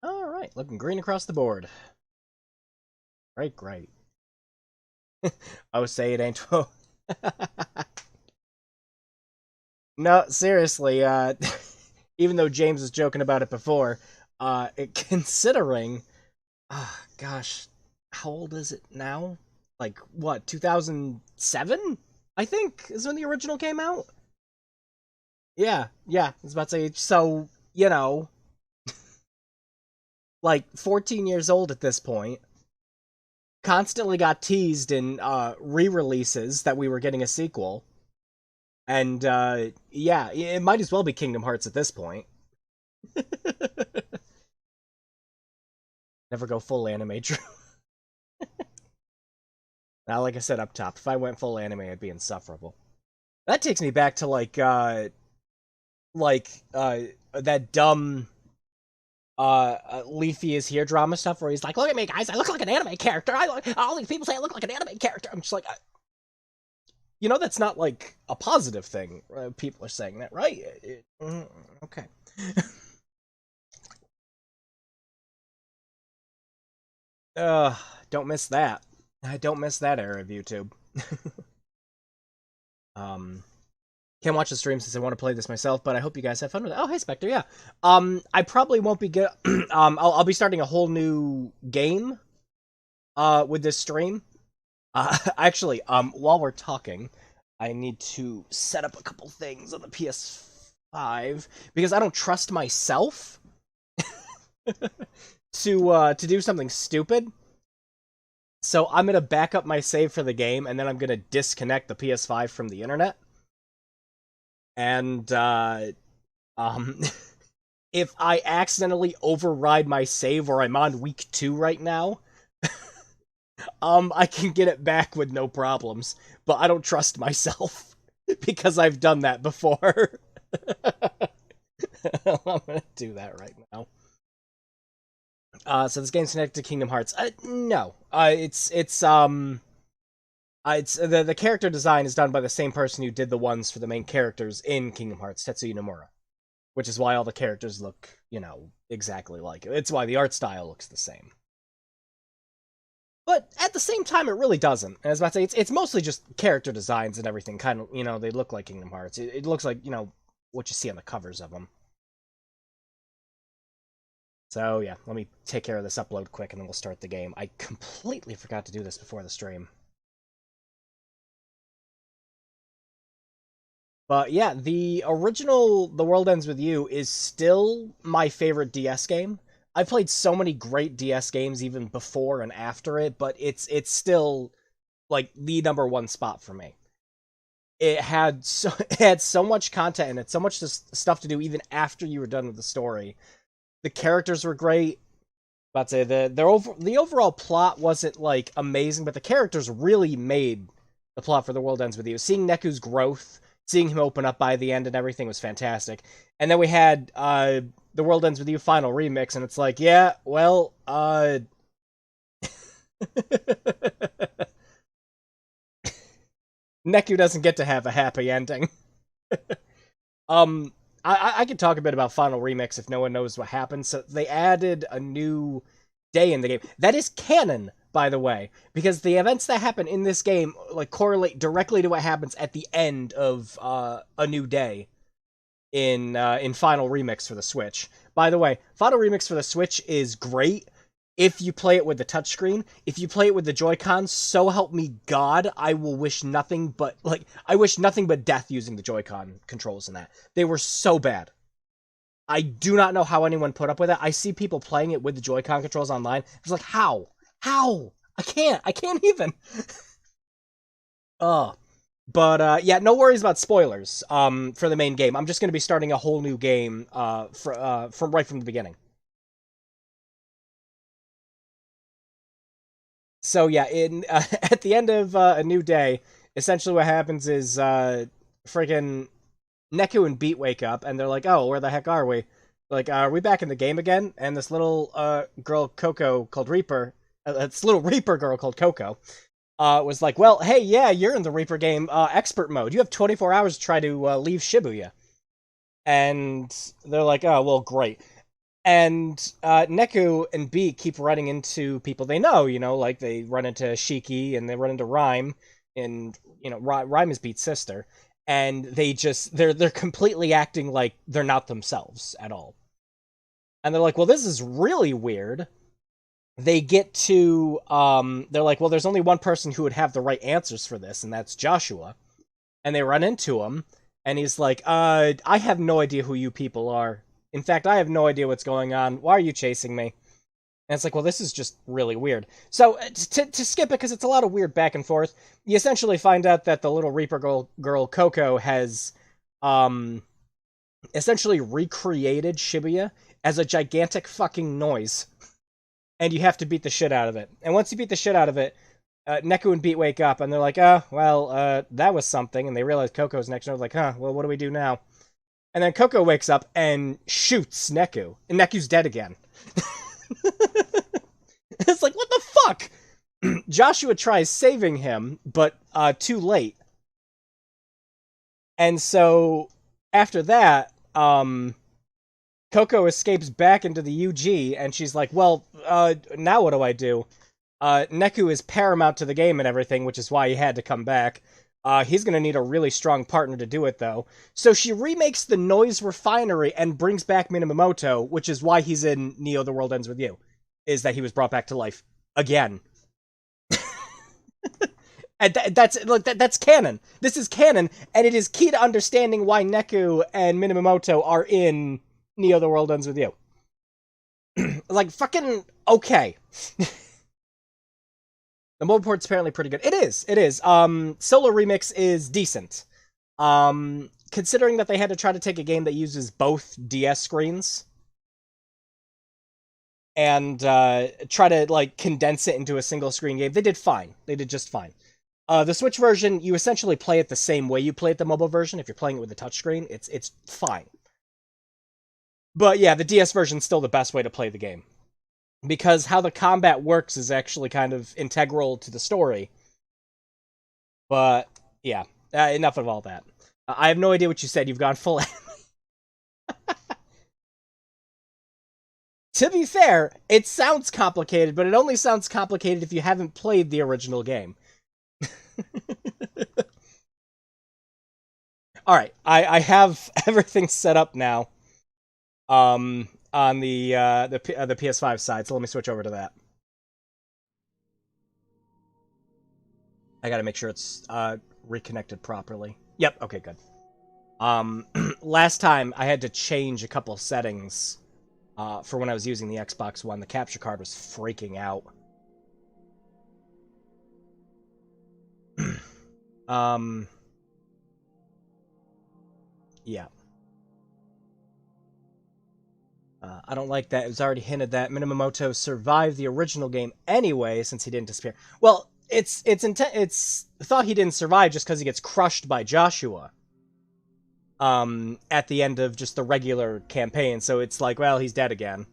Alright, looking green across the board. Great, great. Oh, say it ain't. No, seriously, even though James was joking about it before, considering, gosh, how old is it now? Like, what, 2007? I think, is when the original came out? Yeah, I was about to say, so, like, 14 years old at this point. Constantly got teased in re-releases that we were getting a sequel. And yeah, it might as well be Kingdom Hearts at this point. Never go full anime, Drue. Now, like I said up top, if I went full anime, it'd be insufferable. That takes me back to that dumb Leafy is here drama stuff where he's like, "Look at me, guys! I look like an anime character. All these people say I look like an anime character." I'm just like, that's not like a positive thing. People are saying that, right? Okay. Don't miss that. I don't miss that era of YouTube. um, can't watch the stream since I want to play this myself, but I hope you guys have fun with it. Oh, hey Spectre, yeah. I probably won't be good. I'll be starting a whole new game. With this stream. Actually, while we're talking, I need to set up a couple things on the PS5 because I don't trust myself to do something stupid. So I'm gonna back up my save for the game, and then I'm gonna disconnect the PS5 from the internet. And if I accidentally override my save, or I'm on week 2 right now, I can get it back with no problems. But I don't trust myself because I've done that before. I'm gonna do that right now. So this game's connected to Kingdom Hearts. No. It's the character design is done by the same person who did the ones for the main characters in Kingdom Hearts, Tetsuya Nomura. Which is why all the characters look, exactly like it. It's why the art style looks the same. But at the same time, it really doesn't. And I was about to say, it's mostly just character designs and everything. Kind of, they look like Kingdom Hearts. It looks like, what you see on the covers of them. So, yeah, let me take care of this upload quick, and then we'll start the game. I completely forgot to do this before the stream. But, yeah, the original The World Ends With You is still my favorite DS game. I've played so many great DS games even before and after it, but it's still, like, the number one spot for me. It had so much content in it, so much stuff to do even after you were done with the story. The characters were great. About to say the overall plot wasn't like amazing, but the characters really made the plot for The World Ends With You. Seeing Neku's growth, seeing him open up by the end and everything was fantastic. And then we had The World Ends With You final remix, and it's like, yeah, well, Neku doesn't get to have a happy ending. I could talk a bit about Final Remix if no one knows what happened. So they added a new day in the game. That is canon, by the way, because the events that happen in this game like correlate directly to what happens at the end of a new day in Final Remix for the Switch. By the way, Final Remix for the Switch is great if you play it with the touchscreen. If you play it with the Joy-Cons, so help me God, I will wish nothing but, I wish nothing but death using the Joy-Con controls in that. They were so bad. I do not know how anyone put up with it. I see people playing it with the Joy-Con controls online. It's like, how? How? I can't even. But yeah, no worries about spoilers for the main game. I'm just going to be starting a whole new game from right from the beginning. So yeah, at the end of A New Day, essentially what happens is friggin' Neku and Beat wake up, and they're like, "Oh, where the heck are we? Like, are we back in the game again?" And this little girl Coco called Reaper, this little Reaper girl called Coco, was like, "Well, hey, yeah, you're in the Reaper game expert mode. You have 24 hours to try to leave Shibuya." And they're like, "Oh, well, great." And Neku and Beat keep running into people they know, like they run into Shiki and they run into Rhyme, and Rhyme is Beat's sister, and they're completely acting like they're not themselves at all. And they're like, well, this is really weird. They get to they're like, well, there's only one person who would have the right answers for this, and that's Joshua. And they run into him, and he's like, I have no idea who you people are. In fact, I have no idea what's going on. Why are you chasing me? And it's like, well, this is just really weird. So, to skip it, because it's a lot of weird back and forth, you essentially find out that the little Reaper girl Coco has, essentially recreated Shibuya as a gigantic fucking noise. And you have to beat the shit out of it. And once you beat the shit out of it, Neku and Beat wake up, and they're like, that was something. And they realize Coco's next, and they're like, well, what do we do now? And then Coco wakes up and shoots Neku. And Neku's dead again. It's like, what the fuck? Joshua tries saving him, but too late. And so, after that, Coco escapes back into the UG, and she's like, well, now what do I do? Neku is paramount to the game and everything, which is why he had to come back. He's going to need a really strong partner to do it, though. So she remakes the Noise Refinery and brings back Minamoto, which is why he's in Neo The World Ends With You, is that he was brought back to life. Again. And that's canon. This is canon, and it is key to understanding why Neku and Minamoto are in Neo The World Ends With You. Like, fucking okay. The mobile port's apparently pretty good. It is. Solo Remix is decent. Considering that they had to try to take a game that uses both DS screens and try to, like, condense it into a single screen game, they did fine. They did just fine. The Switch version, you essentially play it the same way you play it the mobile version. If you're playing it with a touchscreen, it's fine. But yeah, the DS version's still the best way to play the game. Because how the combat works is actually kind of integral to the story. But, yeah, enough of all that. I have no idea what you said. You've gone full To be fair, it sounds complicated, but it only sounds complicated if you haven't played the original game. Alright, I have everything set up now. On the PS5 side, so let me switch over to that. I gotta make sure it's reconnected properly. Yep, okay, good. Last time I had to change a couple settings for when I was using the Xbox One. The capture card was freaking out. Yeah. I don't like that. It was already hinted that Minamoto survived the original game anyway, since he didn't disappear. Well, it's thought he didn't survive just because he gets crushed by Joshua. At the end of just the regular campaign, so it's like, well, he's dead again.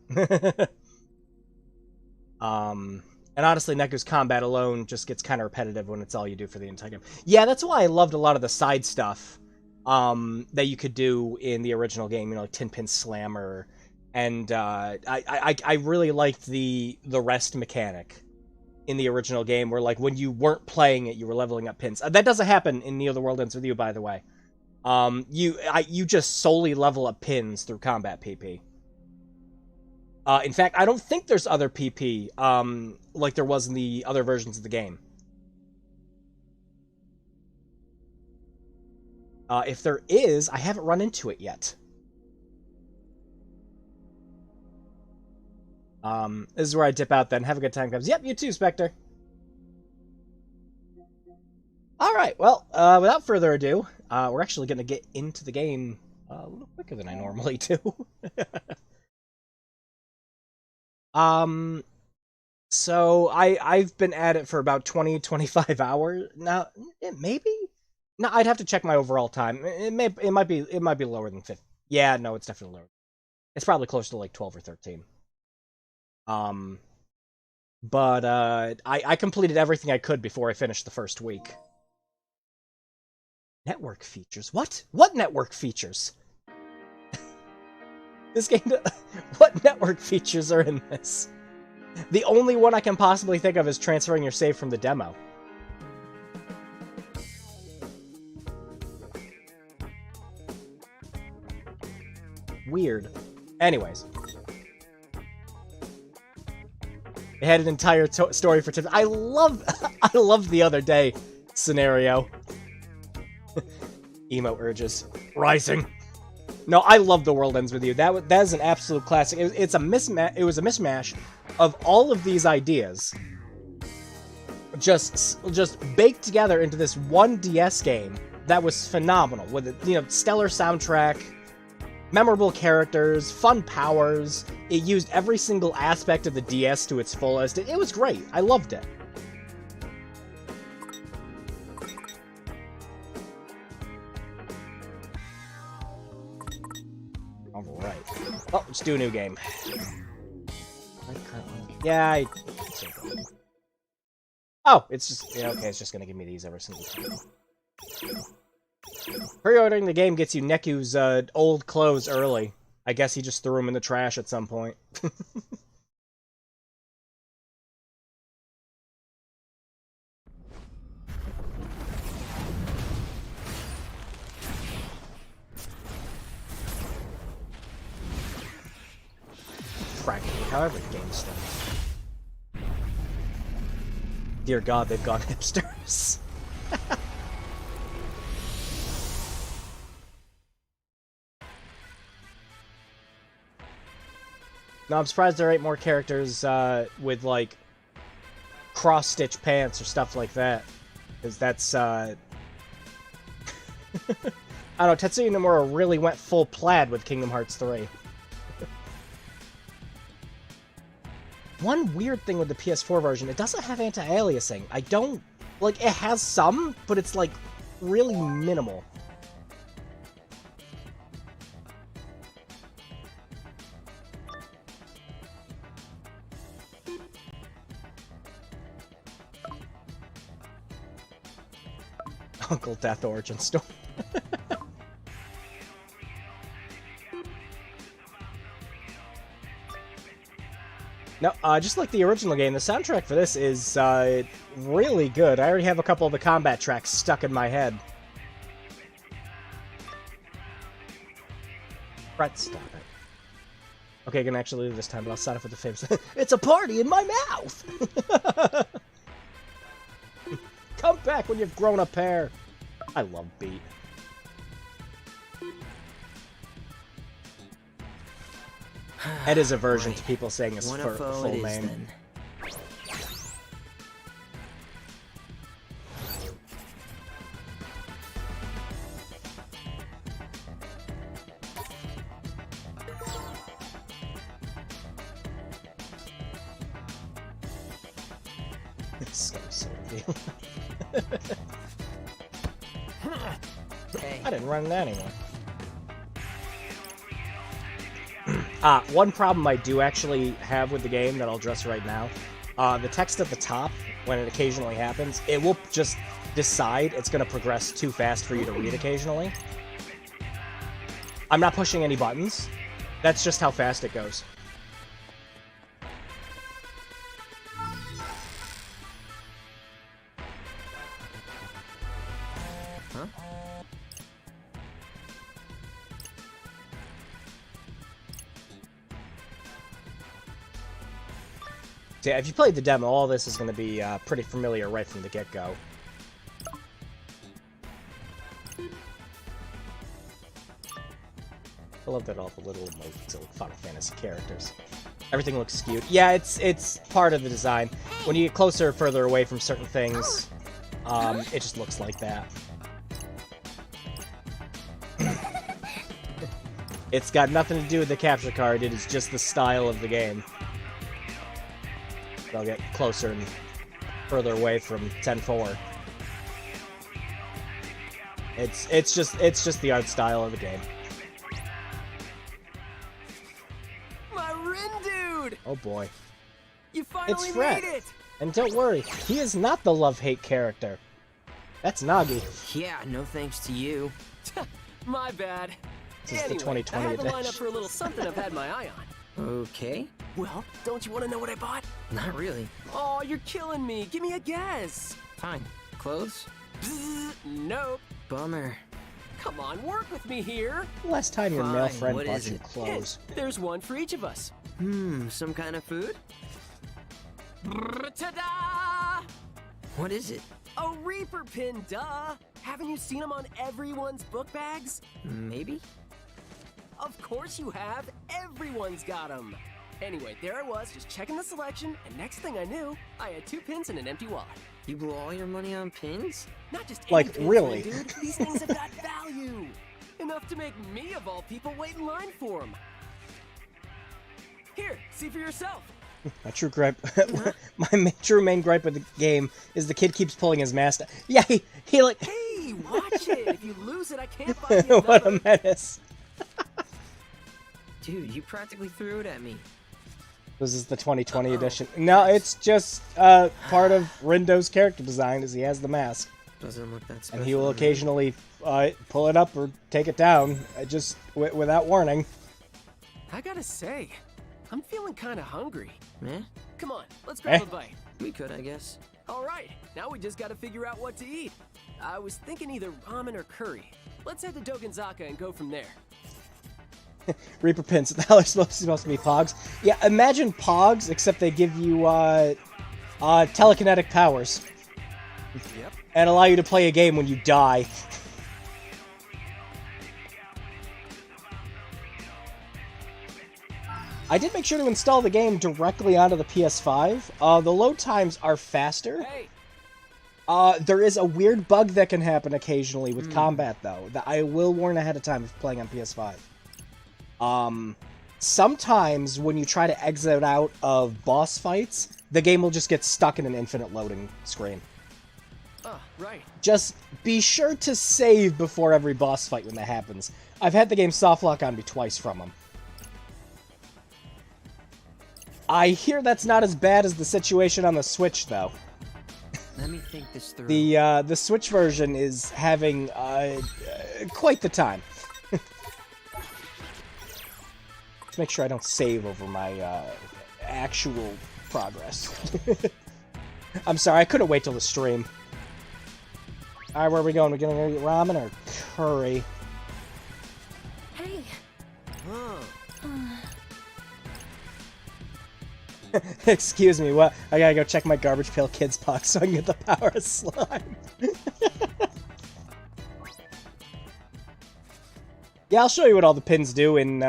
And honestly, Neku's combat alone just gets kind of repetitive when it's all you do for the entire game. Yeah, that's why I loved a lot of the side stuff, that you could do in the original game, like Tin Pin Slammer, and, I really liked the rest mechanic in the original game, where, like, when you weren't playing it, you were leveling up pins. That doesn't happen in Neo The World Ends With You, by the way. You just solely level up pins through combat PP. In fact, I don't think there's other PP, like there was in the other versions of the game. If there is, I haven't run into it yet. This is where I dip out then. Have a good time, guys. Yep, you too, Spectre. Alright, well, without further ado, we're actually going to get into the game a little quicker than I normally do. So I've been at it for about 20-25 hours now. Maybe? No, I'd have to check my overall time. It might be lower than 50. Yeah, no, it's definitely lower. It's probably close to like 12 or 13. But I completed everything I could before I finished the first week. Network features? What? What network features? This game... What network features are in this? The only one I can possibly think of is transferring your save from the demo. Weird. Anyways. It had an entire story for tips. I love the other day scenario. Emo urges. Rising. No, I love The World Ends With You. That is an absolute classic. It was a mismatch of all of these ideas. Just baked together into this one DS game that was phenomenal. With, stellar soundtrack, memorable characters, fun powers. It used every single aspect of the DS to its fullest. It was great. I loved it. Alright. Oh, let's do a new game. Yeah, Oh, it's just... Yeah, okay, it's just gonna give me these every single time. Pre-ordering the game gets you Neku's old clothes early. I guess he just threw them in the trash at some point. Practically, however the game starts. Dear God, they've gone hipsters. No, I'm surprised there ain't more characters with, like, cross-stitch pants or stuff like that. Because that's, I don't know, Tetsuya Nomura really went full plaid with Kingdom Hearts 3. One weird thing with the PS4 version, it doesn't have anti-aliasing. I don't... Like, it has some, but it's, like, really minimal. Uncle Death origin story. No, just like the original game, the soundtrack for this is really good. I already have a couple of the combat tracks stuck in my head. Brett, stop it. Okay, I can actually leave this time, but I'll start off with the famous. It's a party in my mouth! Come back when you've grown a pair. I love Beat. Ed is aversion to people saying his full name. Then. It's so revealing. I didn't run into anyone. One problem I do actually have with the game that I'll address right now, the text at the top, when it occasionally happens, it will just decide it's going to progress too fast for you to read occasionally. I'm not pushing any buttons. That's just how fast it goes. Huh? So yeah, if you played the demo, all this is going to be pretty familiar right from the get-go. I love that all the little emotes are like Final Fantasy characters. Everything looks skewed. Yeah, it's part of the design. When you get closer or further away from certain things, it just looks like that. It's got nothing to do with the capture card, it is just the style of the game. I'll get closer and further away from 10-4. It's just the art style of the game. My Rin dude! Oh boy. You finally It's Fred. made it! And don't worry, he is not the love-hate character. That's Nagi. Yeah, no thanks to you. My bad. This is the Anyway, 2020 I had to line up edition. for a little something I've had my eye on. Okay. Well, don't you want to know what I bought? Not really. Oh, you're killing me. Give me a guess. Fine. Clothes? Bzz, nope. Bummer. Come on, work with me here. Last time your male Fine, friend what bought is you it? clothes. There's one for each of us. Some kind of food? Ta-da! What is it? A Reaper pin, duh! Haven't you seen them on everyone's book bags? Maybe? Of course you have. Everyone's got them. Anyway, there I was, just checking the selection, and next thing I knew, I had 2 pins and an empty wallet. You blew all your money on pins? Not just Like, any pins, really? my dude. These things have got value. Enough to make me, of all people, wait in line for them. Here, see for yourself. My true gripe, true main gripe with the game is the kid keeps pulling his mask down. Yeah, he like, Hey, watch it. If you lose it, I can't buy you another. what a menace. Dude, you practically threw it at me. This is the 2020 edition. No, it's just part of Rindo's character design is he has the mask. Doesn't look that special. And he will to me. occasionally pull it up or take it down, just without warning. I gotta say, I'm feeling kind of hungry. Eh? Come on, let's grab Eh? a bite. We could, I guess. All right, now we just gotta figure out what to eat. I was thinking either ramen or curry. Let's head to Doganzaka and go from there. Reaper pins. The hell are supposed to be Pogs? Yeah, imagine Pogs, except they give you telekinetic powers Yep. and allow you to play a game when you die. I did make sure to install the game directly onto the PS5. The load times are faster. Hey, There is a weird bug that can happen occasionally with combat, though, that I will warn ahead of time if playing on PS5. Sometimes when you try to exit out of boss fights, the game will just get stuck in an infinite loading screen. right. Just be sure to save before every boss fight when that happens. I've had the game softlock on me twice from them. I hear that's not as bad as the situation on the Switch, though. Let me think this through. The Switch version is having quite the time. Let's make sure I don't save over my actual progress. I'm sorry, I couldn't wait till the stream. Alright, where are we going? We're gonna eat ramen or curry? Hey, Excuse me, what? I gotta go check my Garbage Pail Kids box so I can get the power of slime. Yeah, I'll show you what all the pins do in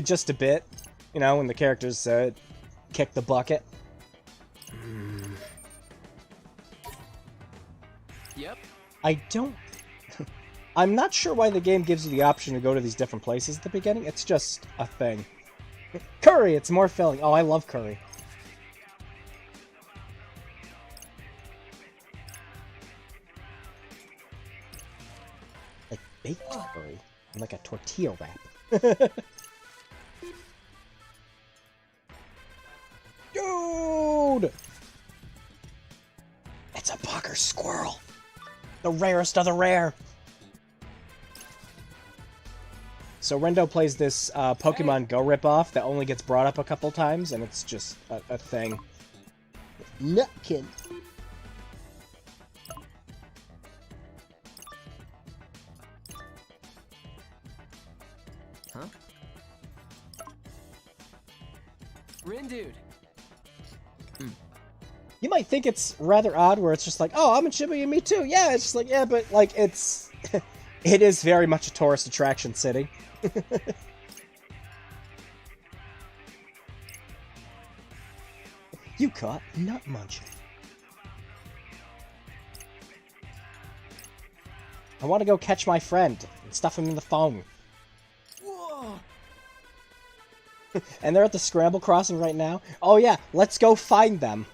just a bit. You know, when the characters kick the bucket. Yep. I don't... I'm not sure why the game gives you the option to go to these different places at the beginning. It's just a thing. Curry! It's more filling. Oh, I love curry. Like baked curry. Like a tortilla wrap. Dude! It's a bugger squirrel. The rarest of the rare. So Rendo plays this Pokemon Go ripoff that only gets brought up a couple times, and it's just a thing. Nutkin. Huh? Rindude. You might think it's rather odd where it's just like, oh, I'm in Shibuya, me too. Yeah, it's just like, yeah, but like it's... it is very much a tourist attraction city. You caught nut munching. I want to go catch my friend and stuff him in the phone. Whoa. And they're at the Scramble Crossing right now. Oh yeah, let's go find them.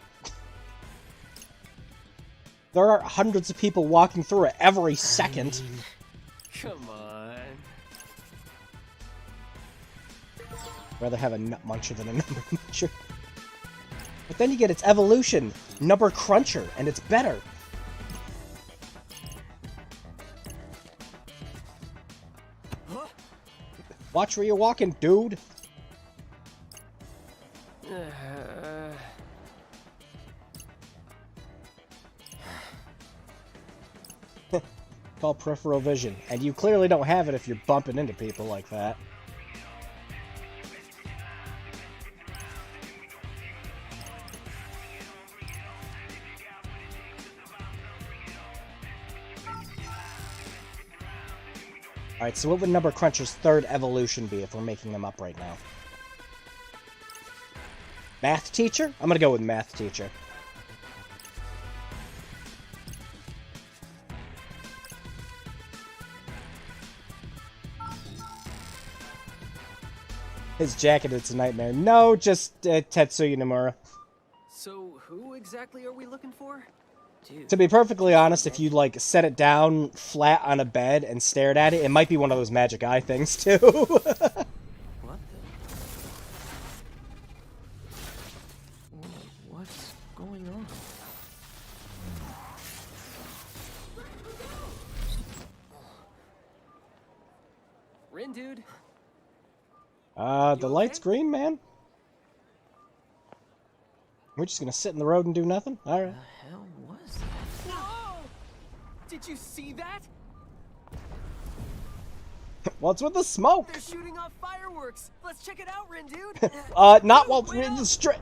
There are hundreds of people walking through it every second. Come on. Rather have a nut muncher than a number muncher. But then you get its evolution, number cruncher, and it's better. Watch where you're walking, dude. Called peripheral vision, and you clearly don't have it if you're bumping into people like that. Alright, so what would Number Cruncher's third evolution be if we're making them up right now? Math teacher? I'm gonna go with math teacher. His jacket, it's a nightmare. No, just Tetsuya Nomura. So, who exactly are we looking for? Dude. To be perfectly honest, if you, like, set it down flat on a bed and stared at it, it might be one of those magic eye things, too. What the? What's going on? Rin, dude. The light's green, man. We're just gonna sit in the road and do nothing? Alright. The hell was that? Whoa! Did you see that? What's with the smoke? They're shooting off fireworks. Let's check it out, Rin, dude. Not while we're in the street.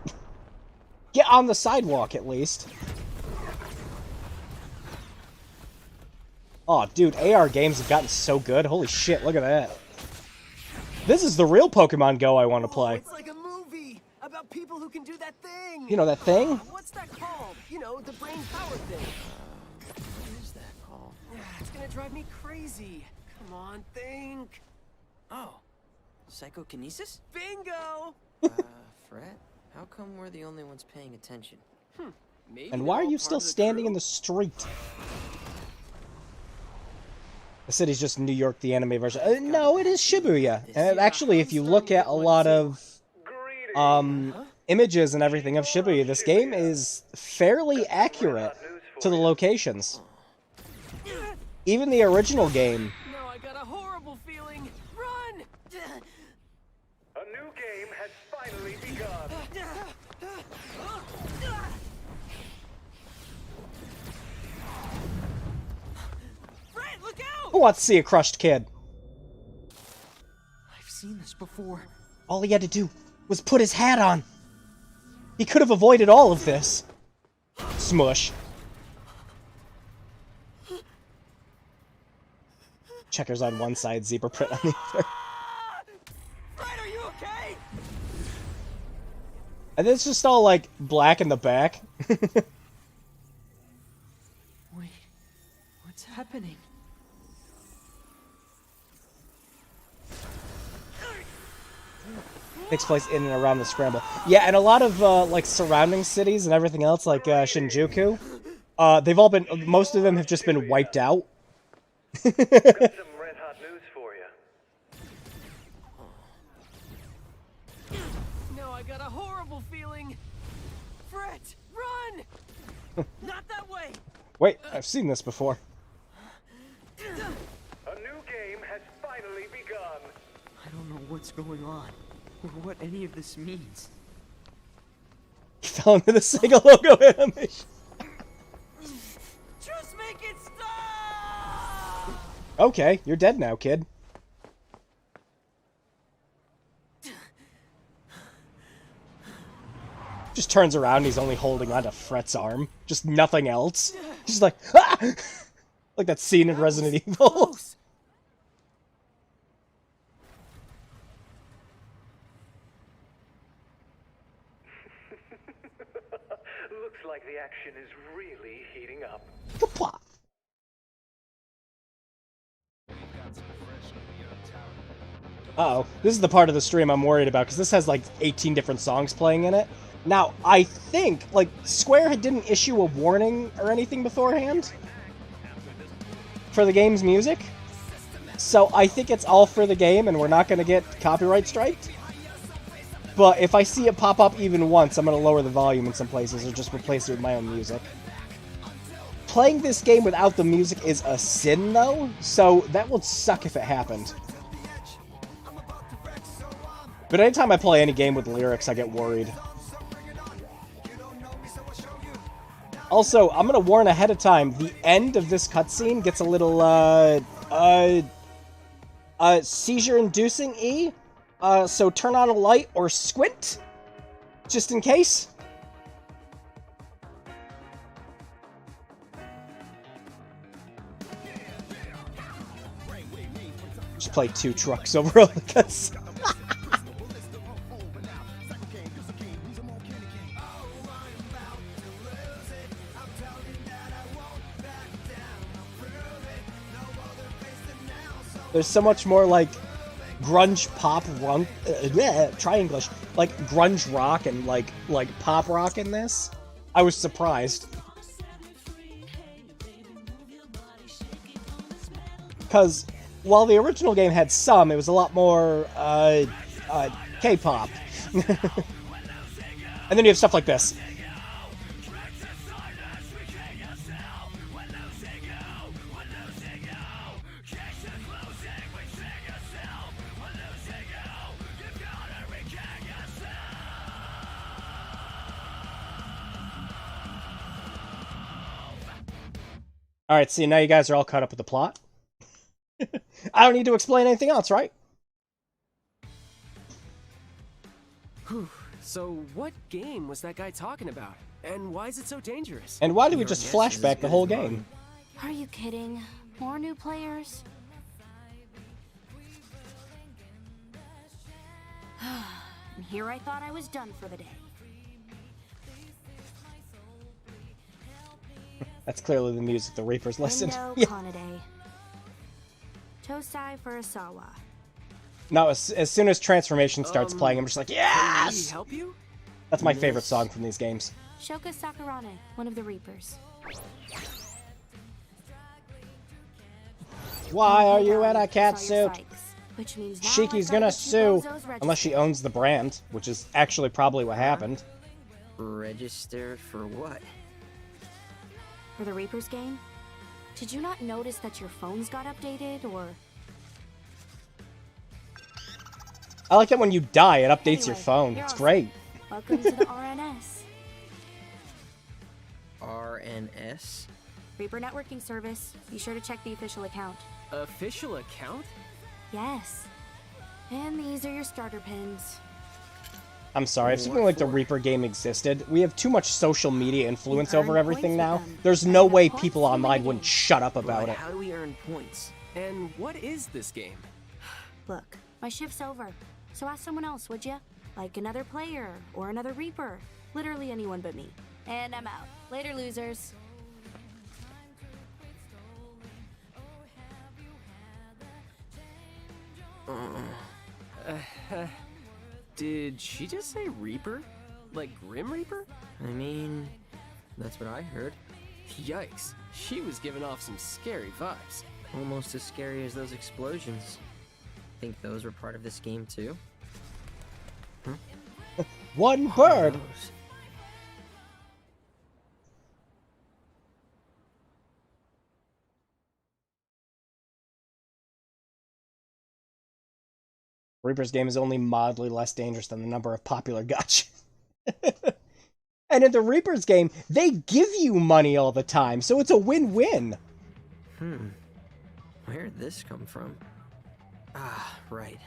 Get on the sidewalk, at least. Oh, dude, AR games have gotten so good. Holy shit, look at that. This is the real Pokemon Go I want to play. It's like a movie about people who can do that thing. You know that thing? What's that called? You know, the brain power thing. What is that called? It's gonna drive me crazy. Come on, think. Oh, psychokinesis? Bingo! Fred, how come we're the only ones paying attention? Maybe And they're why are all you part still of the standing in crew? the street? The city's just New York, the anime version. No, it is Shibuya. And actually, if you look at a lot of images and everything of Shibuya, this game is fairly accurate to the locations. Even the original game. No, I got a horrible feeling. Run! A new game has finally begun. Fred, look out! Who wants to see a crushed kid? I've seen this before. All he had to do was put his hat on. He could have avoided all of this. Smush. Checkers on one side, zebra print on the other. Fred, are you okay? And it's just all, like, black in the back. Wait, what's happening? Takes place in and around the scramble. Yeah, and a lot of, like, surrounding cities and everything else, like, Shinjuku, they've all been, most of them have just been wiped out. Got some red hot news for you. No, I got a horrible feeling. Fred, run! Not that way! Wait, I've seen this before. A new game has finally begun. I don't know what's going on, or what any of this means. He fell into the Sega logo animation. Just make it stop! Okay, you're dead now, kid. Just turns around, he's only holding onto Fret's arm. Just nothing else. He's like, ah! Like that scene in Resident Evil. Close. Looks like the action is really heating up. Kapla. Uh-oh. This is the part of the stream I'm worried about, because this has, like, 18 different songs playing in it. Now, I think, like, Square didn't issue a warning or anything beforehand for the game's music. So I think it's all for the game, and we're not going to get copyright striked. But if I see it pop up even once, I'm going to lower the volume in some places or just replace it with my own music. Playing this game without the music is a sin, though, so that would suck if it happened. But anytime I play any game with lyrics, I get worried. Also, I'm gonna warn ahead of time, the end of this cutscene gets a little, seizure-inducing-y. So turn on a light or squint, just in case. Just play 2 trucks over all the cuts. There's so much more like grunge pop try English, like grunge rock and like pop rock in this. I was surprised. Because while the original game had some, it was a lot more K-pop. And then you have stuff like this. Alright, see, now you guys are all caught up with the plot. I don't need to explain anything else, right? So, what game was that guy talking about? And why is it so dangerous? And why do we just flashback the whole game? Are you kidding? More new players? And here I thought I was done for the day. That's clearly the music the Reapers listened. Indo Yeah. Kanade. Tosai Furusawa. No, as soon as Transformation starts playing, I'm just like, Can yes! we help you? That's my favorite song from these games. Shoka Sakurane, one of the Reapers. Why are you in a Saw cat your suit? sights, which means now Shiki's I've gonna got the two sue, bozos unless she registered. owns the brand, which is actually probably what happened. Registered for what? For the Reapers game? Did you not notice that your phones got updated, or... I like that when you die, it updates your Anyway, phone. you're It's all great. set. Welcome to the RNS. RNS? Reaper Networking Service. Be sure to check the official account. Official account? Yes. And these are your starter pins. I'm sorry, if something like the Reaper game existed, we have too much social media influence You over earn everything points now. with them. There's And no have way points people to online win wouldn't games. shut up about But it. how do we earn points? And what is this game? Look, my shift's over. So ask someone else, would ya? Like another player or another Reaper. Literally anyone but me. And I'm out. Later, losers. Did she just say Reaper? Like Grim Reaper? I mean, that's what I heard. Yikes, she was giving off some scary vibes. Almost as scary as those explosions. Think those were part of this game too? One bird! Those. Reaper's game is only mildly less dangerous than the number of popular gotcha. And in the Reaper's game, they give you money all the time, so it's a win-win. Where'd this come from? Ah, right.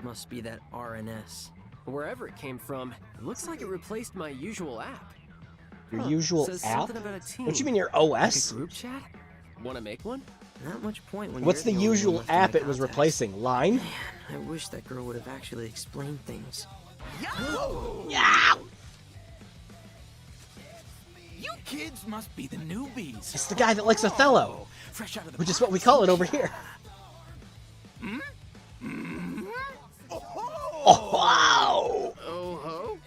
Must be that RNS. Wherever it came from, it looks like it replaced my usual app. Your usual Says app? something about a team. What you mean your Like OS? a group chat? Wanna make one? Not much point when What's you're the only one usual left in the app it was contacts. replacing? Line? Man, I wish that girl would have actually explained things. You kids must be the newbies. It's the guy that likes Othello, Fresh out of the which is what we call it over here. Oh, wow! Oh ho?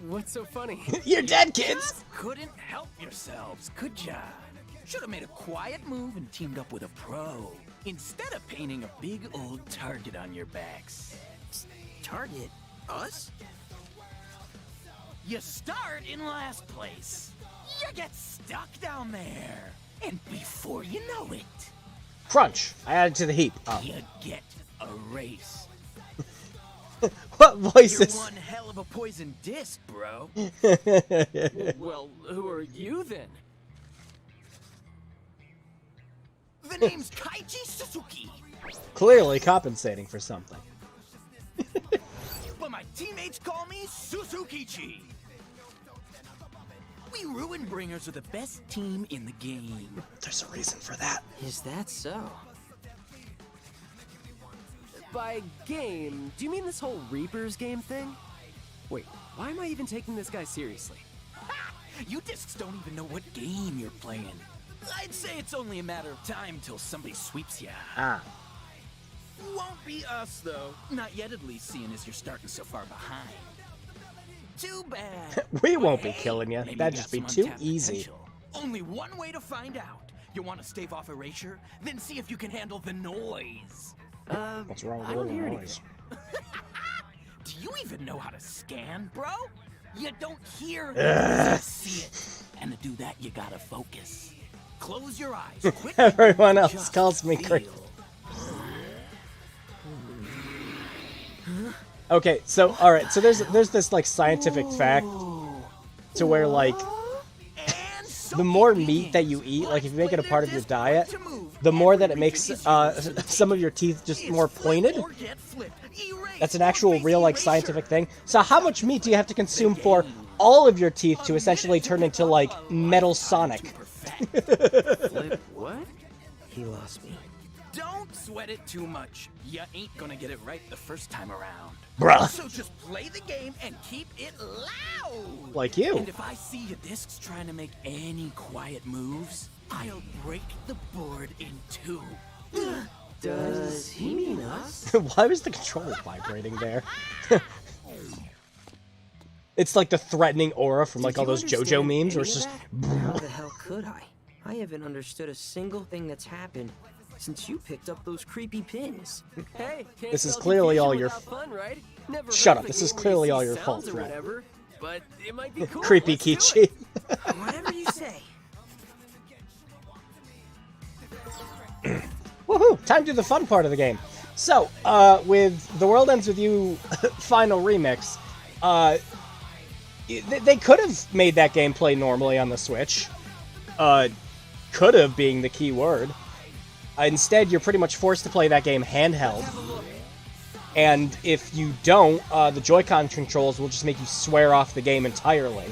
What's so funny? You're dead, kids! Couldn't help yourselves, could ya? Should have made a quiet move and teamed up with a pro instead of painting a big old target on your backs. Target? Us? You start in last place. You get stuck down there. And before you know it, Crunch! I added to the heap. Oh. you get a race. What voices? You're one hell of a poison disc, bro. Well, who are you then? The name's Kaiji Suzuki, Clearly compensating for something. but my teammates call me Suzukichi. We Ruin Bringers are the best team in the game. There's a reason for that. Is that so? By game, do you mean this whole Reapers game thing? Wait, why am I even taking this guy seriously? You discs don't even know what game you're playing. I'd say it's only a matter of time till somebody sweeps ya. Ah. Won't be us, though. Not yet, at least, seeing as you're starting so far behind. Too bad. We But won't be hey, killing you. maybe That'd you just got be some too untapped easy. potential. Only one way to find out. You want to stave off erasure? Then see if you can handle the noise. What's wrong with I the don't hear noise? Do you even know how to scan, bro? You don't hear, you see it. And to do that, you gotta focus. Close your eyes. Quick, Everyone else just calls me feel. crazy. Okay, so alright, so there's this like scientific fact to where like And so the more we meat that begin. you eat, like if you Let's make it a play part their of your disc diet, to move. the more that it Every makes region is yours. some of your teeth just It's more flip pointed. or get flipped. Erase That's an or actual face real like erasure. scientific thing. So how much meat do you have to consume for all of your teeth to essentially turn into like Metal Sonic? Flip what? He lost me. Don't sweat it too much. You ain't gonna get it right the first time around. Bruh. So just play the game and keep it loud. Like you. And if I see your discs trying to make any quiet moves, I'll break the board in two. Does he mean us? Why was the controller vibrating there? It's like the threatening aura from like Did all you those JoJo understand memes where any it's of just that? How the hell could I? I haven't understood a single thing that's happened since you picked up those creepy pins. Hey, can't This is spell clearly all confusion your without fun, right? Never Shut heard up, of a this is game where clearly you all see your sounds fault, or Drue. whatever, but it might be cool. creepy Let's do Kichi. it. Whatever you say. Woohoo! Time to do the fun part of the game. So, with The World Ends With You Final Remix, they could have made that game play normally on the Switch. Could have being the key word. Instead, you're pretty much forced to play that game handheld. And if you don't, the Joy-Con controls will just make you swear off the game entirely.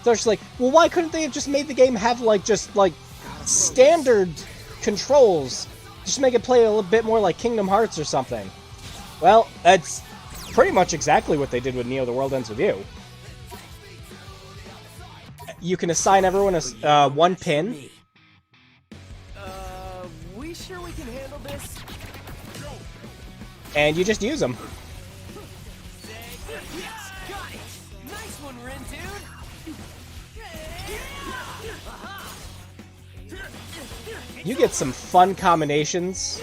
So it's just like, well, why couldn't they have just made the game have, like, just, like, standard controls? Just make it play a little bit more like Kingdom Hearts or something. Well, that's pretty much exactly what they did with Neo The World Ends With You. You can assign everyone a one pin, We sure we can handle this? and you just use them. Yes, got it! Nice one, Ren, dude! You get some fun combinations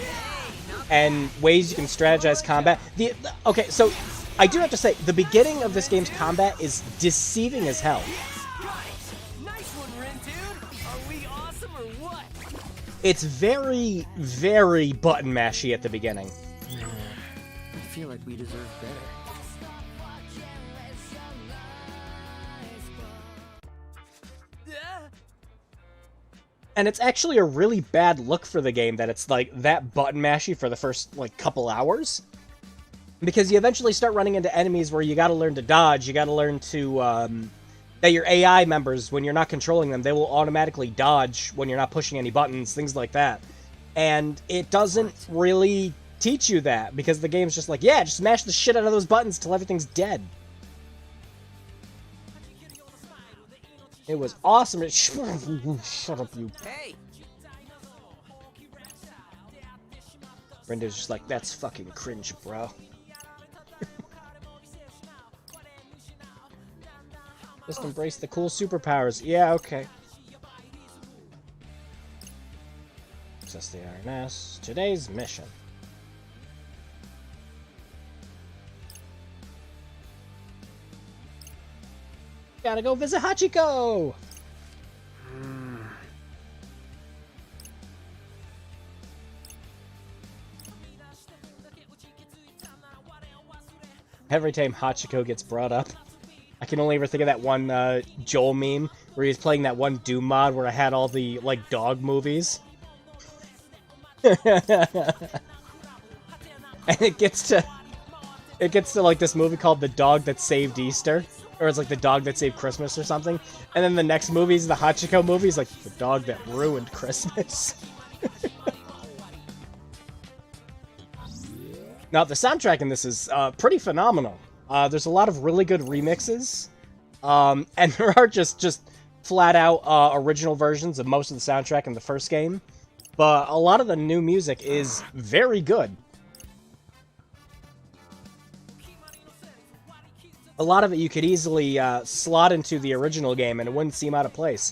and ways you can strategize combat. Okay, so I do have to say, the beginning of this game's combat is deceiving as hell. Got it! Nice one, Ren, dude! Are we awesome or what? It's very, very button mashy at the beginning. I feel like we deserve better. And it's actually a really bad look for the game that it's like that button mashy for the first like couple hours. Because you eventually start running into enemies where you gotta learn to dodge, you gotta learn to, that your AI members, when you're not controlling them, they will automatically dodge when you're not pushing any buttons, things like that. And it doesn't really teach you that, because the game's just like, yeah, just smash the shit out of those buttons till everything's dead. It was awesome. Shut up, you. Hey! Brenda's just like, that's fucking cringe, bro. Just embrace the cool superpowers. Yeah, okay. Access the RNS. Today's mission. Gotta go visit Hachiko! Every time Hachiko gets brought up, I can only ever think of that one Joel meme where he's playing that one Doom mod where I had all the like dog movies. And it gets to like this movie called The Dog That Saved Easter, or it's like The Dog That Saved Christmas or something. And then the next movie is the Hachiko movie, is like The Dog That Ruined Christmas. Now, the soundtrack in this is pretty phenomenal. There's a lot of really good remixes, and there are just flat-out original versions of most of the soundtrack in the first game, but a lot of the new music is very good. A lot of it you could easily slot into the original game, and it wouldn't seem out of place.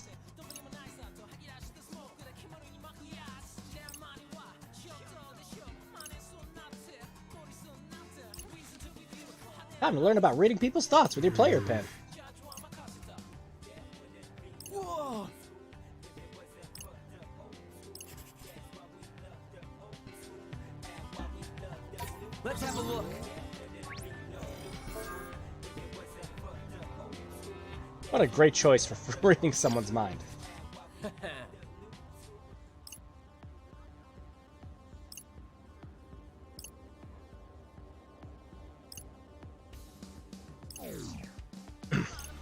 Time to learn about reading people's thoughts with your player pen. Whoa. Let's have a look. What a great choice for reading someone's mind.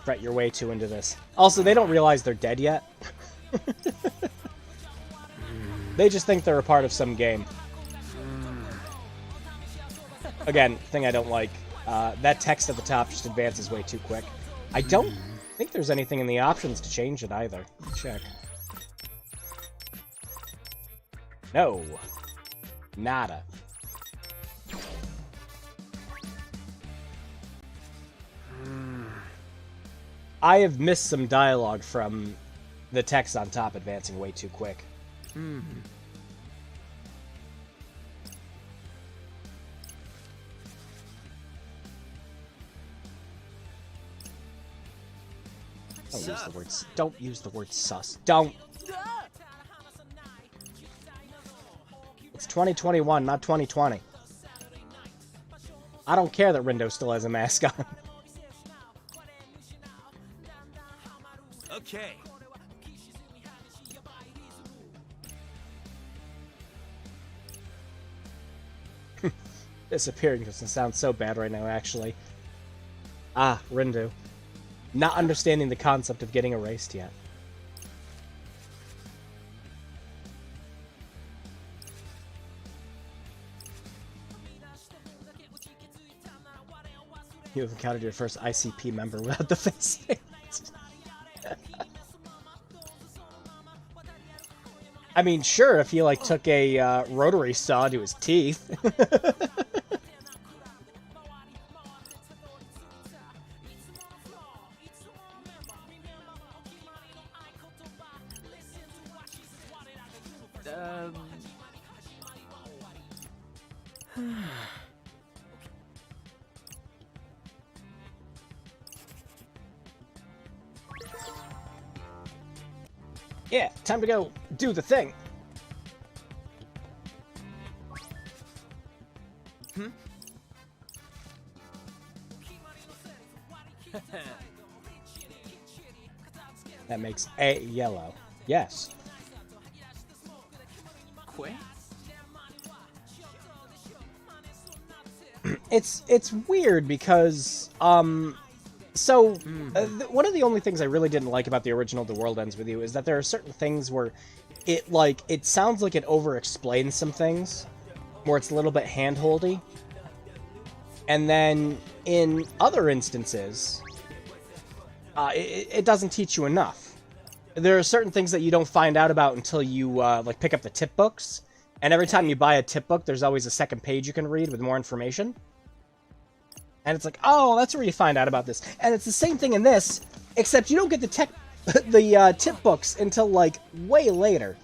Brett, you're way too into this. Also, they don't realize they're dead yet. They just think they're a part of some game. Again, thing I don't like. That text at the top just advances way too quick. I don't think there's anything in the options to change it either. Check. No. Nada. I have missed some dialogue from the text on top advancing way too quick. Don't use the word. Don't use the word sus. Don't. It's 2021, not 2020. I don't care that Rindo still has a mask on. Okay. Disappearing doesn't sound so bad right now, actually. Ah, Rindu. Not understanding the concept of getting erased yet. You have encountered your first ICP member without the face paint. I mean, sure, if he, like, took a rotary saw to his teeth. Yeah, time to go do the thing. That makes A yellow. Yes. Quay? It's weird because one of the only things I really didn't like about the original The World Ends With You is that there are certain things where it sounds like it over-explains some things, where it's a little bit hand-holdy. And then in other instances, it doesn't teach you enough. There are certain things that you don't find out about until you like pick up the tip books. And every time you buy a tip book, there's always a second page you can read with more information. And it's like, oh, that's where you find out about this. And it's the same thing in this, except you don't get the tip books until, like, way later.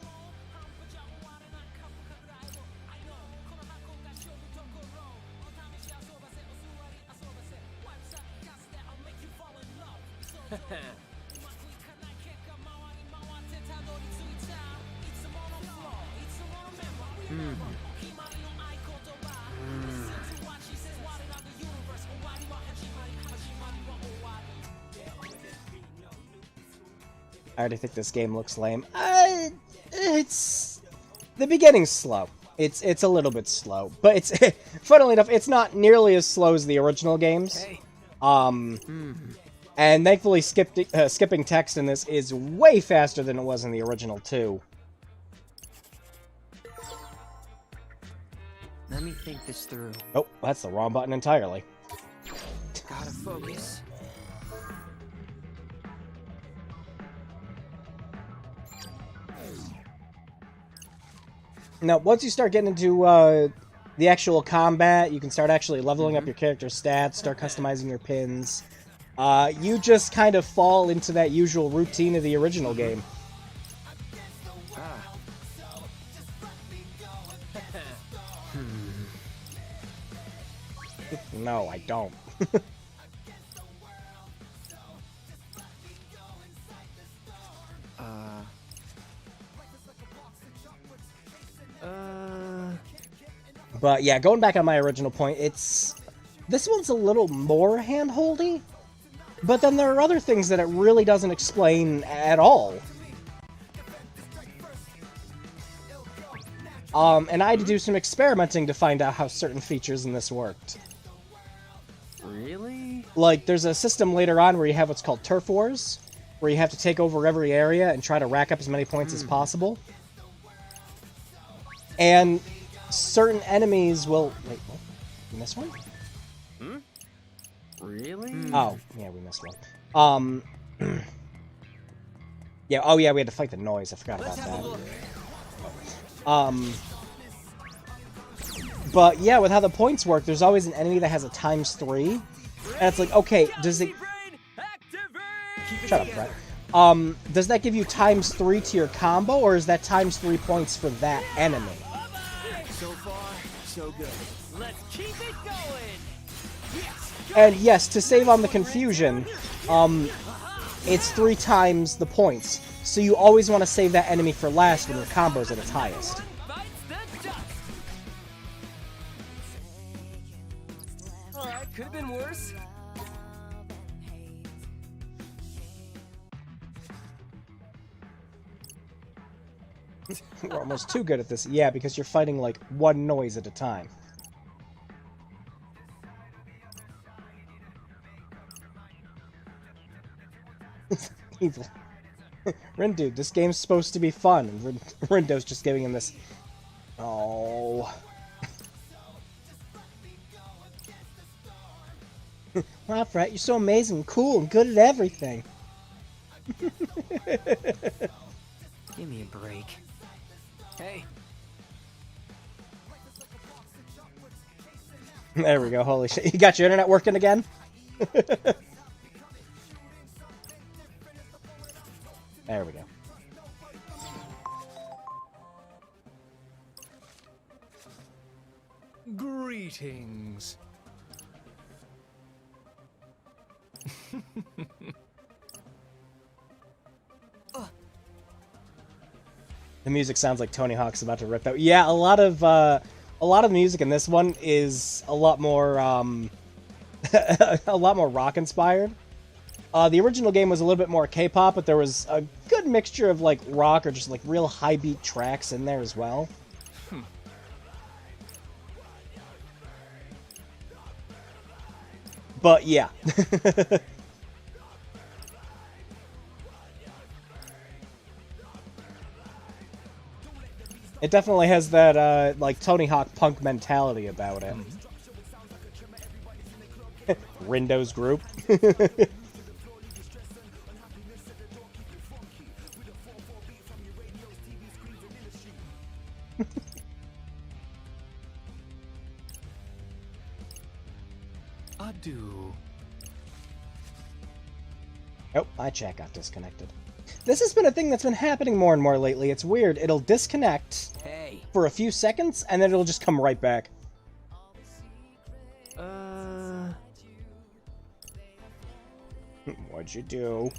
I already think this game looks lame. It's... The beginning's slow. It's a little bit slow. But it's... Funnily enough, it's not nearly as slow as the original games. Hey. And thankfully skipping text in this is way faster than it was in the original, too. Let me think this through. Oh, that's the wrong button entirely. Gotta focus. Now, once you start getting into the actual combat, you can start actually leveling up your character's stats, start customizing your pins. You just kind of fall into that usual routine of the original game. No, I don't. But yeah, going back on my original point, this one's a little more hand-holdy, but then there are other things that it really doesn't explain at all. And I had to do some experimenting to find out how certain features in this worked. Really? Like, there's a system later on where you have what's called Turf Wars, where you have to take over every area and try to rack up as many points as possible. And certain enemies will... Wait, what? You missed one? Really? Oh, yeah, we missed one. Yeah, oh yeah, we had to fight the noise. I forgot about that. But yeah, with how the points work, there's always an enemy that has a ×3. And it's like, okay, does it... Shut up, Brett. Does that give you ×3 to your combo, or is that ×3 points for that enemy? So far, so good. Let's keep it going. Yes. And yes, to save on the confusion, it's 3 times the points. So you always want to save that enemy for last when your combo's at its highest. Could have been worse. We're almost too good at this. Yeah, because you're fighting like one noise at a time. Evil. Rindu, this game's supposed to be fun. And Rindu's just giving him this... Oh... Wow, Fred, you're so amazing, cool, and good at everything. Give me a break. Hey. There we go, holy shit. You got your internet working again? There we go. Greetings. The music sounds like Tony Hawk's about to rip out. Yeah, a lot of music in this one is a lot more a lot more rock inspired. The original game was a little bit more K-pop, but there was a good mixture of like rock or just like real high beat tracks in there as well. But yeah. It definitely has that, like, Tony Hawk punk mentality about it. Rindo's group. Adieu. Oh, my chat got disconnected. This has been a thing that's been happening more and more lately. It's weird. It'll disconnect for a few seconds, and then it'll just come right back. What'd you do?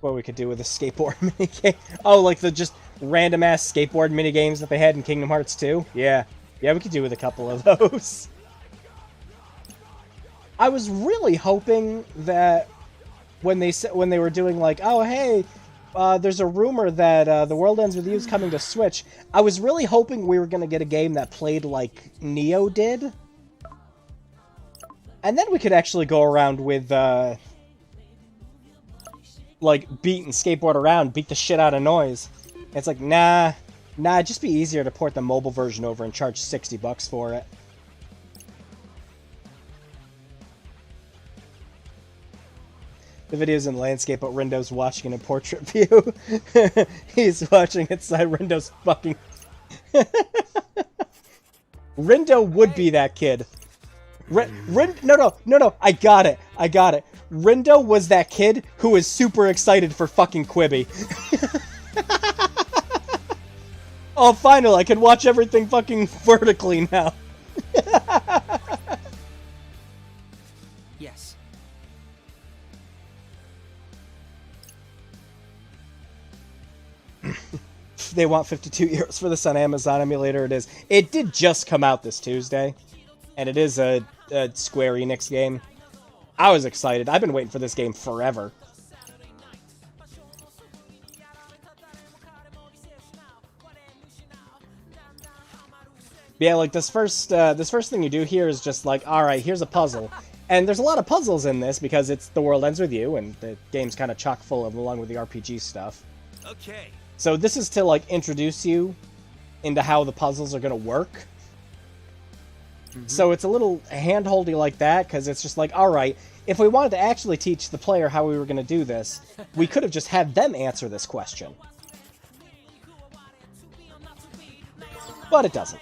What we could do with a skateboard minigame? Oh, like the just random-ass skateboard minigames that they had in Kingdom Hearts 2? Yeah. Yeah, we could do with a couple of those. I was really hoping that when they were doing like, oh hey, there's a rumor that The World Ends With You is coming to Switch. I was really hoping we were gonna get a game that played like Neo did, and then we could actually go around with like beat and skateboard around, beat the shit out of noise. It's like nah, it'd just be easier to port the mobile version over and charge $60 for it. The video's in landscape, but Rindo's watching it in portrait view. He's watching it side. Rindo's fucking... Rindo would be that kid. No, I got it. Rindo was that kid who was super excited for fucking Quibi. Oh, finally, I can watch everything fucking vertically now. Yes. They want 52 euros for this on Amazon emulator. It is. It did just come out this Tuesday, and it is a Square Enix game. I was excited. I've been waiting for this game forever. Yeah, like this first thing you do here is just like, all right, here's a puzzle, and there's a lot of puzzles in this because it's The World Ends With You, and the game's kind of chock full of them, along with the RPG stuff. Okay. So this is to like introduce you into how the puzzles are gonna work. So it's a little handholdy like that, because it's just like, all right, if we wanted to actually teach the player how we were gonna do this, we could have just had them answer this question. But it doesn't.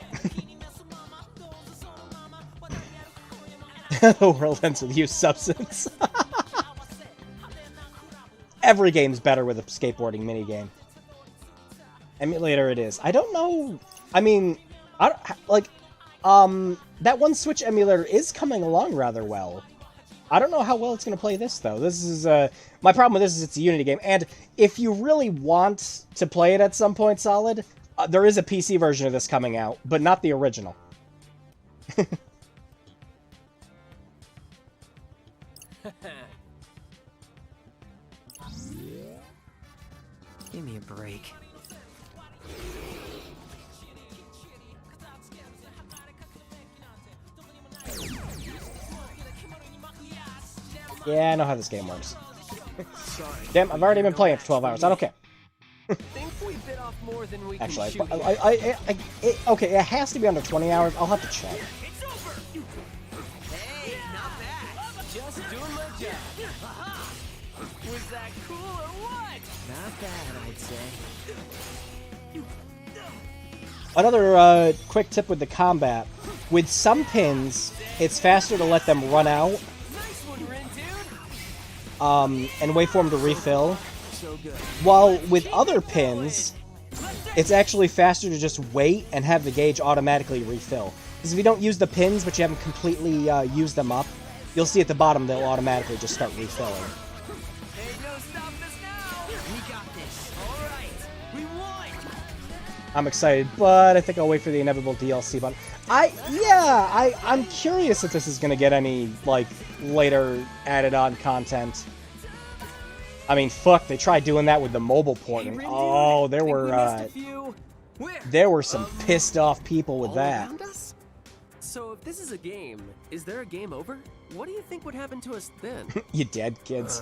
The World Ends With You substance. Every game's better with a skateboarding minigame. Emulator it is. I don't know. I mean, that one Switch emulator is coming along rather well. I don't know how well it's going to play this, though. This is, my problem with this is it's a Unity game, and if you really want to play it at some point solid, there is a PC version of this coming out, but not the original. Give me a break. Yeah, I know how this game works. Damn, I've already been playing for 12 hours. I don't care. Think we bit off more than we Actually, can chew. okay, it has to be under 20 hours. I'll have to check. It's over. Hey, not bad. Just doing my job. Was that cool or what? Not bad, I'd say. Another quick tip with the combat. With some pins, it's faster to let them run out Nice one, Rin, dude. and wait for them to refill. So good. While with other pins, it's actually faster to just wait and have the gauge automatically refill. Because if you don't use the pins, but you haven't completely used them up, you'll see at the bottom they'll automatically just start refilling. Ain't no stopping us now. We got this. All right. We won. I'm excited, but I think I'll wait for the inevitable DLC button. I'm curious if this is gonna get any, like, later added on content. I mean, fuck, they tried doing that with the mobile porting. Rin, Oh, dude, think we missed a few. there were some pissed off people with All that. around us? So if this is a game, is there a game over? What do you think would happen to us then? You dead, kids.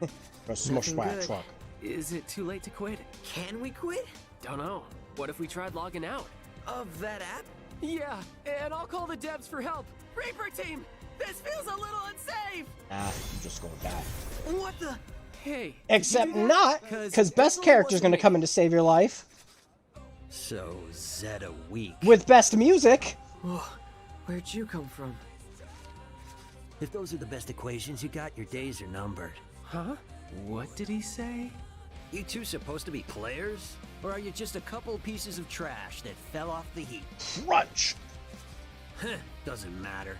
Got smushed Nothing by a good. truck. Is it too late to quit? Can we quit? Don't know. What if we tried logging out? Of that app? Yeah, and I'll call the devs for help. Reaper team, this feels a little unsafe. Ah, I'm just gonna die. What the? Hey. Except did you do not, that? because best character's gonna come in to save your life. So, Zeta weak. With best music. Where'd you come from? If those are the best equations you got, your days are numbered. Huh? What did he say? You two supposed to be players? Or are you just a couple pieces of trash that fell off the heap? Crunch. Doesn't matter.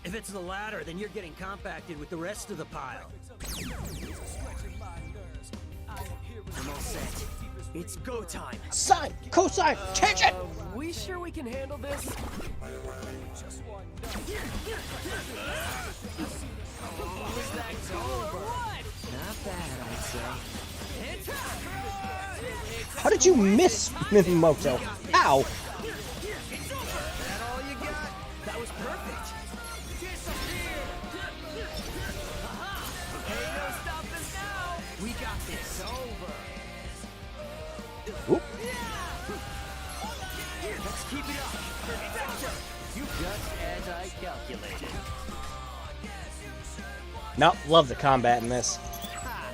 If it's the latter, then you're getting compacted with the rest of the pile. I'm all set. It's go time. Sine, cosine, tangent! We sure we can handle this? Not bad, I'd say. How did you miss Moto? How? That all you got? That was perfect. Hey, no stopping us now! We got this. Over. Oop. Let's keep it up. You just as I calculated. No, love the combat in this. Ha!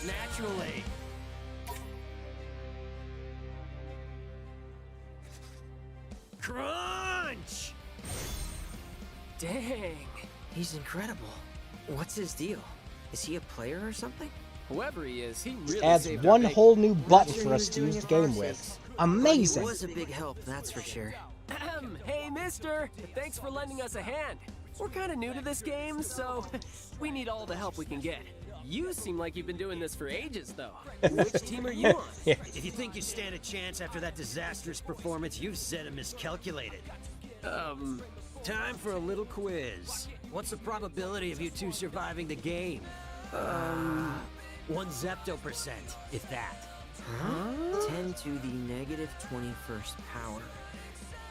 Naturally. Crunch! Dang. He's incredible. What's his deal? Is he a player or something? Whoever he is, he really Adds saved one our bacon. whole new Not button sure for he us was to doing use it the for our game with. sakes. Amazing! He was a big help, that's for sure. Hey, mister! Thanks for lending us a hand. We're kind of new to this game, so we need all the help we can get. You seem like you've been doing this for ages, though. Which team are you on? Yeah. If you think you stand a chance after that disastrous performance, you've said and miscalculated. Time for a little quiz. What's the probability of you two surviving the game? 1 zepto%, if that. 10 to the negative 21st power.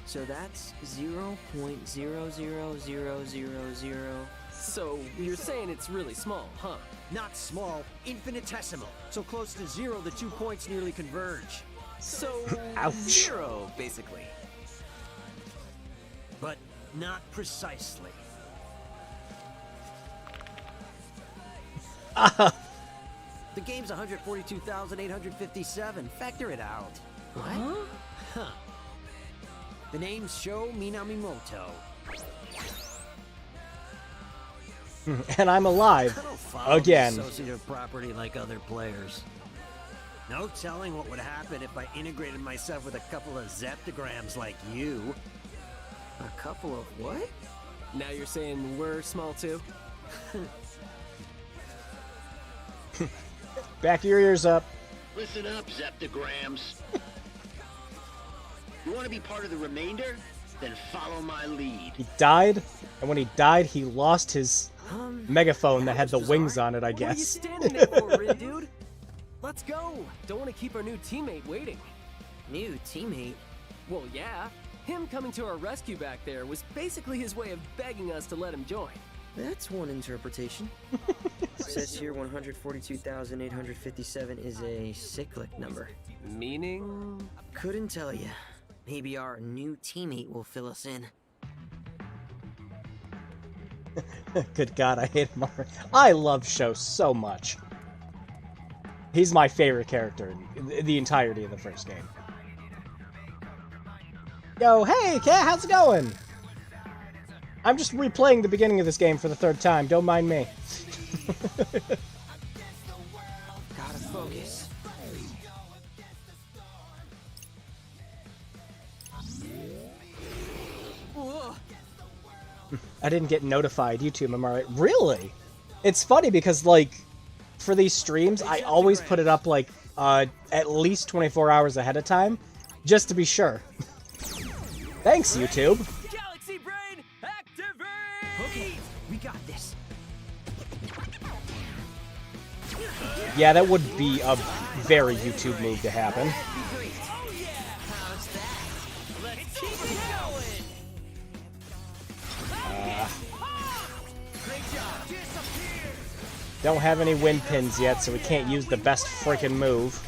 So that's 0.00000. So, you're saying it's really small, huh? Not small, infinitesimal. So close to 0, the 2 points nearly converge. So, Ouch. 0, basically. But not precisely. The game's 142,857. Factor it out. What? Huh. The name's Sho Minamimoto. And I'm alive. I don't follow Again. associative property like other players. No telling what would happen if I integrated myself with a couple of zeptograms like you. A couple of what? Now you're saying we're small too? Back your ears up. Listen up, Zeptograms. You want to be part of the remainder? Then follow my lead. He died, and when he died, he lost his megaphone that had the wings on it, I What are you guess. standing there for, Rin, dude? Let's go. Don't want to keep our new teammate waiting. New teammate? Well, yeah. Him coming to our rescue back there was basically his way of begging us to let him join. That's one interpretation. Says here 142,857 is a cyclic number. Meaning? Couldn't tell you. Maybe our new teammate will fill us in. Good God, I hate him already. I love Sho so much. He's my favorite character in the entirety of the first game. Yo, hey, Cat, how's it going? I'm just replaying the beginning of this game for the 3rd time. Don't mind me. Gotta focus. I didn't get notified. YouTube, am I right? Really? It's funny because, like, for these streams, I always put it up, like, at least 24 hours ahead of time, just to be sure. Thanks, YouTube. Galaxy Brain, activate! Okay, we got this. Yeah, that would be a very YouTube move to happen. Let's keep it going! Great job! Disappear! Don't have any wind pins yet, so we can't use the best freaking move.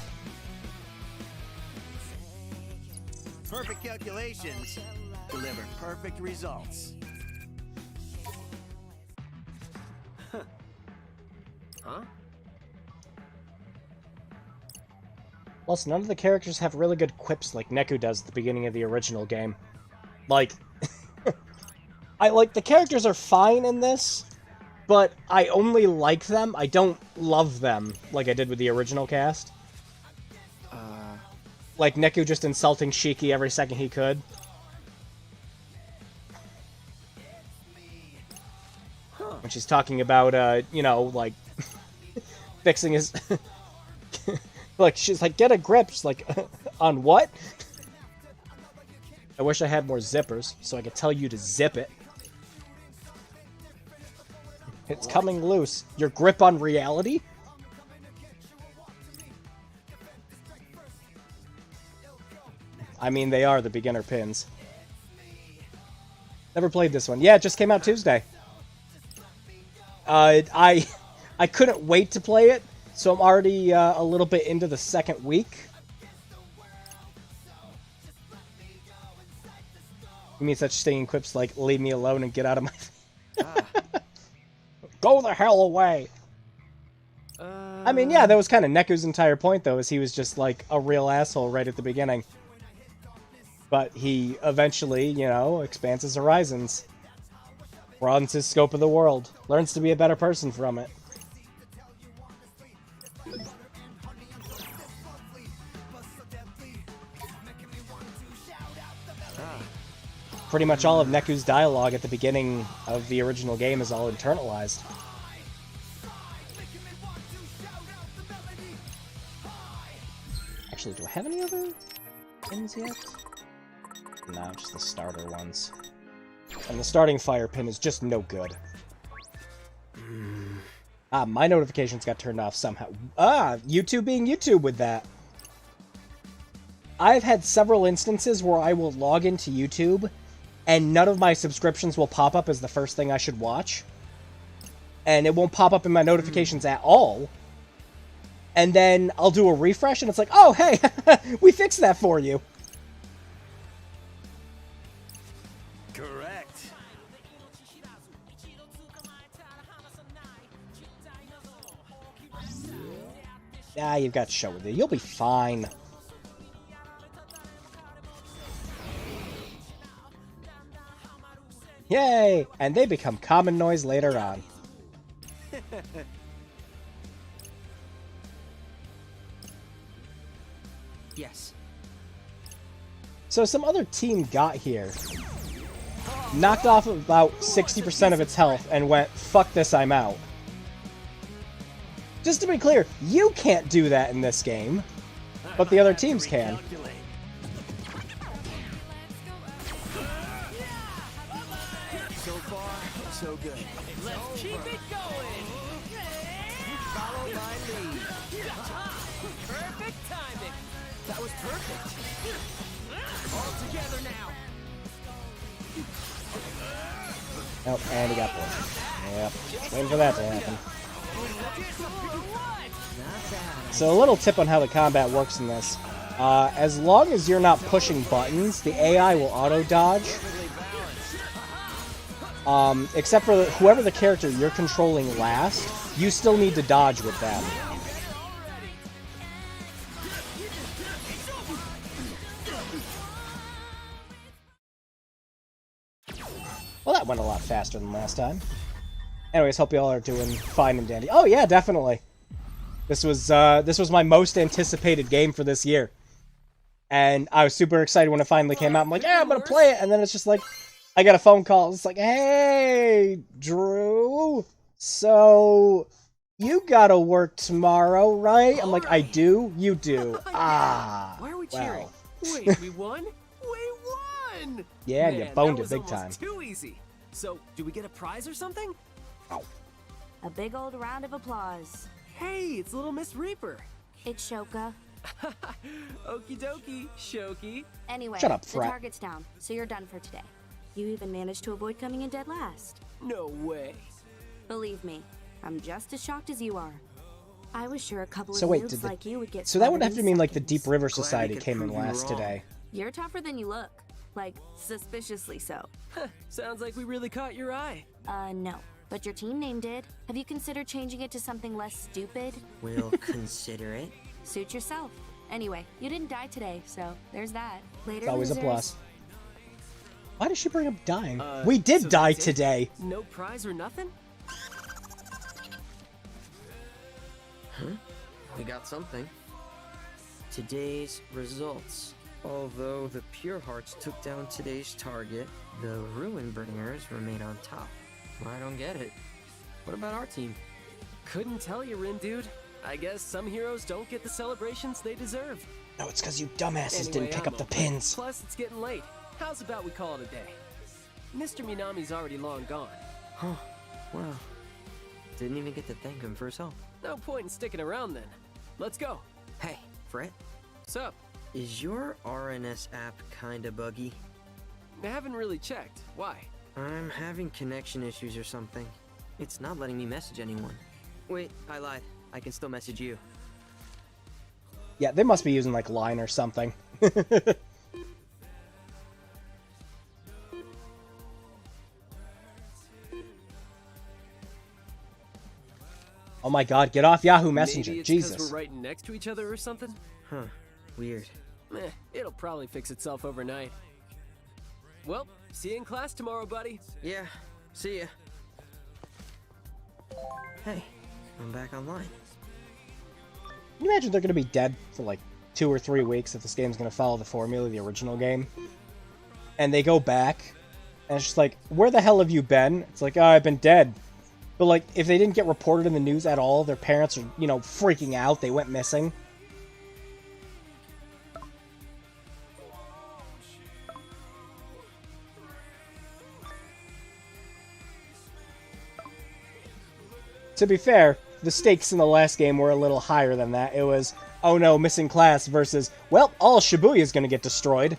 Perfect calculations deliver perfect results. Huh? Plus, none of the characters have really good quips like Neku does at the beginning of the original game. Like, the characters are fine in this, but I only like them. I don't love them like I did with the original cast. Like Neku just insulting Shiki every second he could. When she's talking about, you know, like, fixing his... Like, she's like, get a grip. She's like, on what? I wish I had more zippers so I could tell you to zip it. It's coming loose. Your grip on reality? I mean, they are the beginner pins. Never played this one. Yeah, it just came out Tuesday. I couldn't wait to play it, so I'm already a little bit into the second week. You mean such stinging quips like, leave me alone and get out of my... Go the hell away! I mean, yeah, that was kind of Neku's entire point, though, is he was just, like, a real asshole right at the beginning. But he eventually, you know, expands his horizons. Broadens his scope of the world. Learns to be a better person from it. Pretty much all of Neku's dialogue at the beginning of the original game is all internalized. Actually, do I have any other pins yet? No, just the starter ones. And the starting fire pin is just no good. Ah, my notifications got turned off somehow. Ah, YouTube being YouTube with that. I've had several instances where I will log into YouTube and none of my subscriptions will pop up as the first thing I should watch. And it won't pop up in my notifications at all. And then I'll do a refresh and it's like, oh, hey, we fixed that for you. Correct. Ah, you've got to show with it. You'll be fine. Yay! And they become common noise later on. Yes. So some other team got here, knocked off about 60% of its health, and went, fuck this, I'm out. Just to be clear, you can't do that in this game, but the other teams can. So far, so good. Let's keep it going. Follow my lead. Perfect timing. That was perfect. All together now. Oh, and he got poisoned. Yep, waiting for that to happen. So a little tip on how the combat works in this. As long as you're not pushing buttons, the AI will auto-dodge. Except for whoever the character you're controlling last, you still need to dodge with them. Well, that went a lot faster than last time. Anyways, hope you all are doing fine and dandy. Oh yeah, definitely. This was my most anticipated game for this year. And I was super excited when it finally came out. I'm like, yeah, I'm gonna play it. And then it's just like, I got a phone call. It's like, hey, Drew, so you gotta work tomorrow, right? I'm like, I do? You do. Ah. Why are we well. cheering? Wait, we won? We won! Yeah, Man, you boned that it big was time. almost too easy. So, do we get a prize or something? A big old round of applause. Hey, it's little Miss Reaper. It's Shoka. Okie dokie, Shoki. Anyway, Shut up, the Frat. target's down, so you're done for today. You even managed to avoid coming in dead last. No way. Believe me, I'm just as shocked as you are. I was sure a couple So of wait, noobs did the- like you would get So that would slaughtered have to in mean like the seconds. Deep River Glad we Society could came in prove you last wrong. today. You're tougher than you look. Like, suspiciously so. Sounds like we really caught your eye. No. But your team name did. Have you considered changing it to something less stupid? We'll consider it. Suit yourself. Anyway, you didn't die today, so there's that. Later, It's always a losers. plus. Why does she bring up dying? We did so die that's it? today. No prize or nothing? We got something. Today's results. Although the Pure Hearts took down today's target, the Ruin Bringers remain on top. I don't get it. What about our team? Couldn't tell you, Rin dude. I guess some heroes don't get the celebrations they deserve. No, it's because you dumbasses Anyway, didn't pick I'm up the over. pins. Plus, it's getting late. How's about we call it a day? Mr. Minami's already long gone. Huh. Wow. Didn't even get to thank him for his help. No point in sticking around then. Let's go. Hey, Fred, What's up? is your RNS app kinda buggy? I haven't really checked. Why? I'm having connection issues or something. It's not letting me message anyone. Wait, I lied. I can still message you. Yeah, they must be using like Line or something. Oh my god, get off Yahoo Messenger. Maybe it's Jesus. 'cause we're right next to each other or something? Huh. Weird. It'll probably fix itself overnight. Well, see you in class tomorrow, buddy. Yeah, see ya. Hey, I'm back online. Can you imagine they're going to be dead for like 2 or 3 weeks if this game's going to follow the formula of the original game? And they go back, and it's just like, where the hell have you been? It's like, oh, I've been dead. But like, if they didn't get reported in the news at all, their parents are, you know, freaking out, they went missing. To be fair, the stakes in the last game were a little higher than that. It was, oh no, missing class versus, well, all Shibuya is going to get destroyed.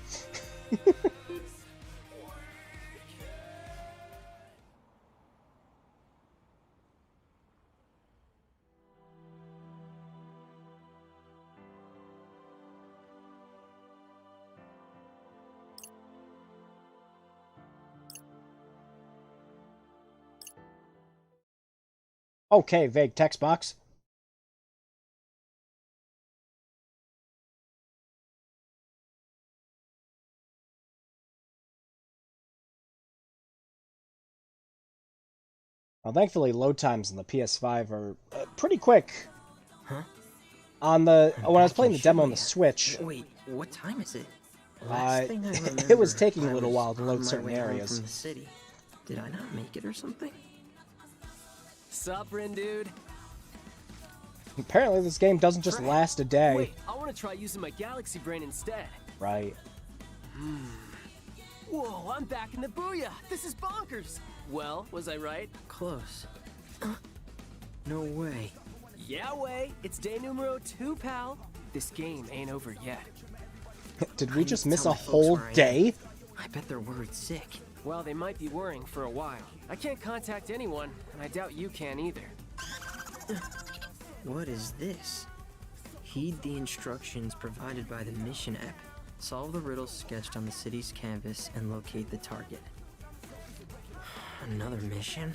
Okay, vague text box. Well, thankfully, load times on the PS5 are pretty quick. Huh? On the when I was playing the demo on the Switch, Wait, what time is it? Last thing I it was remember, taking a I little was while to on load my certain way home areas. From the city. Did I not make it or something? Sup, Rin dude? Apparently, this game doesn't just last a day. Wait, I want to try using my Galaxy Brain instead. Right. Whoa, I'm back in the booyah! This is bonkers! Well, was I right? Close. No way. Yeah, way. It's day numero 2, pal. This game ain't over yet. Did we just need to miss tell a my folks whole where I am. day? I bet they're worried sick. Well, they might be worrying for a while. I can't contact anyone, and I doubt you can either. What is this? Heed the instructions provided by the mission app. Solve the riddles sketched on the city's canvas and locate the target. Another mission?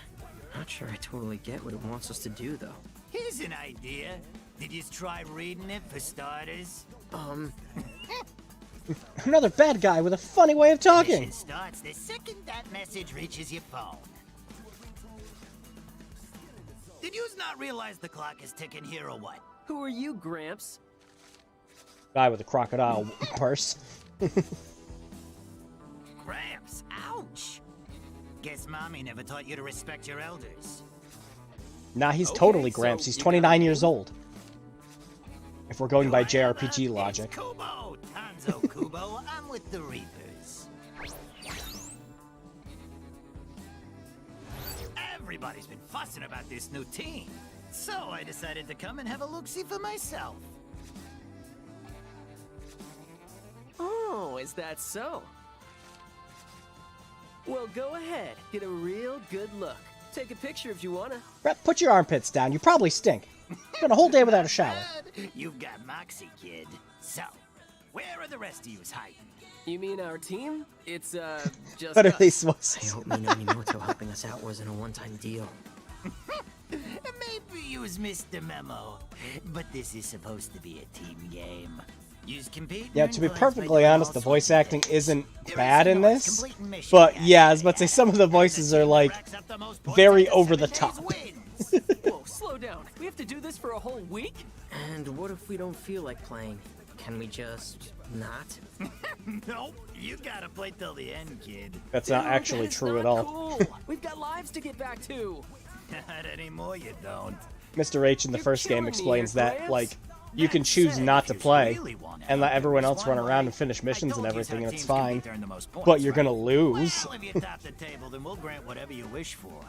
Not sure I totally get what it wants us to do, though. Here's an idea. Did you try reading it for starters? Another bad guy with a funny way of talking. Mission starts the second that message reaches your phone. Did you not realize the clock is ticking here or what? Who are you, Gramps? Guy with a crocodile purse. Gramps, ouch! Guess Mommy never taught you to respect your elders. Nah, he's Okay, totally so Gramps. He's you got 29 a years old. If we're going by Who I am, JRPG logic. It's Kubo, Tanzo Kubo. I'm with the Reapers. Everybody's been fussing about this new team, so I decided to come and have a look-see for myself. Oh, is that so? Well, go ahead. Get a real good look. Take a picture if you wanna. Brett, put your armpits down. You probably stink. Spent a whole day without a shower. You've got moxie, kid. So, where are the rest of yous hiding? You mean our team? It's, just What are us. these I voices? hope Minamoto helping us out wasn't a one-time deal. Maybe yous missed the memo, but this is supposed to be a team game. Yous compete. Yeah, and to be earn points by perfectly doing honest, all the sorts voice of acting things. isn't There bad is in no this. complete mission But yet. yeah, I was about to say some of the voices are like Racks up the most points very after over the 7 days top. wins. Whoa, slow down. We have to do this for a whole week? And what if we don't feel like playing? Can we just not? Nope, you gotta play till the end, kid. That's not Dude, actually that is true at not all. Cool. We've got lives to get back to. Not anymore, you don't. Mr. H in the You're first game killing me explains here, that, Gramps. like, you can That choose said, not if to you play really wanna and let help everyone else run everyone, around and finish I missions told and you everything, our and it's teams can fine. beat earn the most But points, you're right? gonna lose. Well, if you top the table, then we'll grant whatever you wish for.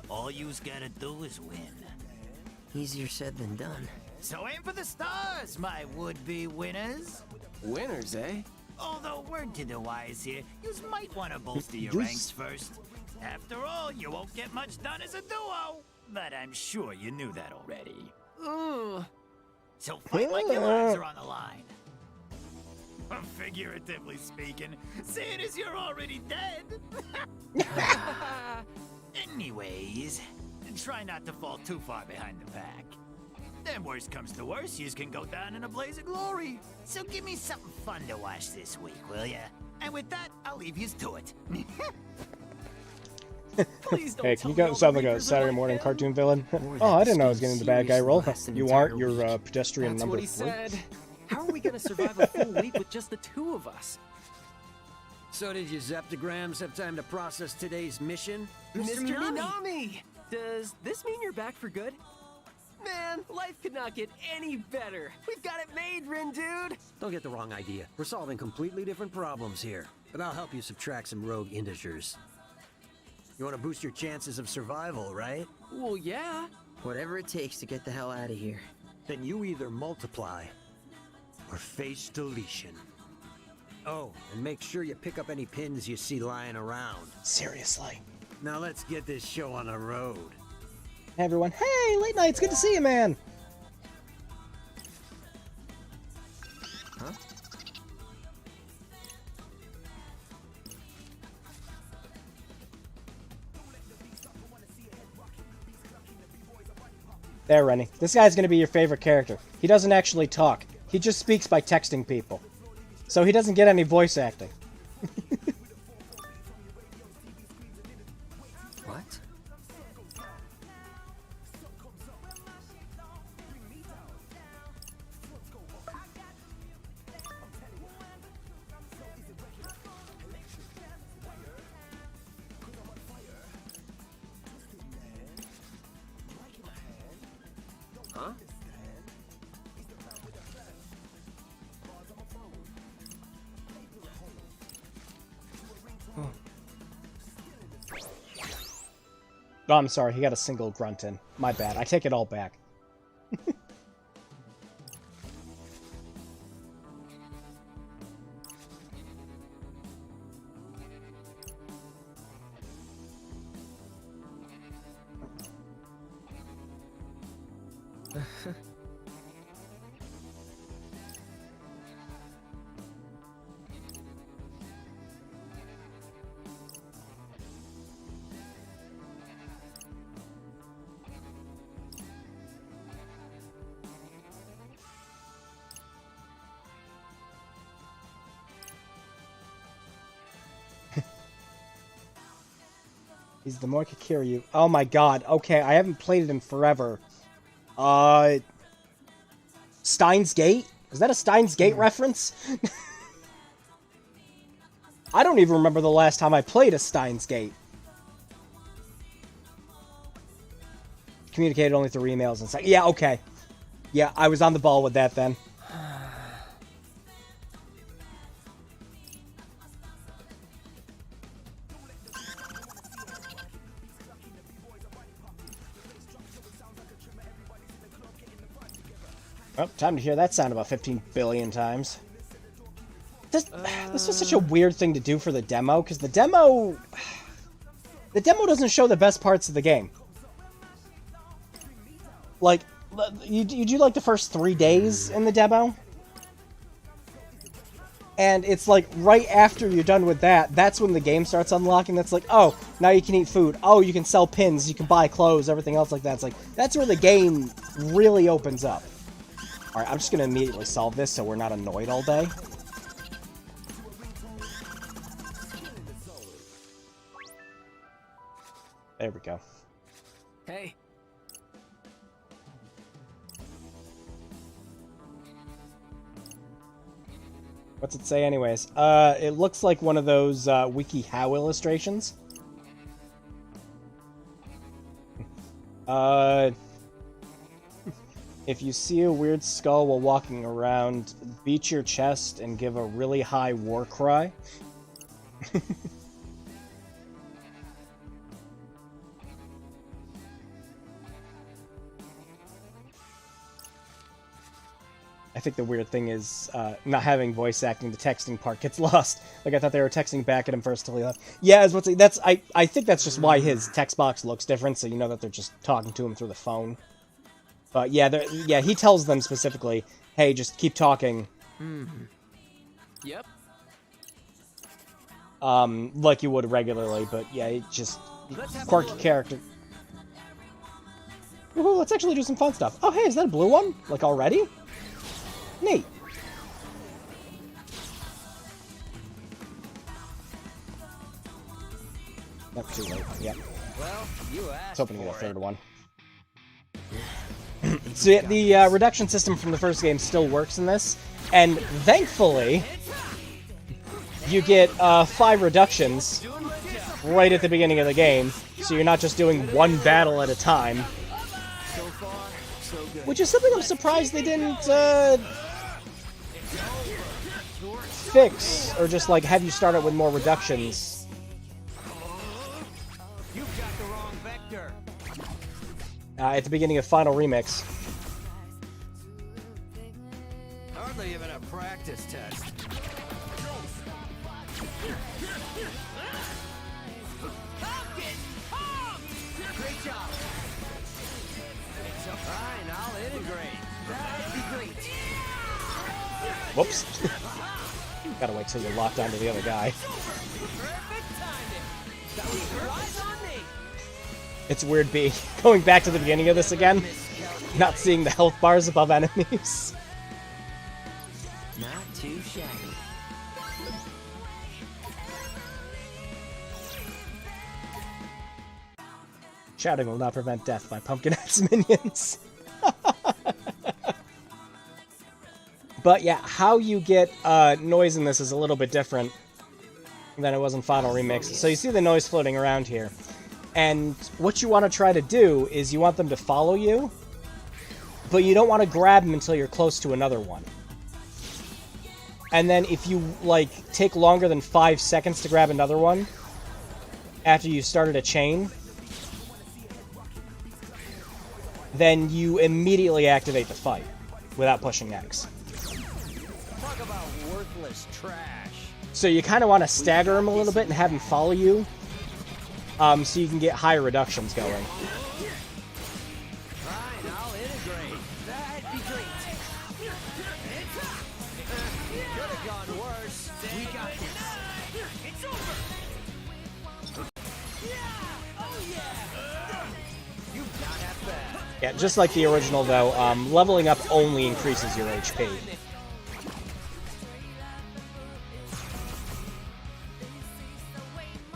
All you's gotta do is win. Easier said than done. So aim for the stars, my would-be winners. Winners, eh? Although, word to the wise here, you might want to bolster your Yes. ranks first. After all, you won't get much done as a duo. But I'm sure you knew that already. Ooh. So fight like your lives are on the line. Figuratively speaking, seeing as you're already dead. Anyways, try not to fall too far behind the pack. Then worst comes to worst, yous can go down in a blaze of glory. So give me something fun to watch this week, will ya? And with that, I'll leave yous to it. Please don't Hey, tell can you me all go the sound like a Reapers are Saturday like morning him. cartoon villain? Or Oh, I that didn't know I was this getting the game bad guy seriously role. lasts an You entire aren't. You're week. pedestrian That's number what he 3. said. How are we gonna survive a full week with just the two of us? So did your Zeptograms have time to process today's mission? Mr. Minami! Does this mean you're back for good? Man, life could not get any better. We've got it made, Rin dude! Don't get the wrong idea. We're solving completely different problems here. But I'll help you subtract some rogue integers. You want to boost your chances of survival, right? Well, yeah. Whatever it takes to get the hell out of here. Then you either multiply or face deletion. Oh, and make sure you pick up any pins you see lying around. Seriously. Now let's get this show on the road. Hey, everyone. Hey, late night. It's good to see you, man. Huh? There, Rennie. This guy's gonna be your favorite character. He doesn't actually talk. He just speaks by texting people. So he doesn't get any voice acting. What? Huh? Oh, I'm sorry. He got a single grunt in. My bad. I take it all back. He's the Moika Kiryu. Oh my god. Okay, I haven't played it in forever. Steins Gate? Is that a Steins Gate reference? I don't even remember the last time I played a Steins Gate. Communicated only through emails and stuff. Yeah, okay. Yeah, I was on the ball with that then. Oh, time to hear that sound about 15 billion times. This was such a weird thing to do for the demo, because the demo doesn't show the best parts of the game. Like, you do like the first 3 days in the demo, and it's like right after you're done with that, that's when the game starts unlocking. That's like, oh, now you can eat food. Oh, you can sell pins, you can buy clothes, everything else like that. It's like, that's where the game really opens up. Alright, I'm just gonna immediately solve this so we're not annoyed all day. There we go. Hey. What's it say anyways? It looks like one of those WikiHow illustrations. If you see a weird skull while walking around, beat your chest and give a really high war cry. I think the weird thing is not having voice acting. The texting part gets lost. Like, I thought they were texting back at him first till he left. Yeah, I was about to say, that's, I think that's just why his text box looks different, so you know that they're just talking to him through the phone. But yeah, he tells them specifically, hey, just keep talking. Yep. Like you would regularly, but yeah, it just quirky character. Ooh, let's actually do some fun stuff. Oh, hey, is that a blue one? Like, already? Neat. Not too late. Yeah. Well, you asked. I was hoping to get a third one. So yeah, the reduction system from the first game still works in this, and thankfully, you get 5 reductions right at the beginning of the game, so you're not just doing one battle at a time. Which is something I'm surprised they didn't fix, or just like have you start out with more reductions. You've got the wrong vector. At the beginning of Final Remix. Hardly even a practice test. Great job. Fine, I'll integrate. That'd be great. Whoops. Gotta wait till you're locked onto the other guy. It's weird going back to the beginning of this again, not seeing the health bars above enemies. Not too shabby. Shouting will not prevent death by Pumpkinhead's minions. But yeah, how you get noise in this is a little bit different than it was in Final Remix. So you see the noise floating around here. And what you want to try to do is you want them to follow you, but you don't want to grab them until you're close to another one. And then if you, like, take longer than 5 seconds to grab another one after you started a chain, then you immediately activate the fight without pushing X. Talk about worthless trash. So you kind of want to stagger them a little bit and have them follow you, so you can get higher reductions going. Fine, I'll integrate. That'd be great. Could have gone worse. We got this. It's over. Oh yeah. You got that bad. Yeah, just like the original though, leveling up only increases your HP.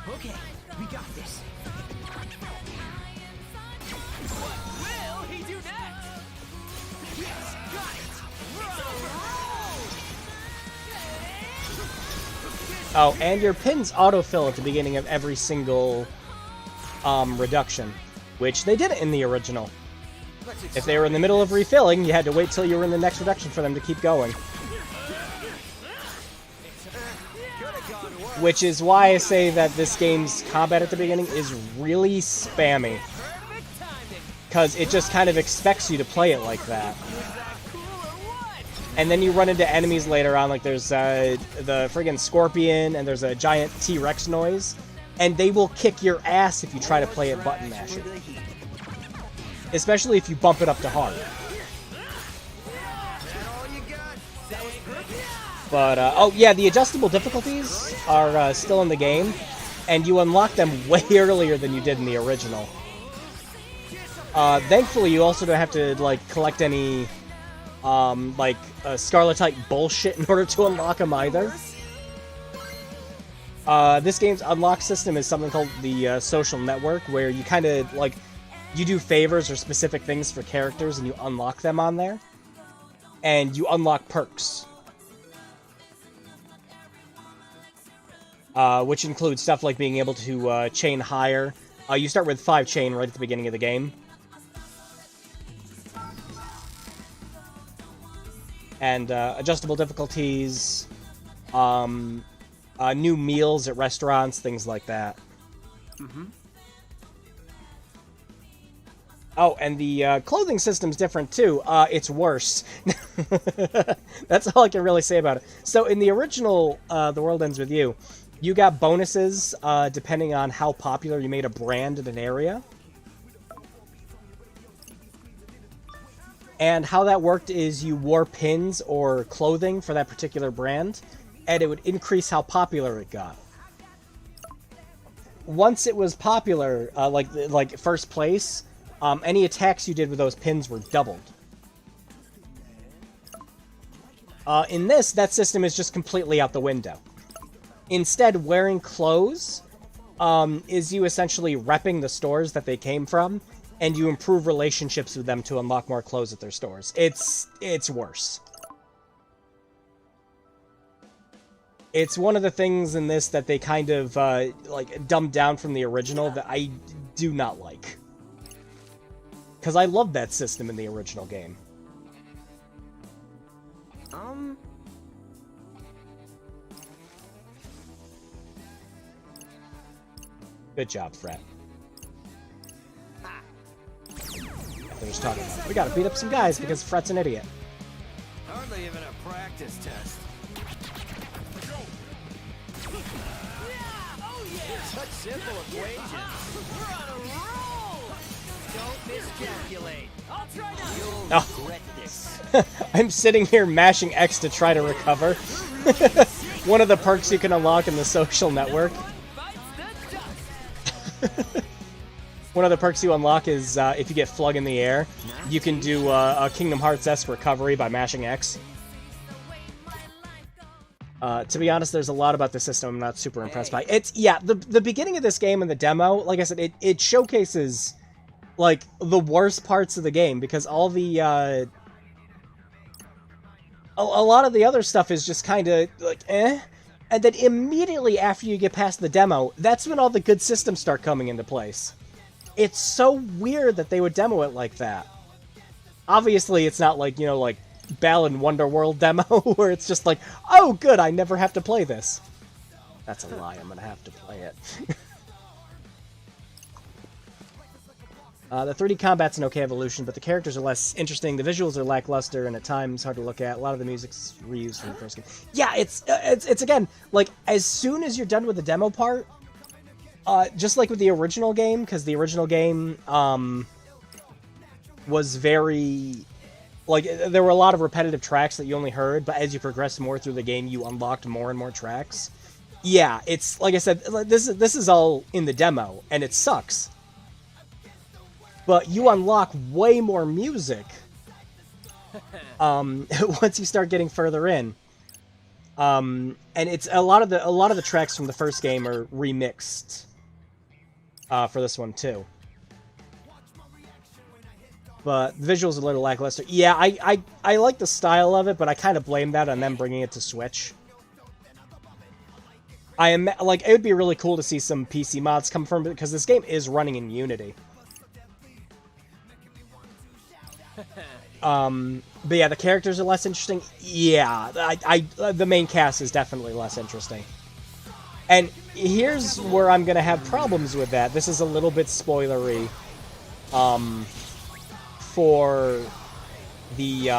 Okay, we got this. What will he do next? Yes, got it. Oh, and your pins autofill at the beginning of every single reduction, which they did it in the original. If they were in the middle of refilling, you had to wait till you were in the next reduction for them to keep going. Which is why I say that this game's combat at the beginning is really spammy. Because it just kind of expects you to play it like that. And then you run into enemies later on, like there's the friggin' Scorpion, and there's a giant T-Rex noise, and they will kick your ass if you try to play it button mashing. Especially if you bump it up to hard. But, oh yeah, the adjustable difficulties are still in the game, and you unlock them way earlier than you did in the original. Thankfully, you also don't have to, like, collect any, Scarlet-type bullshit in order to unlock them either. This game's unlock system is something called the social network, where you kind of, like, you do favors or specific things for characters and you unlock them on there. And you unlock perks. Which includes stuff like being able to chain higher. You start with 5 chain right at the beginning of the game. and adjustable difficulties, new meals at restaurants, things like that. Oh, and the clothing system's different too. It's worse. That's all I can really say about it. So in the original The World Ends With You, you got bonuses depending on how popular you made a brand in an area. And how that worked is you wore pins or clothing for that particular brand, and it would increase how popular it got. Once it was popular, like first place, any attacks you did with those pins were doubled. In this, that system is just completely out the window. Instead, wearing clothes is you essentially repping the stores that they came from, and you improve relationships with them to unlock more clothes at their stores. It's worse. It's one of the things in this that they kind of like dumbed down from the original that I do not like. Because I loved that system in the original game. Good job, Fred. They're just talking about, we gotta beat up some guys because Fred's an idiot. Hardly even a practice test. Such simple equations. We're on a roll! Don't miscalculate. I'll try not to. You'll regret this. I'm sitting here mashing X to try to recover. One of the perks you can unlock in the social network. One of the perks you unlock is if you get Flug in the air, you can do a Kingdom Hearts-esque recovery by mashing X. To be honest, there's a lot about the system I'm not super impressed by. It's, yeah, the beginning of this game and the demo, like I said, it showcases, like, the worst parts of the game, because all the, a lot of the other stuff is just kind of, like, eh. And then immediately after you get past the demo, that's when all the good systems start coming into place. It's so weird that they would demo it like that. Obviously, it's not like, you know, like Balan Wonderworld demo, where it's just like, oh, good, I never have to play this. That's a lie, I'm gonna have to play it. The 3D combat's an okay evolution, but the characters are less interesting, the visuals are lackluster, and at times hard to look at. A lot of the music's reused from the first game. Yeah, it's again, like, as soon as you're done with the demo part, just like with the original game, because the original game was very, like, there were a lot of repetitive tracks that you only heard, but as you progressed more through the game, you unlocked more and more tracks. Yeah, it's, like I said, this is all in the demo, and it sucks. But you unlock way more music once you start getting further in. And it's a lot of the tracks from the first game are remixed for this one too. But the visuals are a little lackluster. Yeah, I like the style of it, but I kind of blame that on them bringing it to Switch. Like, it would be really cool to see some PC mods come from it, because this game is running in Unity. But yeah, the characters are less interesting. Yeah, the main cast is definitely less interesting. And here's where I'm gonna have problems with that. This is a little bit spoilery, for the,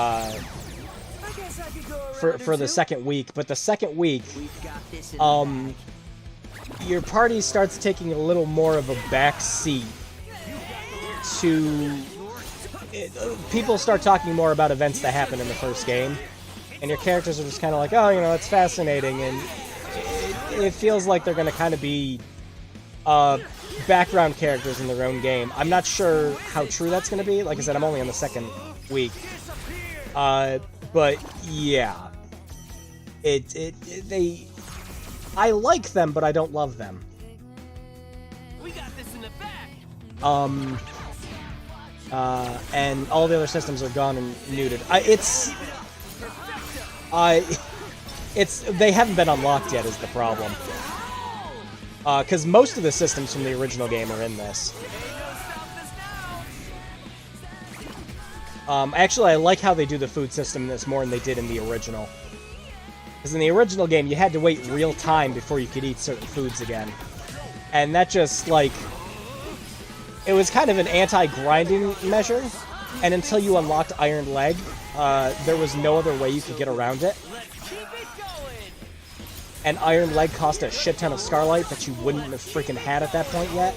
for the second week. But the second week, your party starts taking a little more of a back seat to... people start talking more about events that happened in the first game, and your characters are just kind of like, oh, you know, it's fascinating, and it feels like they're going to kind of be background characters in their own game. I'm not sure how true that's going to be. Like I said, I'm only on the second week. But yeah, I like them, but I don't love them. We got this in the back. And all the other systems are gone and neutered. They haven't been unlocked yet is the problem. Because most of the systems from the original game are in this. Actually, I like how they do the food system in this more than they did in the original. Because in the original game, you had to wait real time before you could eat certain foods again. And that just, like... It was kind of an anti-grinding measure, and until you unlocked Iron Leg, there was no other way you could get around it. And Iron Leg cost a shit ton of Scarlight that you wouldn't have freaking had at that point yet.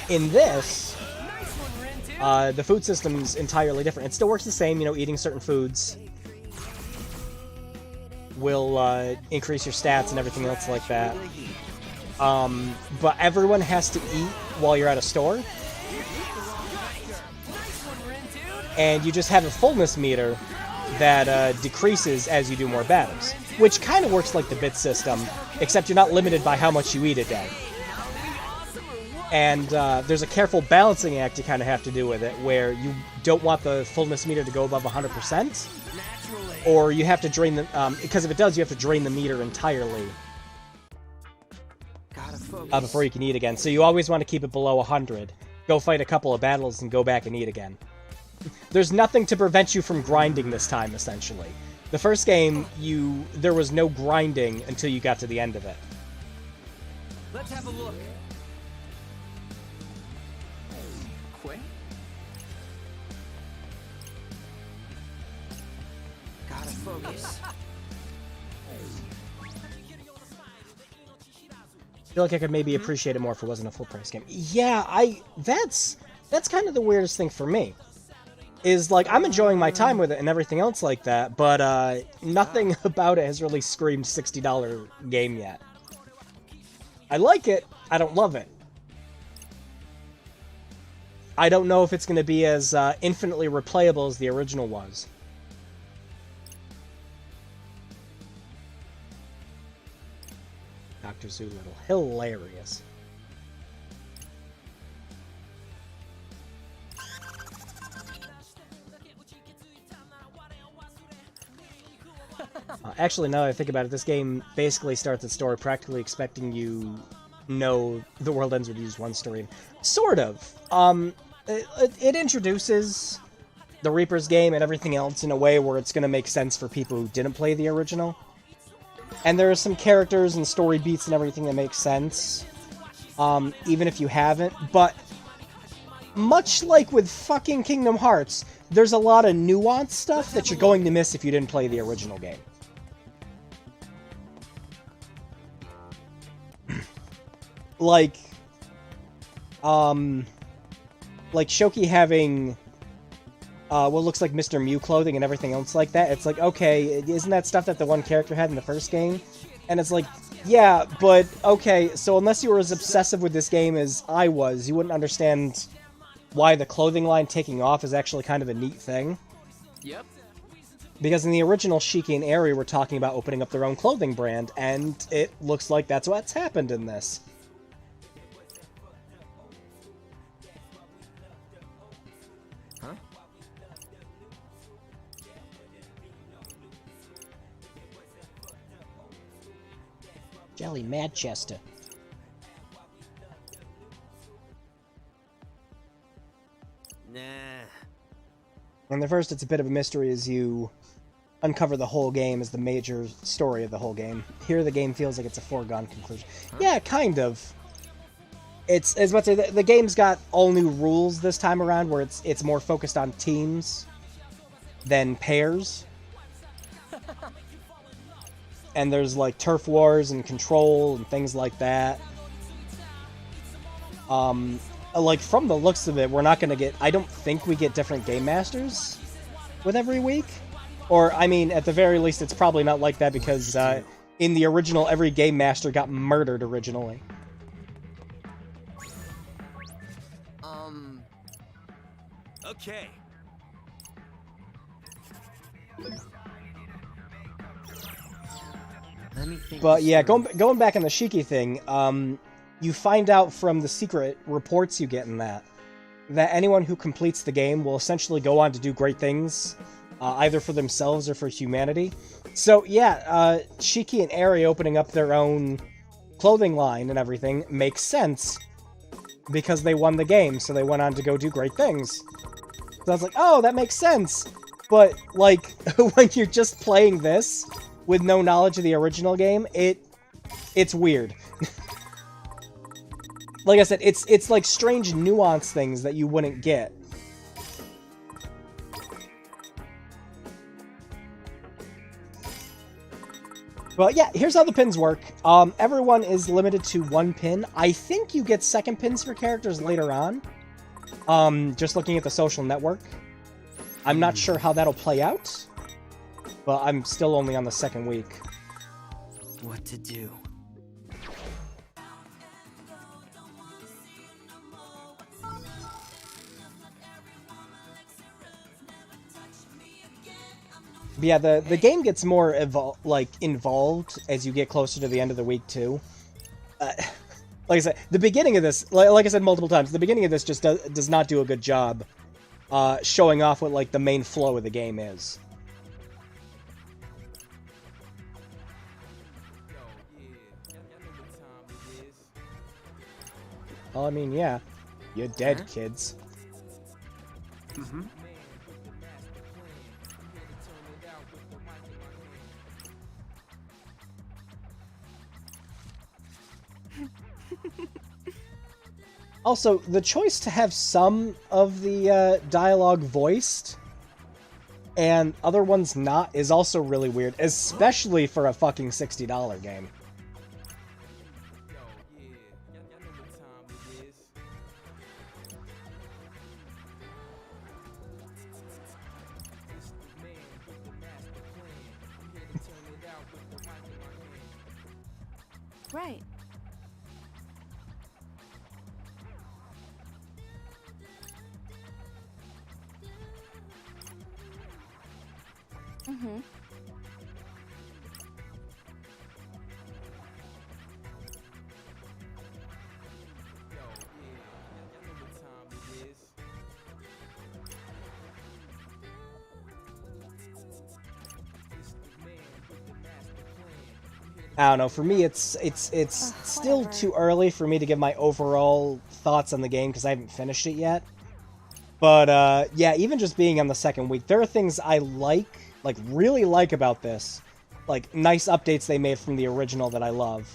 In this, the food system's entirely different. It still works the same, you know, eating certain foods will increase your stats and everything else like that. But everyone has to eat while you're at a store. And you just have a fullness meter that decreases as you do more battles. Which kind of works like the bit system, except you're not limited by how much you eat a day. And there's a careful balancing act you kind of have to do with it, where you don't want the fullness meter to go above 100%, or you have to drain the... because if it does, you have to drain the meter entirely before you can eat again. So you always want to keep it below 100. Go fight a couple of battles and go back and eat again. There's nothing to prevent you from grinding this time, essentially. The first game, there was no grinding until you got to the end of it. Let's have a look. Quick. Gotta focus. I feel like I could maybe appreciate it more if it wasn't a full-price game. Yeah, that's kind of the weirdest thing for me. Is, like, I'm enjoying my time with it and everything else like that, but nothing about it has really screamed $60 game yet. I like it, I don't love it. I don't know if it's going to be as infinitely replayable as the original was. Dr. Zoolittle. Hilarious. Actually, now that I think about it, this game basically starts its story practically expecting you know the world ends with just one story. Sort of. It introduces the Reaper's game and everything else in a way where it's going to make sense for people who didn't play the original. And there are some characters and story beats and everything that make sense, even if you haven't. But much like with fucking Kingdom Hearts, there's a lot of nuanced stuff that you're going to miss if you didn't play the original game. Like Shoki having what looks like Mr. Mew clothing and everything else like that. It's like, okay, isn't that stuff that the one character had in the first game? And it's like, yeah, but okay, so unless you were as obsessive with this game as I was, you wouldn't understand why the clothing line taking off is actually kind of a neat thing. Yep. Because in the original, Shiki and Aerie were talking about opening up their own clothing brand, and it looks like that's what's happened in this. Huh? Jelly Manchester. Nah. In the first, it's a bit of a mystery as you uncover the whole game as the major story of the whole game. Here, the game feels like it's a foregone conclusion. Huh? Yeah, kind of. It's, as much as the game's got all new rules this time around, where it's more focused on teams than pairs. And there's, like, turf wars and control and things like that. Like, from the looks of it, we're not going to get... I don't think we get different Game Masters with every week. Or, I mean, at the very least, it's probably not like that because in the original, every Game Master got murdered originally. Okay. Let me think. But yeah, going back on the Shiki thing, you find out from the secret reports you get in that anyone who completes the game will essentially go on to do great things, either for themselves or for humanity. So yeah, Shiki and Aerie opening up their own clothing line and everything makes sense, because they won the game, so they went on to go do great things. So I was like, oh, that makes sense. But, like, when you're just playing this with no knowledge of the original game, it's weird. Like I said, it's like strange nuance things that you wouldn't get. Well, yeah, here's how the pins work. Everyone is limited to 1 pin. I think you get second pins for characters later on. Just looking at the social network. I'm not sure how that'll play out. But I'm still only on the 2nd week. What to do? But yeah, the game gets more involved as you get closer to the end of the week too. Like I said, the beginning of this, like I said multiple times, the beginning of this just does not do a good job showing off what like the main flow of the game is. Well, I mean, yeah, you're dead, kids. Mm-hmm. Also, the choice to have some of the dialogue voiced and other ones not is also really weird, especially for a fucking $60 game. Right. Mm-hmm. I don't know, for me it's still whatever. too early for me to give my overall thoughts on the game because I haven't finished it yet. But yeah, even just being on the 2nd week, there are things I really like about this. Like, nice updates they made from the original that I love.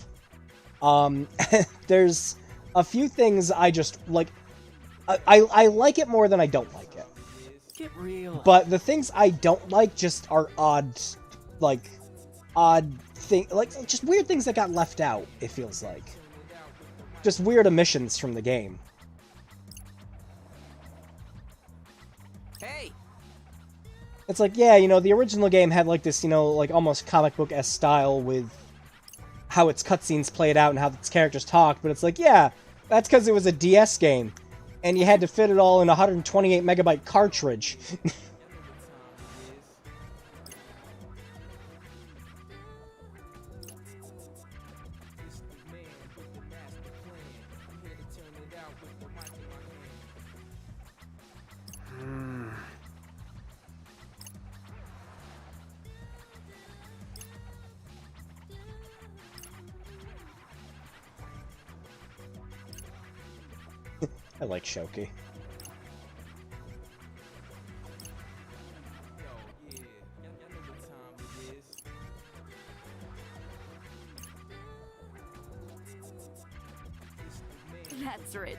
There's a few things I just, like, I like it more than I don't like it. Get real. But the things I don't like just are odd just weird things that got left out, it feels like. Just weird omissions from the game. Hey. It's like, yeah, you know, the original game had like this, you know, like almost comic book-esque style with how its cutscenes played out and how its characters talked, but it's like, yeah, that's because it was a DS game, and you had to fit it all in a 128 megabyte cartridge. I like Shoki. That's rich.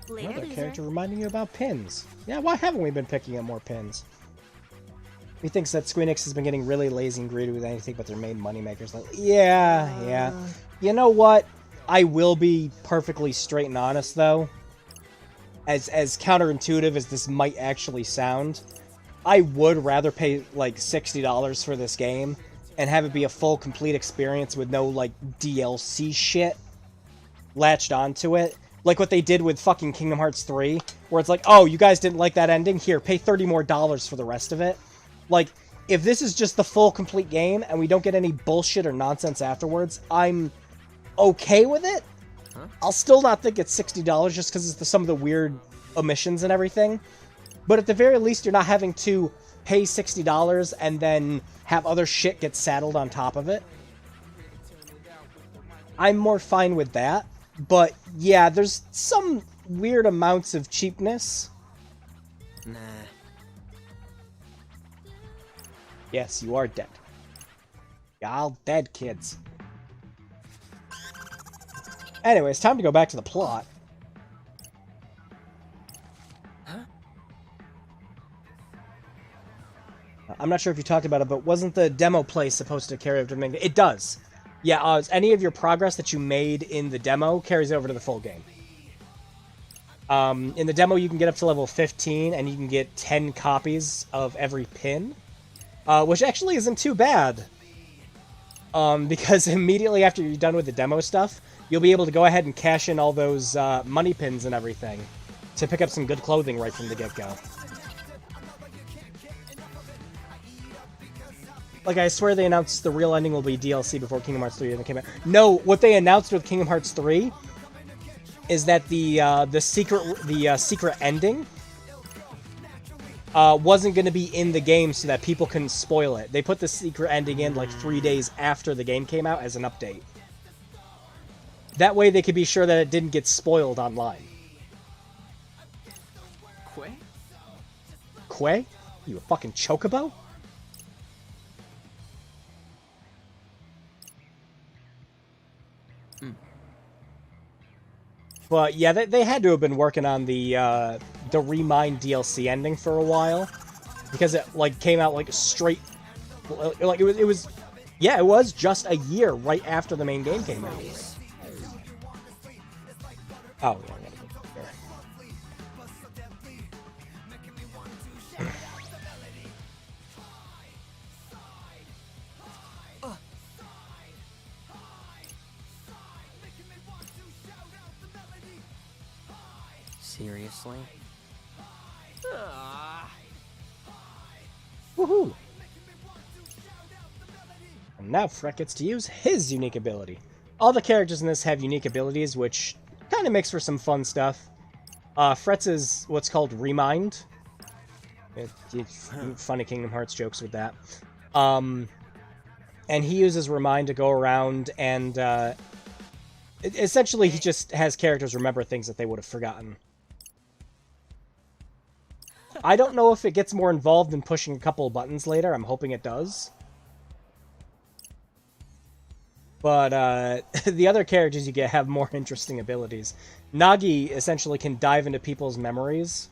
Later, Another loser. character reminding you about pins. Yeah, why haven't we been picking up more pins? He thinks that Square Enix has been getting really lazy and greedy with anything but their main moneymakers. Like, yeah. You know what? I will be perfectly straight and honest, though. As counterintuitive as this might actually sound, I would rather pay, like, $60 for this game and have it be a full, complete experience with no, like, DLC shit latched onto it. Like what they did with fucking Kingdom Hearts 3, where it's like, oh, you guys didn't like that ending? Here, pay $30 more for the rest of it. Like, if this is just the full, complete game, and we don't get any bullshit or nonsense afterwards, I'm okay with it. I'll still not think it's $60 just because of some of the weird omissions and everything. But at the very least, you're not having to pay $60 and then have other shit get saddled on top of it. I'm more fine with that. But yeah, there's some weird amounts of cheapness. Nah. Yes, you are dead. Y'all dead, kids. Anyway, it's time to go back to the plot. Huh? I'm not sure if you talked about it, but wasn't the demo place supposed to carry over to the main game? It does. Yeah, any of your progress that you made in the demo carries over to the full game. In the demo, you can get up to level 15, and you can get 10 copies of every pin, which actually isn't too bad. Because immediately after you're done with the demo stuff, you'll be able to go ahead and cash in all those money pins and everything to pick up some good clothing right from the get-go. Like, I swear they announced the real ending will be DLC before Kingdom Hearts 3 even came out. No, what they announced with Kingdom Hearts 3 is that the secret ending wasn't going to be in the game so that people couldn't spoil it. They put the secret ending in like 3 days after the game came out as an update. That way they could be sure that it didn't get spoiled online. Quay? Quay? You a fucking chocobo? But yeah, they had to have been working on the Remind DLC ending for a while, because it like came out like straight, like it was just a year right after the main game came out. Oh, yeah, I gotta go there. Seriously? Woohoo! And now Fret gets to use his unique ability. All the characters in this have unique abilities, which kind of makes for some fun stuff. Fret's is what's called Remind. It's funny Kingdom Hearts jokes with that. And he uses Remind to go around and essentially he just has characters remember things that they would have forgotten. I don't know if it gets more involved in pushing a couple of buttons later. I'm hoping it does. But the other characters you get have more interesting abilities. Nagi essentially can dive into people's memories,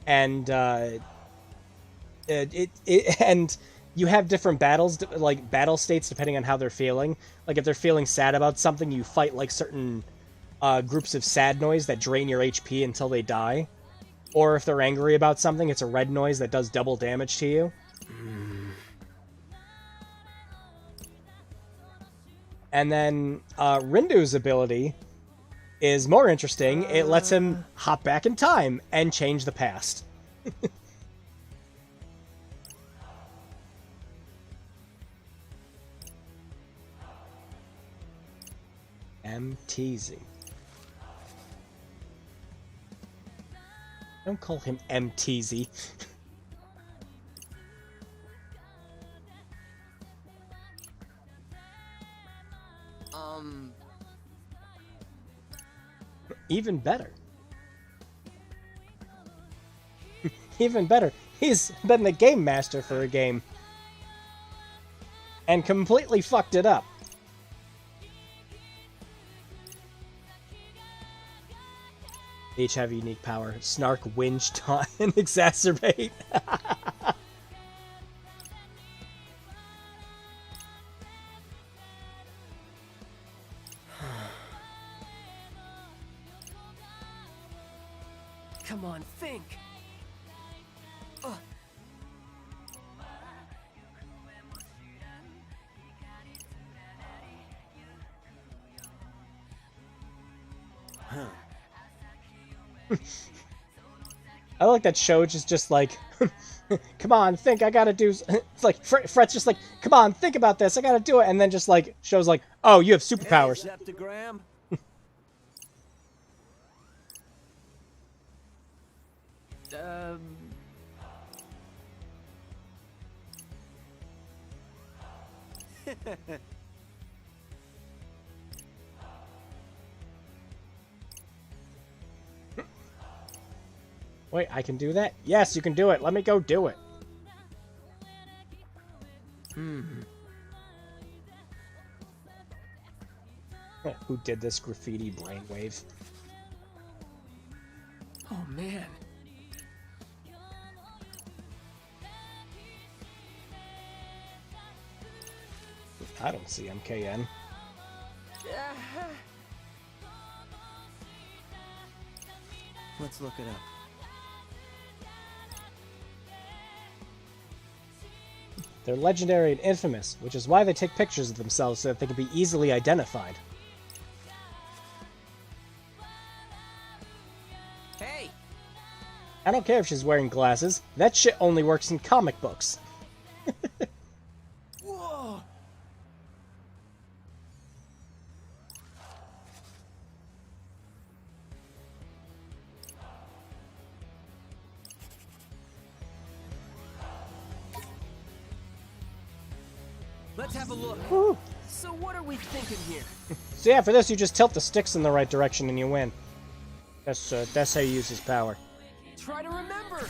and and you have different battles, like battle states, depending on how they're feeling. Like if they're feeling sad about something, you fight like certain groups of sad noise that drain your HP until they die. Or if they're angry about something, it's a red noise that does double damage to you. And then Rindu's ability is more interesting. It lets him hop back in time and change the past. MTZ. Don't call him MTZ. Even better. Even better. He's been the game master for a game. And completely fucked it up. Each have unique power. Snark, whinge, taunt, and exacerbate. Come on, think. I like that Show just like, come on, think, I gotta do... It's like, Fret's just like, come on, think about this, I gotta do it, and then just like, Show's like, oh, you have superpowers. Hey, Septagram. Wait, I can do that? Yes, you can do it. Let me go do it. Who did this graffiti brainwave? Oh man. I don't see MKN. Let's look it up. They're legendary and infamous, which is why they take pictures of themselves so that they can be easily identified. Hey! I don't care if she's wearing glasses. That shit only works in comic books. Whoa! Let's have a look. Woo. So what are we thinking here? So yeah, for this you just tilt the sticks in the right direction and you win. That's how you use his power. Try to remember.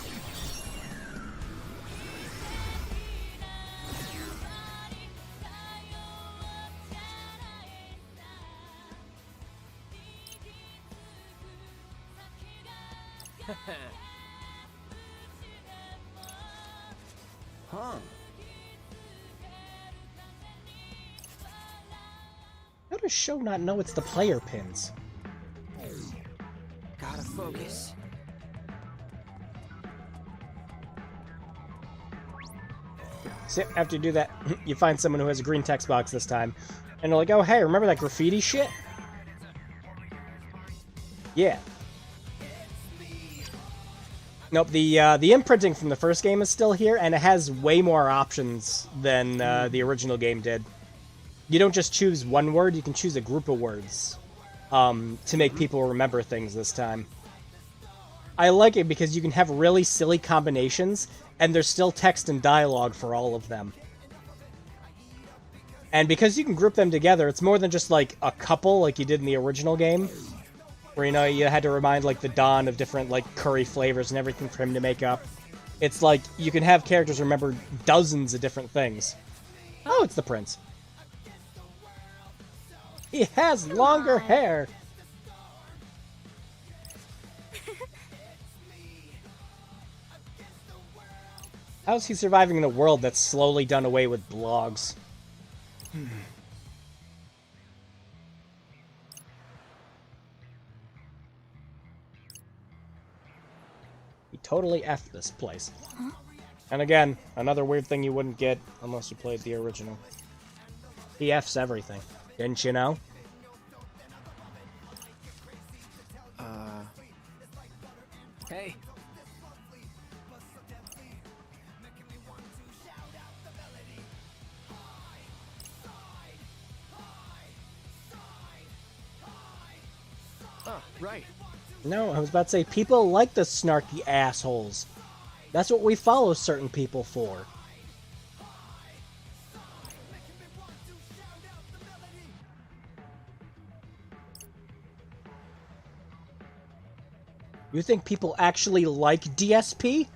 Huh. How does Show not know it's the player pins? Gotta focus. So after you do that, you find someone who has a green text box this time. And they're like, oh hey, remember that graffiti shit? Yeah. Nope, the imprinting from the first game is still here, and it has way more options than the original game did. You don't just choose one word, you can choose a group of words to make people remember things this time. I like it because you can have really silly combinations, and there's still text and dialogue for all of them. And because you can group them together, it's more than just like a couple like you did in the original game. Where, you know, you had to remind, like, the Don of different, like, curry flavors and everything for him to make up. It's like, you can have characters remember dozens of different things. Oh, it's the prince. He has longer hair! How's he surviving in a world that's slowly done away with blogs? He totally effed this place. And again, another weird thing you wouldn't get unless you played the original. He F's everything. Didn't you know? Hey. Oh, right. No, I was about to say, people like the snarky assholes. That's what we follow certain people for. You think people actually like DSP?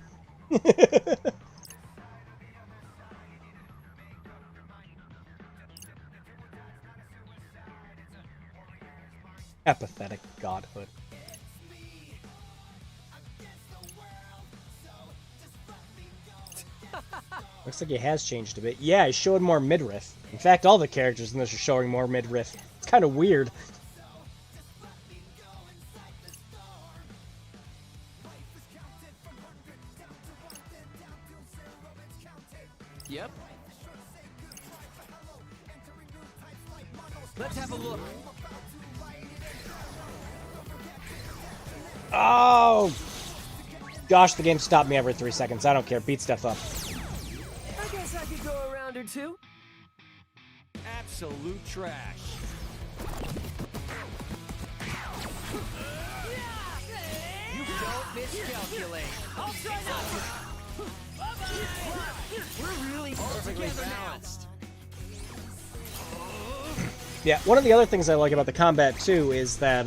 Apathetic godhood. Looks like he has changed a bit. Yeah, he showed more midriff. In fact, all the characters in this are showing more midriff. It's kind of weird. Yep. Let's have a look. Oh! Gosh, the game stopped me every 3 seconds. I don't care. Beat stuff up. I guess I could go a round or two. Absolute trash. You don't miscalculate. I'll try not to. We're really all Perfectly together balanced. Yeah, one of the other things I like about the combat, too, is that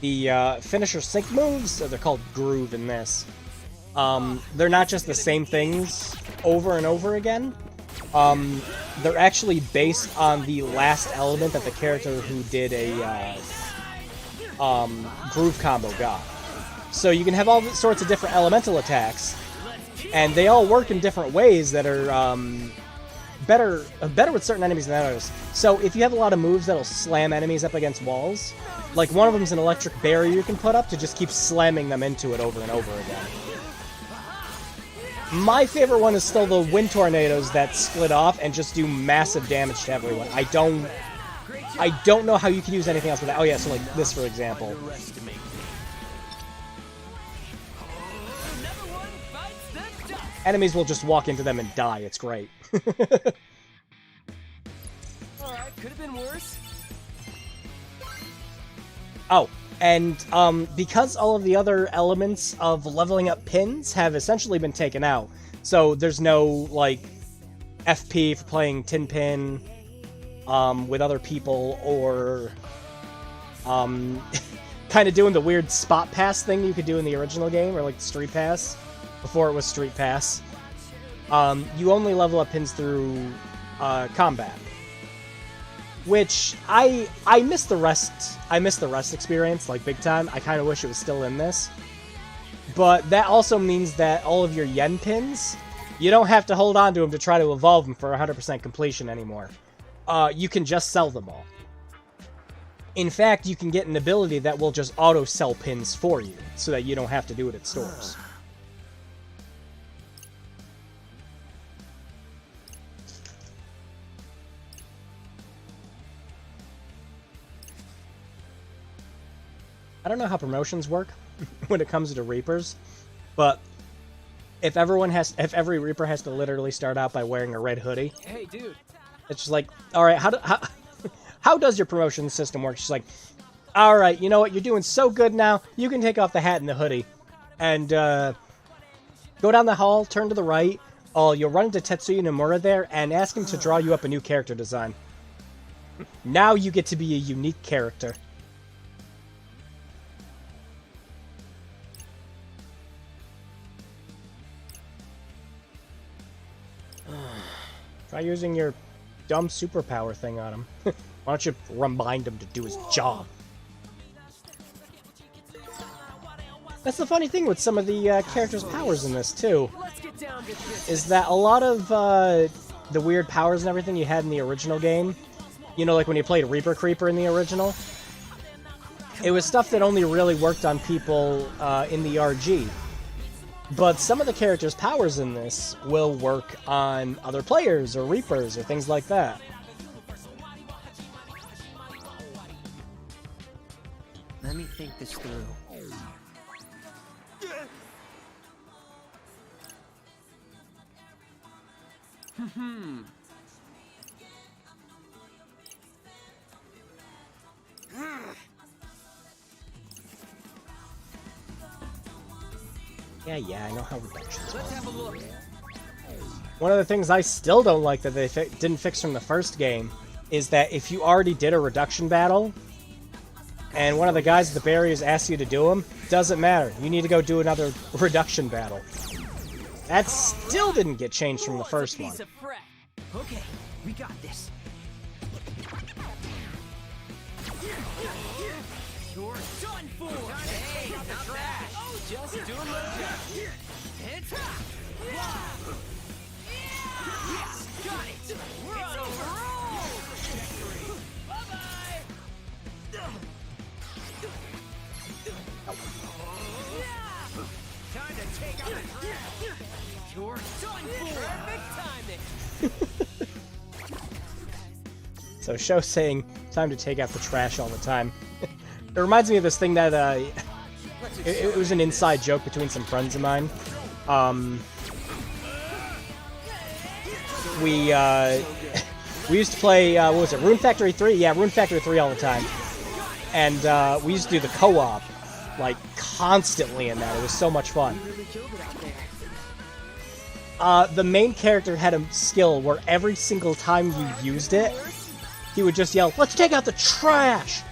the finisher sync moves, they're called groove in this, they're not just the same things over and over again. They're actually based on the last element that the character who did a groove combo got. So you can have all sorts of different elemental attacks, and they all work in different ways that are better with certain enemies than others. So if you have a lot of moves that'll slam enemies up against walls, like one of them is an electric barrier you can put up to just keep slamming them into it over and over again. My favorite one is still the wind tornadoes that split off and just do massive damage to everyone. I don't know how you can use anything else with that. Oh yeah, so like this for example. Enemies will just walk into them and die. It's great. Alright, could have been worse. Oh, and because all of the other elements of leveling up pins have essentially been taken out, so there's no, like, FP for playing Tin Pin with other people, or kind of doing the weird spot pass thing you could do in the original game, or like Street Pass, before it was Street Pass. You only level up pins through combat. Which, I miss the rest. I miss the rest experience, like, big time. I kind of wish it was still in this. But that also means that all of your yen pins, you don't have to hold on to them to try to evolve them for 100% completion anymore. You can just sell them all. In fact, you can get an ability that will just auto-sell pins for you, so that you don't have to do it at stores. I don't know how promotions work when it comes to Reapers, but if every Reaper has to literally start out by wearing a red hoodie, Hey, dude. it's just like, all right, how does your promotion system work? She's like, all right, you know what, you're doing so good now, you can take off the hat and the hoodie, and go down the hall, turn to the right, you'll run into Tetsuya Nomura there, and ask him to draw you up a new character design. Now you get to be a unique character. Try using your dumb superpower thing on him. Why don't you remind him to do his job? That's the funny thing with some of the characters' powers in this, too. Is that a lot of the weird powers and everything you had in the original game, you know, like when you played Reaper Creeper in the original, it was stuff that only really worked on people in the RG. But some of the characters' powers in this will work on other players, or Reapers, or things like that. Let me think this through. Yeah, I know how reductions work. One of the things I still don't like that they didn't fix from the first game is that if you already did a reduction battle, and one of the guys at the barriers asks you to do them, doesn't matter. You need to go do another reduction battle. That still didn't get changed from the first one. Okay, we got this. You're done for. Hey, not bad. Just doing my job. It's yes, got it. We're on a roll. Bye-bye. Time to take out the trash. You're done for. Perfect timing. So Show saying, time to take out the trash all the time. It reminds me of this thing that, it was an inside joke between some friends of mine. We used to play, what was it, Rune Factory 3? Yeah, Rune Factory 3 all the time. And we used to do the co-op, like, constantly in that. It was so much fun. The main character had a skill where every single time you used it, he would just yell, "Let's take out the trash!"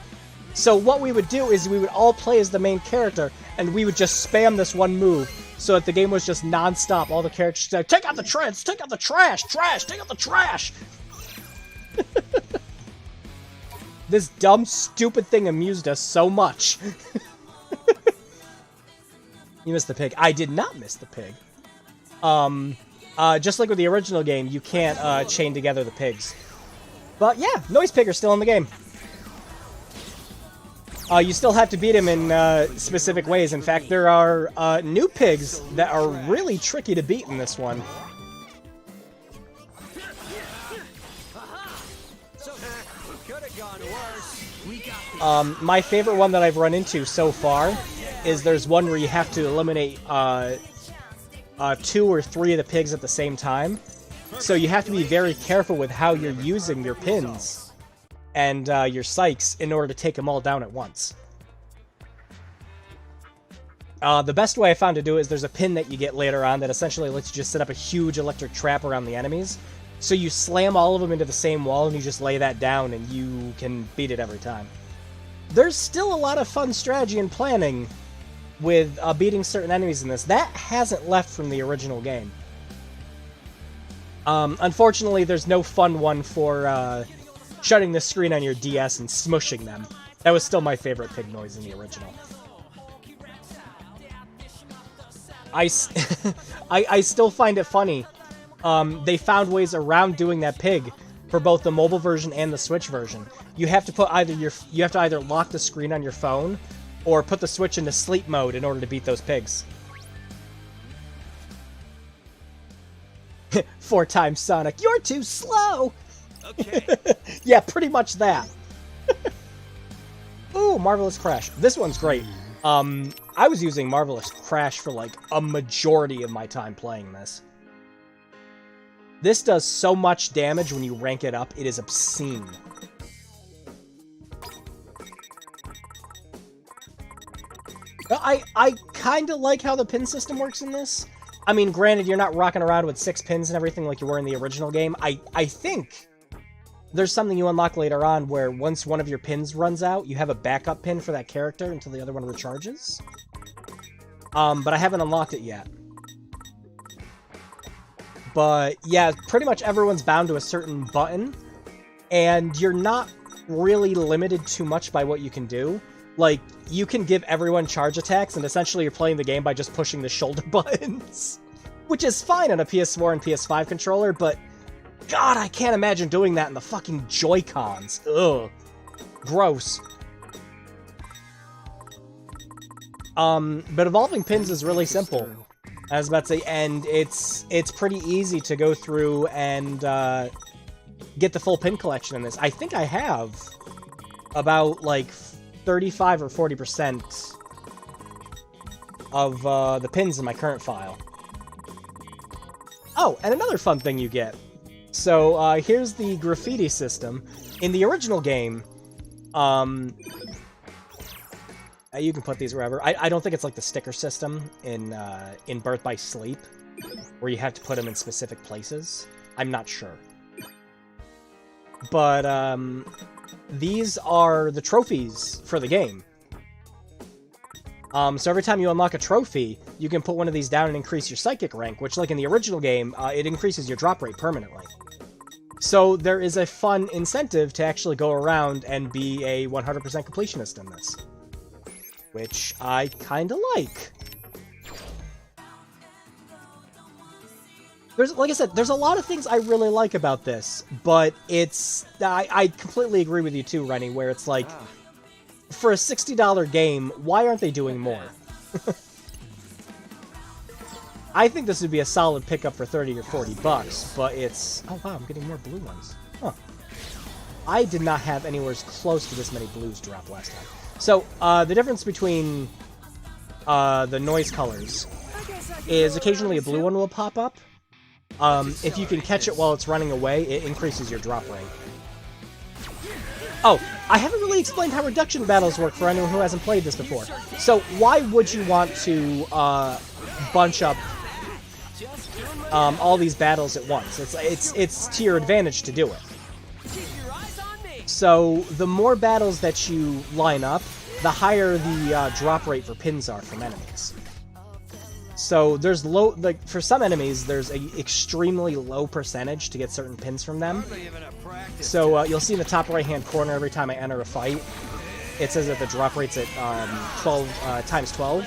So what we would do is we would all play as the main character, and we would just spam this one move, so that the game was just non-stop. All the characters said, "Take out the trash! Take out the trash! Trash! Take out the trash!" This dumb, stupid thing amused us so much. You missed the pig. I did not miss the pig. Just like with the original game, you can't chain together the pigs. But yeah, Noise Pig are still in the game. You still have to beat him in specific ways. In fact, there are new pigs that are really tricky to beat in this one. My favorite one that I've run into so far is there's one where you have to eliminate 2 or 3 of the pigs at the same time. So you have to be very careful with how you're using your pins and your psychs in order to take them all down at once. The best way I found to do it is there's a pin that you get later on that essentially lets you just set up a huge electric trap around the enemies. So you slam all of them into the same wall and you just lay that down and you can beat it every time. There's still a lot of fun strategy and planning with beating certain enemies in this. That hasn't left from the original game. Unfortunately, there's no fun one for shutting the screen on your DS and smushing them. That was still my favorite pig noise in the original. I still find it funny. They found ways around doing that pig for both the mobile version and the Switch version. You have to put either lock the screen on your phone or put the Switch into sleep mode in order to beat those pigs. 4 times Sonic, you're too slow! Okay. Yeah, pretty much that. Ooh, Marvelous Crash. This one's great. I was using Marvelous Crash for like a majority of my time playing this. This does so much damage when you rank it up, it is obscene. I kind of like how the pin system works in this. I mean, granted, you're not rocking around with 6 pins and everything like you were in the original game. I think there's something you unlock later on where once one of your pins runs out, you have a backup pin for that character until the other one recharges. But I haven't unlocked it yet. But yeah, pretty much everyone's bound to a certain button, and you're not really limited too much by what you can do. Like, you can give everyone charge attacks, and essentially you're playing the game by just pushing the shoulder buttons. Which is fine on a PS4 and PS5 controller, but God, I can't imagine doing that in the fucking Joy-Cons. Ugh. Gross. But evolving pins is really simple. I was about to say, and it's pretty easy to go through and get the full pin collection in this. I think I have about, like, 35 or 40% of the pins in my current file. Oh, and another fun thing you get. So, here's the graffiti system. In the original game, you can put these wherever. I don't think it's like the sticker system in Birth by Sleep, where you have to put them in specific places. I'm not sure. But, these are the trophies for the game. So every time you unlock a trophy, you can put one of these down and increase your psychic rank, which, like in the original game, it increases your drop rate permanently. So there is a fun incentive to actually go around and be a 100% completionist in this. Which I kinda like. Like I said, there's a lot of things I really like about this, but it's... I completely agree with you too, Rennie, where it's like, for a $60 game, why aren't they doing more? I think this would be a solid pickup for 30 or 40 bucks, but it's... Oh wow, I'm getting more blue ones. Huh. I did not have anywhere close to this many blues drop last time. So, the difference between the noise colors is occasionally a blue one will pop up. If you can catch it while it's running away, it increases your drop rate. Oh, I haven't really explained how reduction battles work for anyone who hasn't played this before. So, why would you want to bunch up all these battles at once? It's to your advantage to do it. So the more battles that you line up, the higher the drop rate for pins are from enemies. So there's low, like for some enemies, there's a extremely low percentage to get certain pins from them. So you'll see in the top right-hand corner every time I enter a fight, it says that the drop rate's at 12 times 12.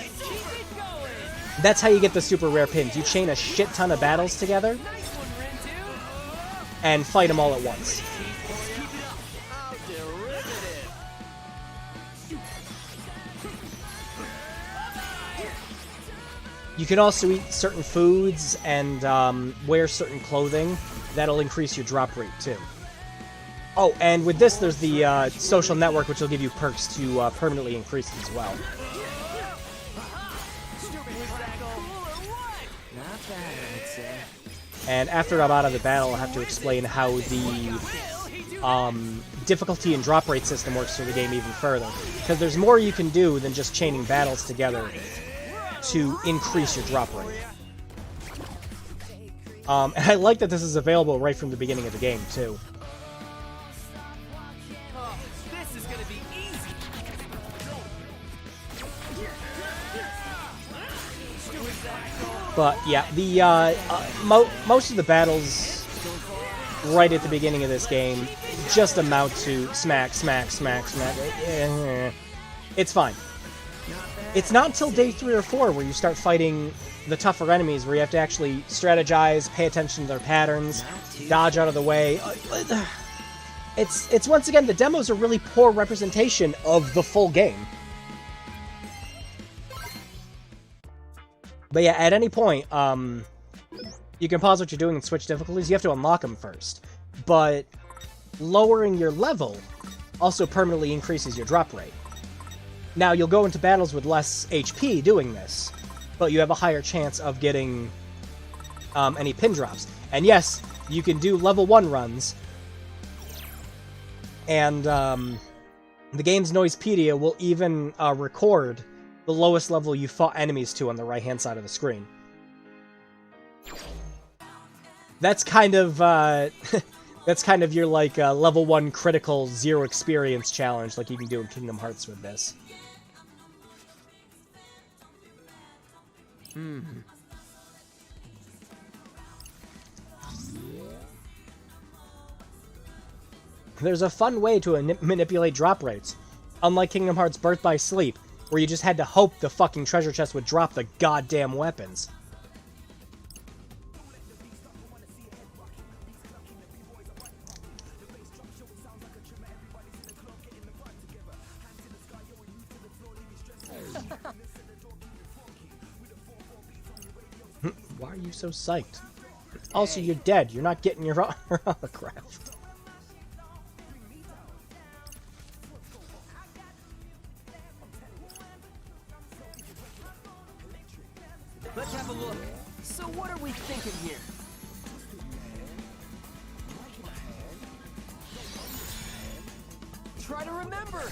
That's how you get the super rare pins. You chain a shit ton of battles together and fight them all at once. You can also eat certain foods and wear certain clothing. That'll increase your drop rate, too. Oh, and with this, there's the social network, which will give you perks to permanently increase it as well. Not bad, I'd say. And after I'm out of the battle, I'll have to explain how the difficulty and drop rate system works through the game even further. Because there's more you can do than just chaining battles together to increase your drop rate. And I like that this is available right from the beginning of the game, too. This is gonna be easy. But yeah, the most of the battles right at the beginning of this game just amount to smack, smack, smack, smack. It's fine. It's not until day 3 or 4 where you start fighting the tougher enemies, where you have to actually strategize, pay attention to their patterns, dodge out of the way. It's once again, the demo's a really poor representation of the full game. But yeah, at any point, you can pause what you're doing and switch difficulties. You have to unlock them first. But lowering your level also permanently increases your drop rate. Now, you'll go into battles with less HP doing this, but you have a higher chance of getting any pin drops. And yes, you can do level 1 runs, and the game's Noisepedia will even record the lowest level you fought enemies to on the right-hand side of the screen. That's kind of that's kind of your like level 1 critical 0 experience challenge, like you can do in Kingdom Hearts with this. There's a fun way to manipulate drop rates, unlike Kingdom Hearts Birth by Sleep, where you just had to hope the fucking treasure chest would drop the goddamn weapons. Why are you so psyched? Also, you're dead. You're not getting your autograph. Let's have a look. So what are we thinking here? Try to remember.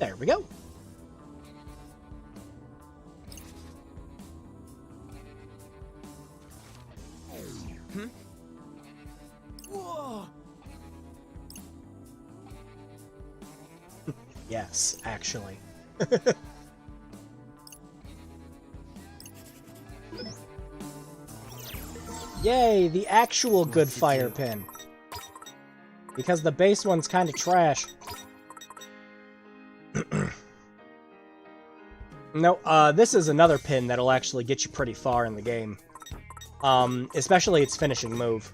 There we go. Whoa. Yes, actually. Yay, the actual good fire pin. Because the base one's kind of trash. No, this is another pin that'll actually get you pretty far in the game. Especially its finishing move.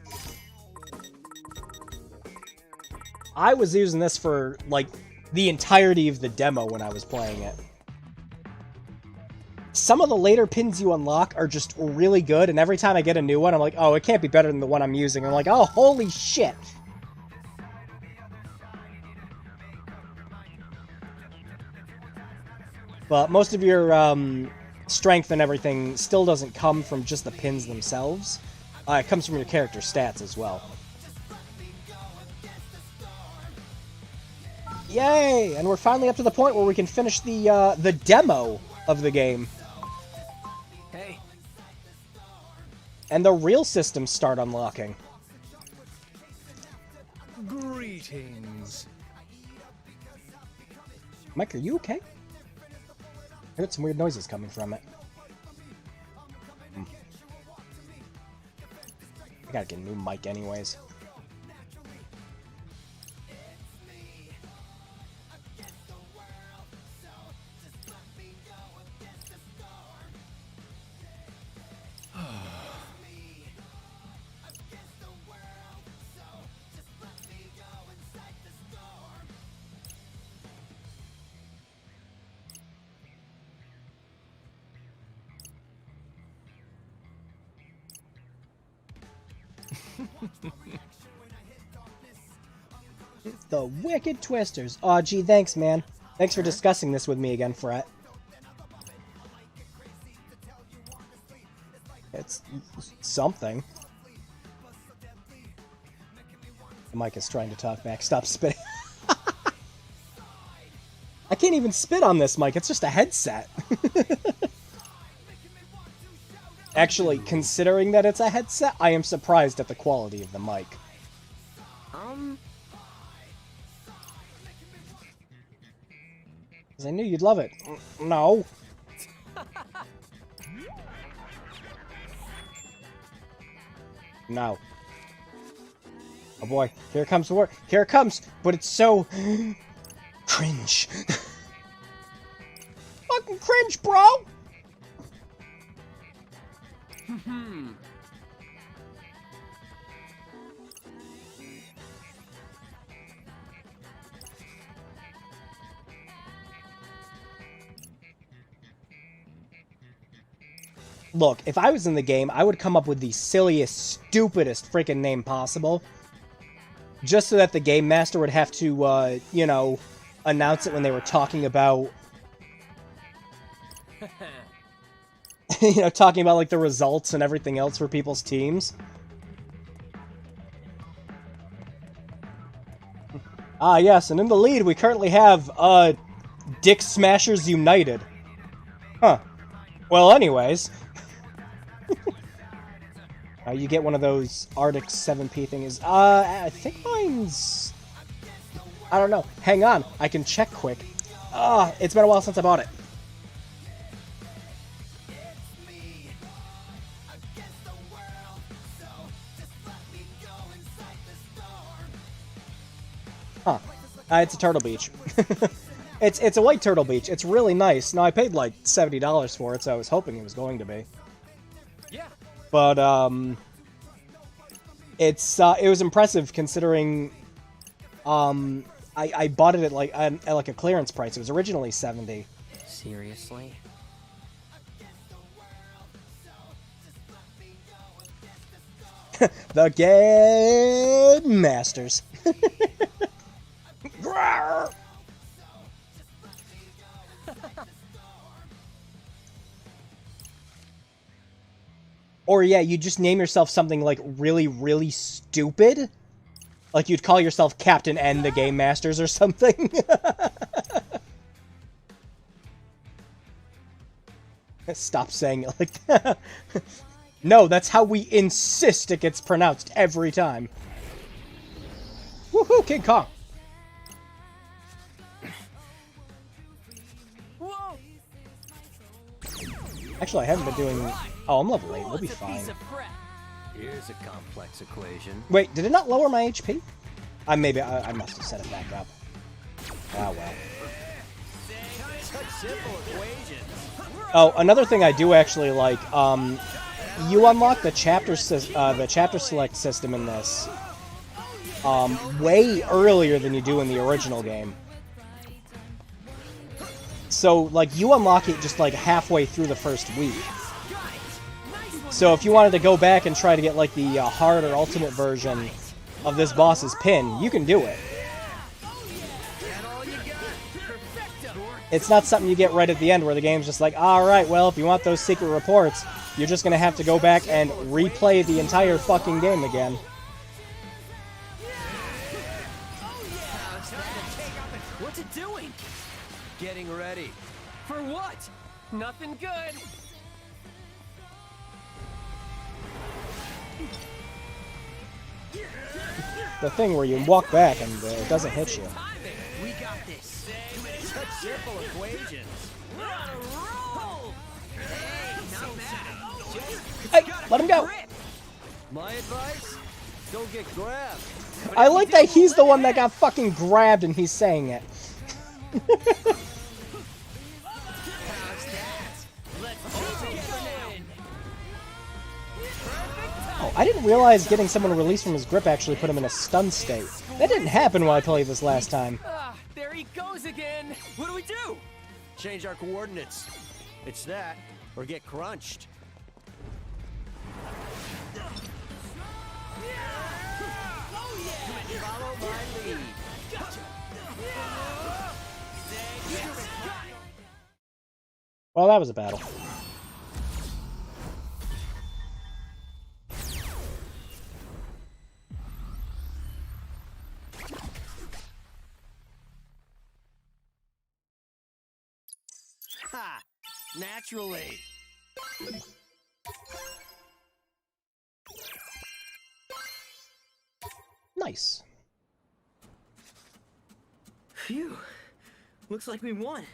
I was using this for, like, the entirety of the demo when I was playing it. Some of the later pins you unlock are just really good, and every time I get a new one, I'm like, oh, it can't be better than the one I'm using. I'm like, oh, holy shit! But most of your strength and everything still doesn't come from just the pins themselves. It comes from your character stats as well. Yay! And we're finally up to the point where we can finish the demo of the game. Hey. And the real systems start unlocking. Greetings. Mike, are you okay? I heard some weird noises coming from it. I gotta get a new mic anyways. The Wicked Twisters. Aw, gee, thanks, man. Thanks for discussing this with me again, Fret. It's something. The mic is trying to talk back. Stop spitting. I can't even spit on this mic. It's just a headset. Actually, considering that it's a headset, I am surprised at the quality of the mic. Because I knew you'd love it. No. No. Oh boy, here comes the word. Here it comes, but it's so cringe. Fucking cringe, bro. Look, if I was in the game, I would come up with the silliest, stupidest freaking name possible. Just so that the game master would have to, you know, announce it when they were talking about... you know, talking about, like, the results and everything else for people's teams. Ah, yes, and in the lead, we currently have, Dick Smashers United. Huh. Well, anyways... you get one of those Arctic 7P things. I think mine's... I don't know. Hang on. I can check quick. It's been a while since I bought it. Huh. It's a Turtle Beach. It's a white Turtle Beach. It's really nice. Now, I paid like $70 for it, so I was hoping it was going to be. Yeah. But, it was impressive considering, I bought it at like a clearance price. It was originally $70. Seriously? The Game Masters. Grawr. Or yeah, you just name yourself something like really, really stupid. Like you'd call yourself Captain N the Game Masters or something. Stop saying it like that. No, that's how we insist it gets pronounced every time. Woohoo, King Kong! Whoa! Actually, I haven't been doing... Oh, I'm level 8. We'll be fine. Here's a complex equation. Wait, did it not lower my HP? I must have set it back up. Ah, well. Oh, another thing I do actually like, you unlock the chapter select system in this, way earlier than you do in the original game. So, like, you unlock it just, like, halfway through the first week. So if you wanted to go back and try to get, like, the hard or ultimate version of this boss's pin, you can do it. It's not something you get right at the end where the game's just like, alright, well, if you want those secret reports, you're just gonna have to go back and replay the entire fucking game again. getting ready. For what? Nothing good. The thing where you walk back and it doesn't hit you. We got this. Too many such simple equations. We're on a roll. Hey, not bad. Hey, let him go. My advice? Don't get grabbed. I like that he's the one that got fucking grabbed and he's saying it. Oh, I didn't realize getting someone released from his grip actually put him in a stun state. That didn't happen when I played this last time. Ah, there he goes again. What do we do? Change our coordinates. It's that, or get crunched. Follow my lead. Well, that was a battle. Ha! Naturally. Nice. Phew. Looks like we won.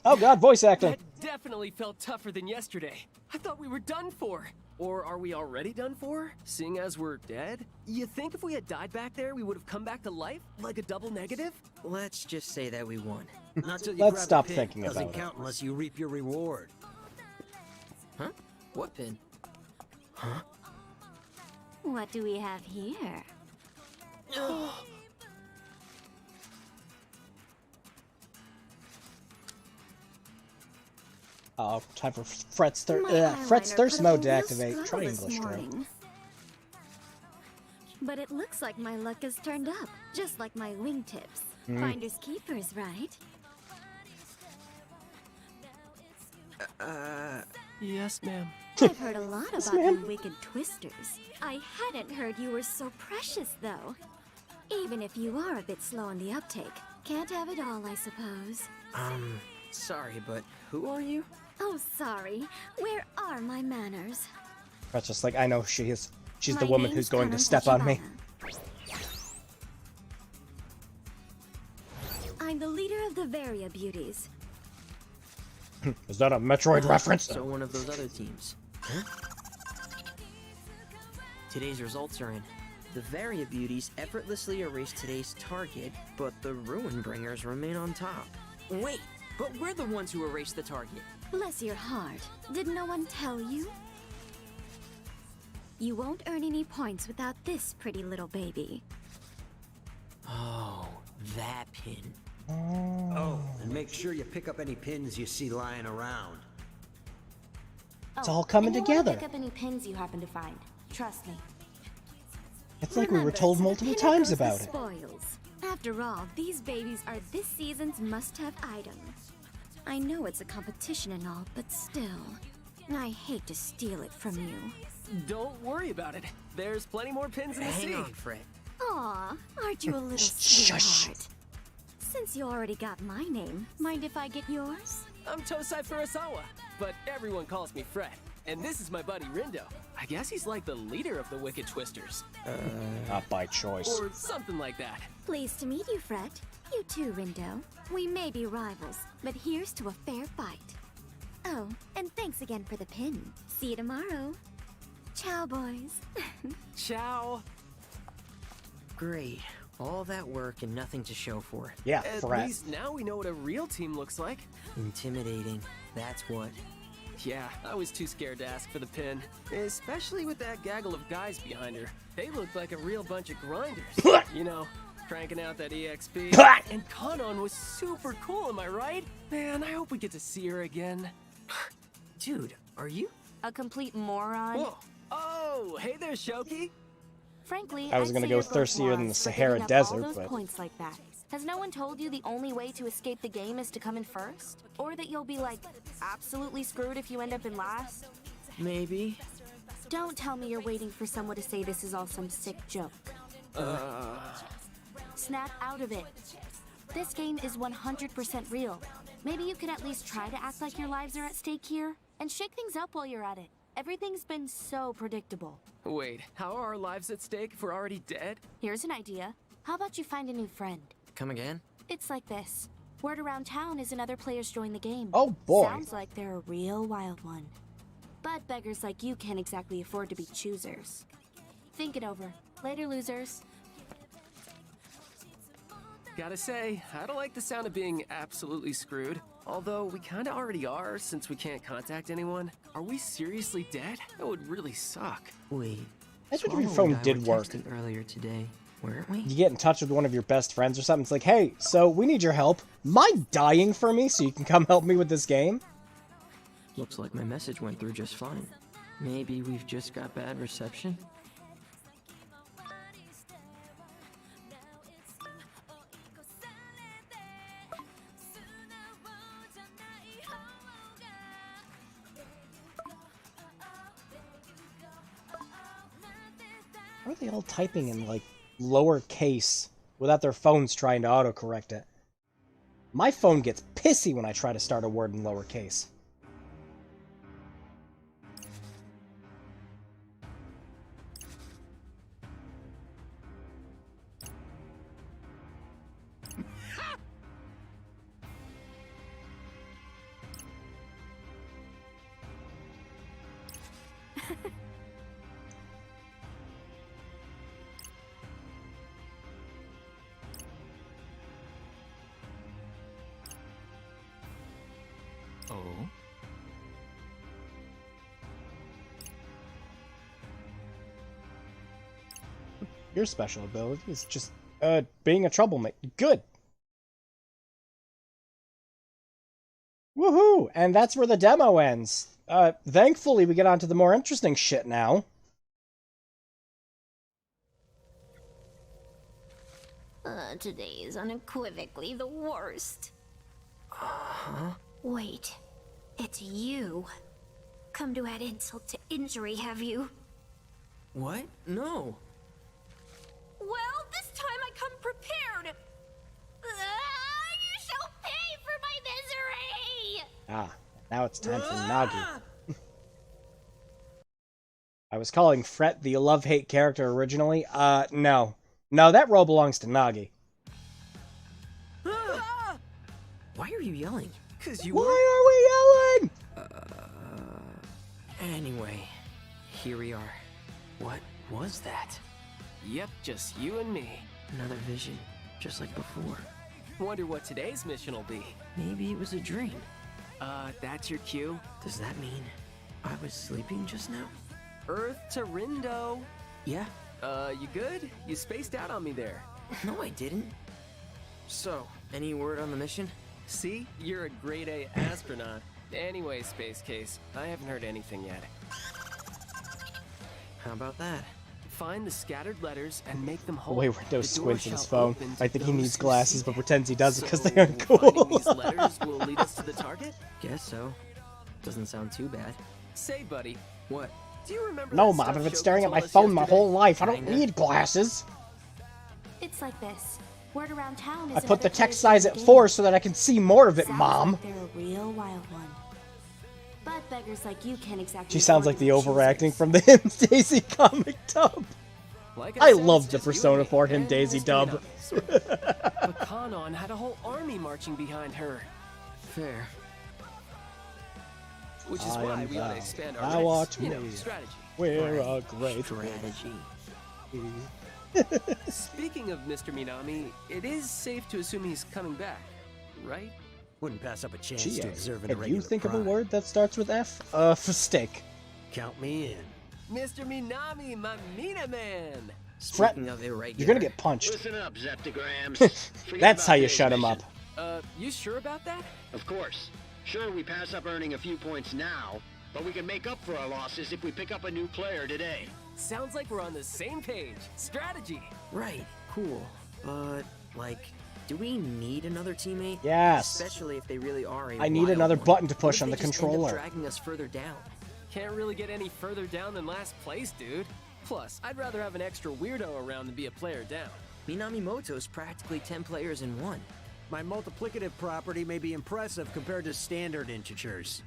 Oh god, voice acting. That definitely felt tougher than yesterday. I thought we were done for. Or are we already done for, seeing as we're dead? You think if we had died back there, we would have come back to life? Like a double negative? Let's just say that we won. Not till you Let's grab stop the pin. thinking Doesn't about it. count unless you reap your reward. Huh? What pin? Huh? What do we have here? Oh, time for Fret's Fret's thirst mode to activate. Try English, Drue. But it looks like my luck has turned up, just like my wingtips. Finders keepers, right? Yes, ma'am. I've heard a lot about you wicked twisters. I hadn't heard you were so precious, though. Even if you are a bit slow in the uptake. Can't have it all, I suppose. Sorry, but who are you? Oh, sorry. Where are my manners? Fret's just like, I know she is. She's the My woman name's who's going to Kanan step on me. Tachibana. I'm the leader of the Varia Beauties. Is that a Metroid reference? So one of those other teams. Huh? Today's results are in. The Varia Beauties effortlessly erased today's target, but the Ruin Bringers remain on top. Wait, but we're the ones who erased the target. Bless your heart. Did no one tell you? You won't earn any points without this pretty little baby. Oh, that pin. Oh, and make sure you pick up any pins you see lying around. It's all coming and you together. won't pick up any pins you happen to find. Trust me. It's like we were Remember, told to the multiple pinner times goes the about it. spoils. After all, these babies are this season's must-have item. I know it's a competition and all, but still, I hate to steal it from you. Don't worry about it. There's plenty more pins in the sea. Hang on, Fred. Aw, aren't you a little Shush. sweetheart? Since you already got my name, mind if I get yours? I'm Tosai Furusawa, but everyone calls me Fred. And this is my buddy Rindo. I guess he's like the leader of the Wicked Twisters. Not by choice. Or something like that. Pleased to meet you, Fred. You too, Rindo. We may be rivals, but here's to a fair fight. Oh, and thanks again for the pin. See you tomorrow. Ciao, boys. Ciao. Great. All that work and nothing to show for it. Yeah, At Fret. least now we know what a real team looks like. Intimidating. That's what. Yeah, I was too scared to ask for the pin. Especially with that gaggle of guys behind her. They looked like a real bunch of grinders. You know, cranking out that EXP. And Kanon was super cool, am I right? Man, I hope we get to see her again. Dude, are you? A complete moron. Whoa. Oh, hey there, Shoki. Frankly, I was I'd gonna say go you're both thirstier than the morons for Sahara giving up Desert, all those but- points like that. Has no one told you the only way to escape the game is to come in first? Or that you'll be, like, absolutely screwed if you end up in last? Maybe. Don't tell me you're waiting for someone to say this is all some sick joke. Snap out of it. This game is 100% real. Maybe you could at least try to act like your lives are at stake here, and shake things up while you're at it. Everything's been so predictable. Wait, how are our lives at stake if we're already dead? Here's an idea. How about you find a new friend? Come again? It's like this. Word around town is another player's joined the game. Oh boy. Sounds like they're a real wild one. But beggars like you can't exactly afford to be choosers. Think it over. Later, losers. Gotta say, I don't like the sound of being absolutely screwed. Although we kinda already are, since we can't contact anyone. Are we seriously dead? That would really suck. Wait. That's what Swallow your phone and I did were work. texting earlier today, weren't we? You get in touch with one of your best friends or something. It's like, hey, so we need your help. Mind dying for me so you can come help me with this game? Looks like my message went through just fine. Maybe we've just got bad reception? Why are they all typing in, like, lowercase without their phones trying to autocorrect it? My phone gets pissy when I try to start a word in lowercase. Oh? Your special ability is just, being a troublemaker. Good! Woohoo! And that's where the demo ends. Thankfully we get on to the more interesting shit now. Today is unequivocally the worst. Huh? Wait, it's you. Come to add insult to injury, have you? What? No. Well, this time I come prepared. You shall pay for my misery! Ah, now it's time for Nagi. I was calling Fret the love-hate character originally. No. No, that role belongs to Nagi. Why are you yelling? Cause you Why are we yelling? Anyway, here we are. What was that? Yep, just you and me. Another vision, just like before. Wonder what today's mission will be. Maybe it was a dream. That's your cue? Does that mean I was sleeping just now? Earth to Rindo. Yeah. You good? You spaced out on me there. No, I didn't. So, any word on the mission? See? You're a grade A astronaut. Anyway, Space Case, I haven't heard anything yet. How about that? Find the scattered letters and make them The whole. way Rindo The door squints at his shall phone. open to I think he those needs who glasses, seek but it. pretends he doesn't because So, they aren't finding cool. these letters will lead us to the target? Guess so. Doesn't sound too bad. Say, buddy, What? do you remember No, that Mom, stuff I've been Shoki staring at told my us phone my yesterday? whole life. I don't Kinda. need glasses. It's like this. Word around town is I put the another text player's size at joined the 4 game. so that I can see more of it, Sounds Mom. like they're a real wild one. But beggars like you can't exactly. She sounds afford like to the be overacting choosers. from the Him Daisy comic dub. Like I said, love it's the just you Persona and me, 4 Him and Daisy Mr. dub. Minami, sort of. But Kanon had a whole army marching behind her. Fair. Which is I why am we ought to thou. expand Thou our art ranks. You know, me. strategy. We're Right. a great Strategy. Speaking of Mr. Minami, it is safe to assume he's coming back, right? Wouldn't pass up a chance Gee, to observe an can you irregular think of a crime. word that starts with F? For steak. Count me in. Mr. Minami, my Mina man! Fret, Speaking of irregular, you're gonna get punched. Listen up, Zeptagrams. Forget That's about how you today's shut him mission. up. You sure about that? Of course. Sure, we pass up earning a few points now, but we can make up for our losses if we pick up a new player today. Sounds like we're on the same page. Strategy! Right. Cool. But like, do we need another teammate? Yes. Especially if they really are a I need wild another one. button to What push if on they the just end up controller. dragging us further down. Can't really get any further down than last place, dude. Plus, I'd rather have an extra weirdo around than be a player down. Minami Moto's practically 10 players in one. My multiplicative property may be impressive compared to standard integers.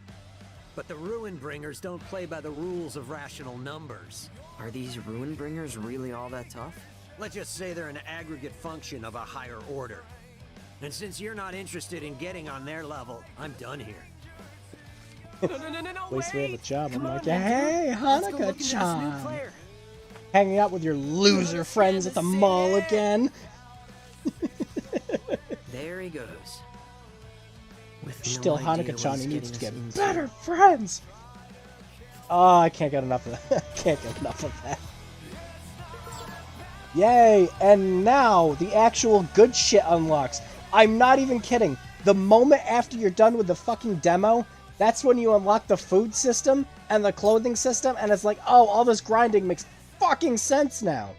But the Ruin Bringers don't play by the rules of rational numbers. Are these Ruin Bringers really all that tough? Let's just say they're an aggregate function of a higher order. And since you're not interested in getting on their level, I'm done here. No, At least we have a job. I'm like, on, hey, Let's go look into this new Hanukkah-chan. player. Hanging out with your loser friends at the mall again. There he goes. With You're no still idea Hanukkah-chan. what He he's needs to get getting us into. better friends. Oh, I can't get enough of that. Can't get enough of that. Yay! And now the actual good shit unlocks. I'm not even kidding. The moment after you're done with the fucking demo, that's when you unlock the food system and the clothing system, and it's like, oh, all this grinding makes fucking sense now.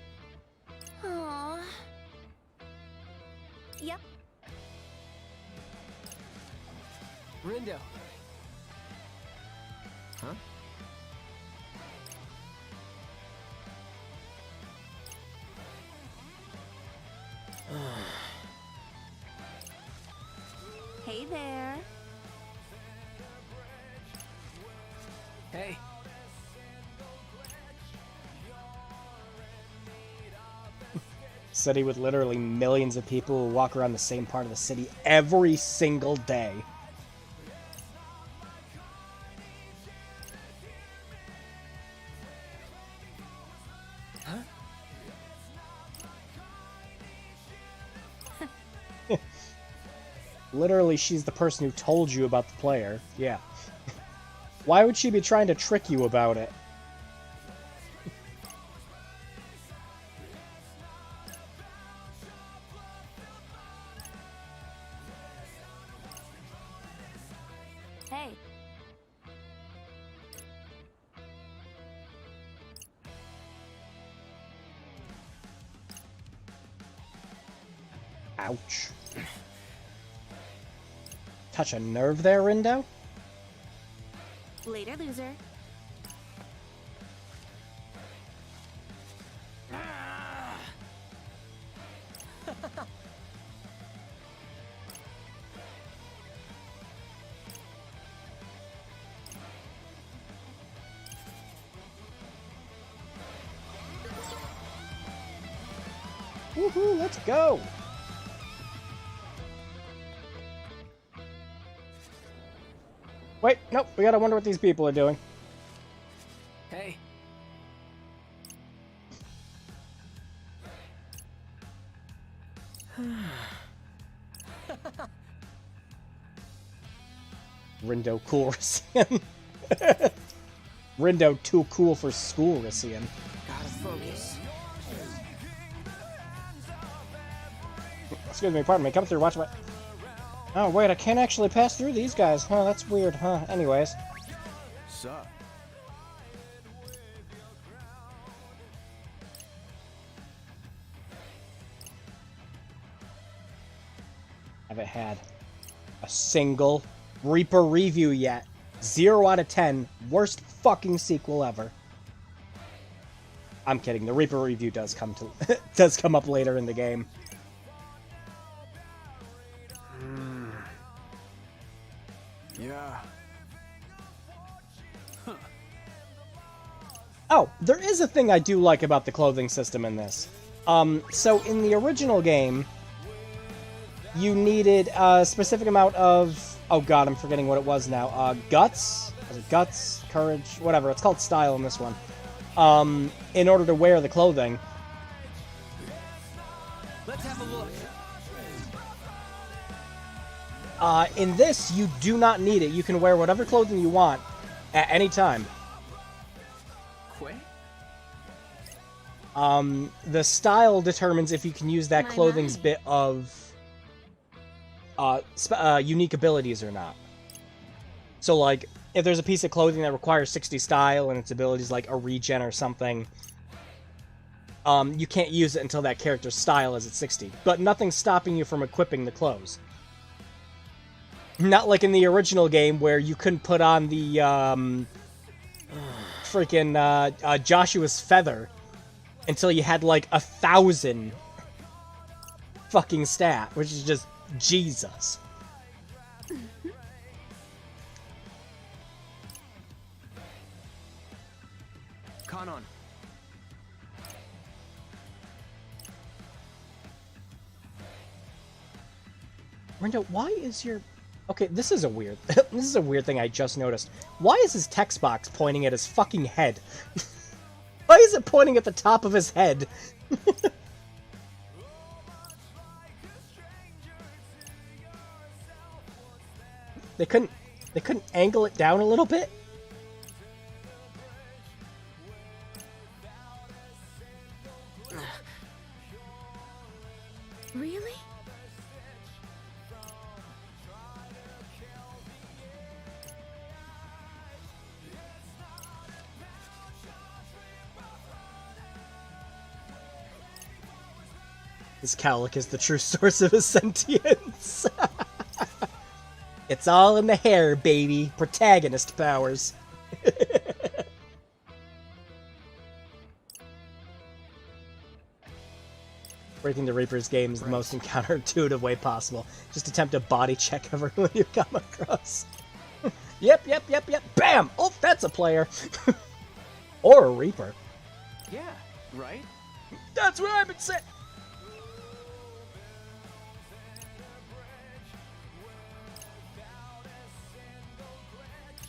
Aww. Yep. Rindo. Huh? Hey there. Hey. City with literally millions of people who walk around the same part of the city every single day. Literally, she's the person who told you about the player. Yeah. Why would she be trying to trick you about it? Hey, Ouch. Touch a nerve there, Rindo? later, loser. Woohoo, let's go! Wait, nope, we gotta wonder what these people are doing. Hey. Rindo cool Racian. Rindo too cool for school Racian. Gotta focus. Excuse me, pardon me, come through, watch my... Oh, wait, I can't actually pass through these guys. Huh, that's weird, huh? Anyways. Sup? Haven't had a single Reaper review yet. 0 out of 10. Worst fucking sequel ever. I'm kidding. The Reaper review does come to does come up later in the game. Yeah. Oh, there is a thing I do like about the clothing system in this. So in the original game, you needed a specific amount of... Oh god, I'm forgetting what it was now. Guts? Was it guts? Courage? Whatever. It's called style in this one. In order to wear the clothing. Let's have a look. In this, you do not need it. You can wear whatever clothing you want at any time. Quay? The style determines if you can use that My, clothing's my. bit of unique abilities or not. So, like, if there's a piece of clothing that requires 60 style and its abilities like a regen or something, you can't use it until that character's style is at 60. But nothing's stopping you from equipping the clothes. Not like in the original game where you couldn't put on the freaking Joshua's feather until you had like 1,000 fucking stat, which is just Jesus. Kanon. Rindo, why is your... Okay, this is a weird... this is a weird thing I just noticed. Why is his text box pointing at his fucking head? Why is it pointing at the top of his head? They couldn't angle it down a little bit? Really? His cowlick is the true source of his sentience. It's all in the hair, baby. Protagonist powers. Breaking the Reaper's game is the most counterintuitive way possible. Just attempt to body check everyone you come across. Yep. Bam! Oh, that's a player. Or a Reaper. Yeah, right? That's what I've been saying.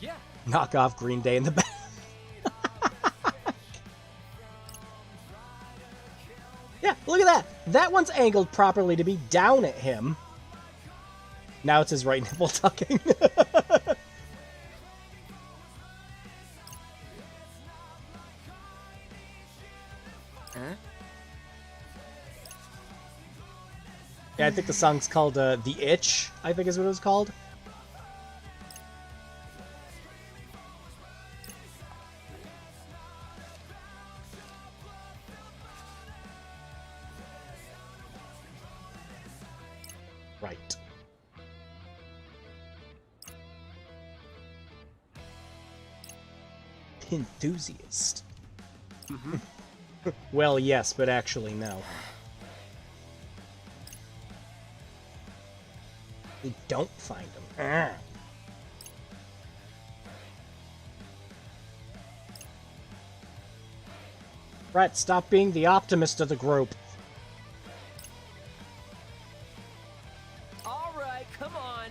Yeah. Knock off Green Day in the back. Yeah, look at that. That one's angled properly to be down at him. Now it's his right nipple tucking. Huh? Yeah, I think the song's called The Itch, I think is what it was called. Right. Enthusiast. Mm-hmm. Well, yes, but actually no. We don't find him. Brett, stop being the optimist of the group. All right, come on.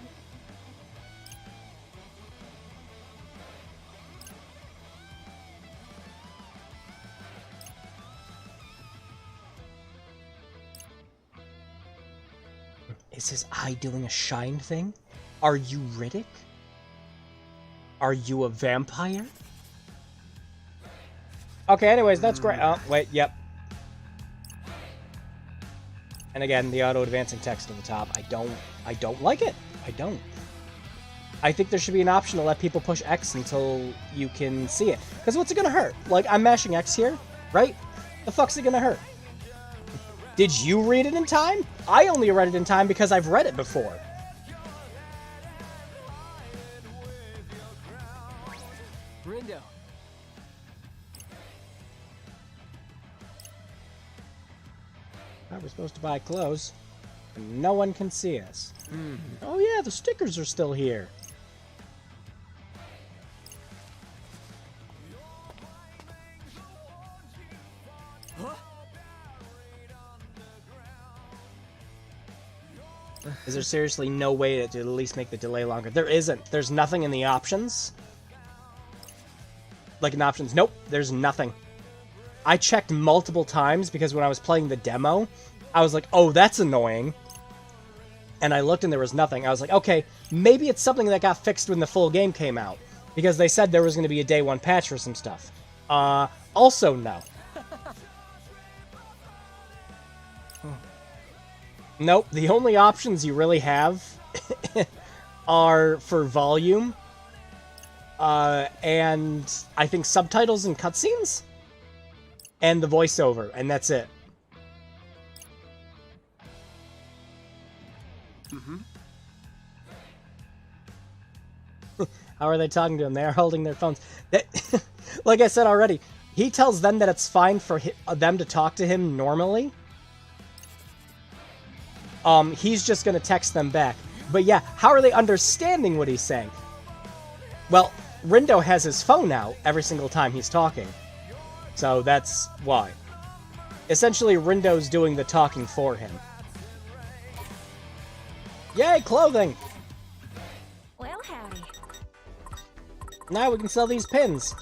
Is his eye doing a shine thing? Are you Riddick? Are you a vampire? Okay, anyways, that's great. Oh, wait, yep. And again, the auto-advancing text at the top. I don't like it. I don't. I think there should be an option to let people push X until you can see it. Because what's it gonna hurt? Like, I'm mashing X here, right? The fuck's it gonna hurt? Did you read it in time? I only read it in time because I've read it before. Rindo. We're supposed to buy clothes, and no one can see us. Oh yeah, the stickers are still here. Huh? Is there seriously no way to at least make the delay longer? There isn't. There's nothing in the options. Like in options, nope, there's nothing. I checked multiple times because when I was playing the demo, I was like, oh, that's annoying. And I looked and there was nothing. I was like, okay, maybe it's something that got fixed when the full game came out. Because they said there was going to be a day one patch for some stuff. Also, no. Nope, the only options you really have are for volume, and I think subtitles and cutscenes, and the voiceover, and that's it. Mm-hmm. How are they talking to him? They are holding their phones. Like I said already, he tells them that it's fine for them to talk to him normally. he's just gonna text them back. But yeah, how are they understanding what he's saying? Well, Rindo has his phone out every single time he's talking. So that's why. Essentially, Rindo's doing the talking for him. Yay, clothing! Well, howdy. Now we can sell these pins.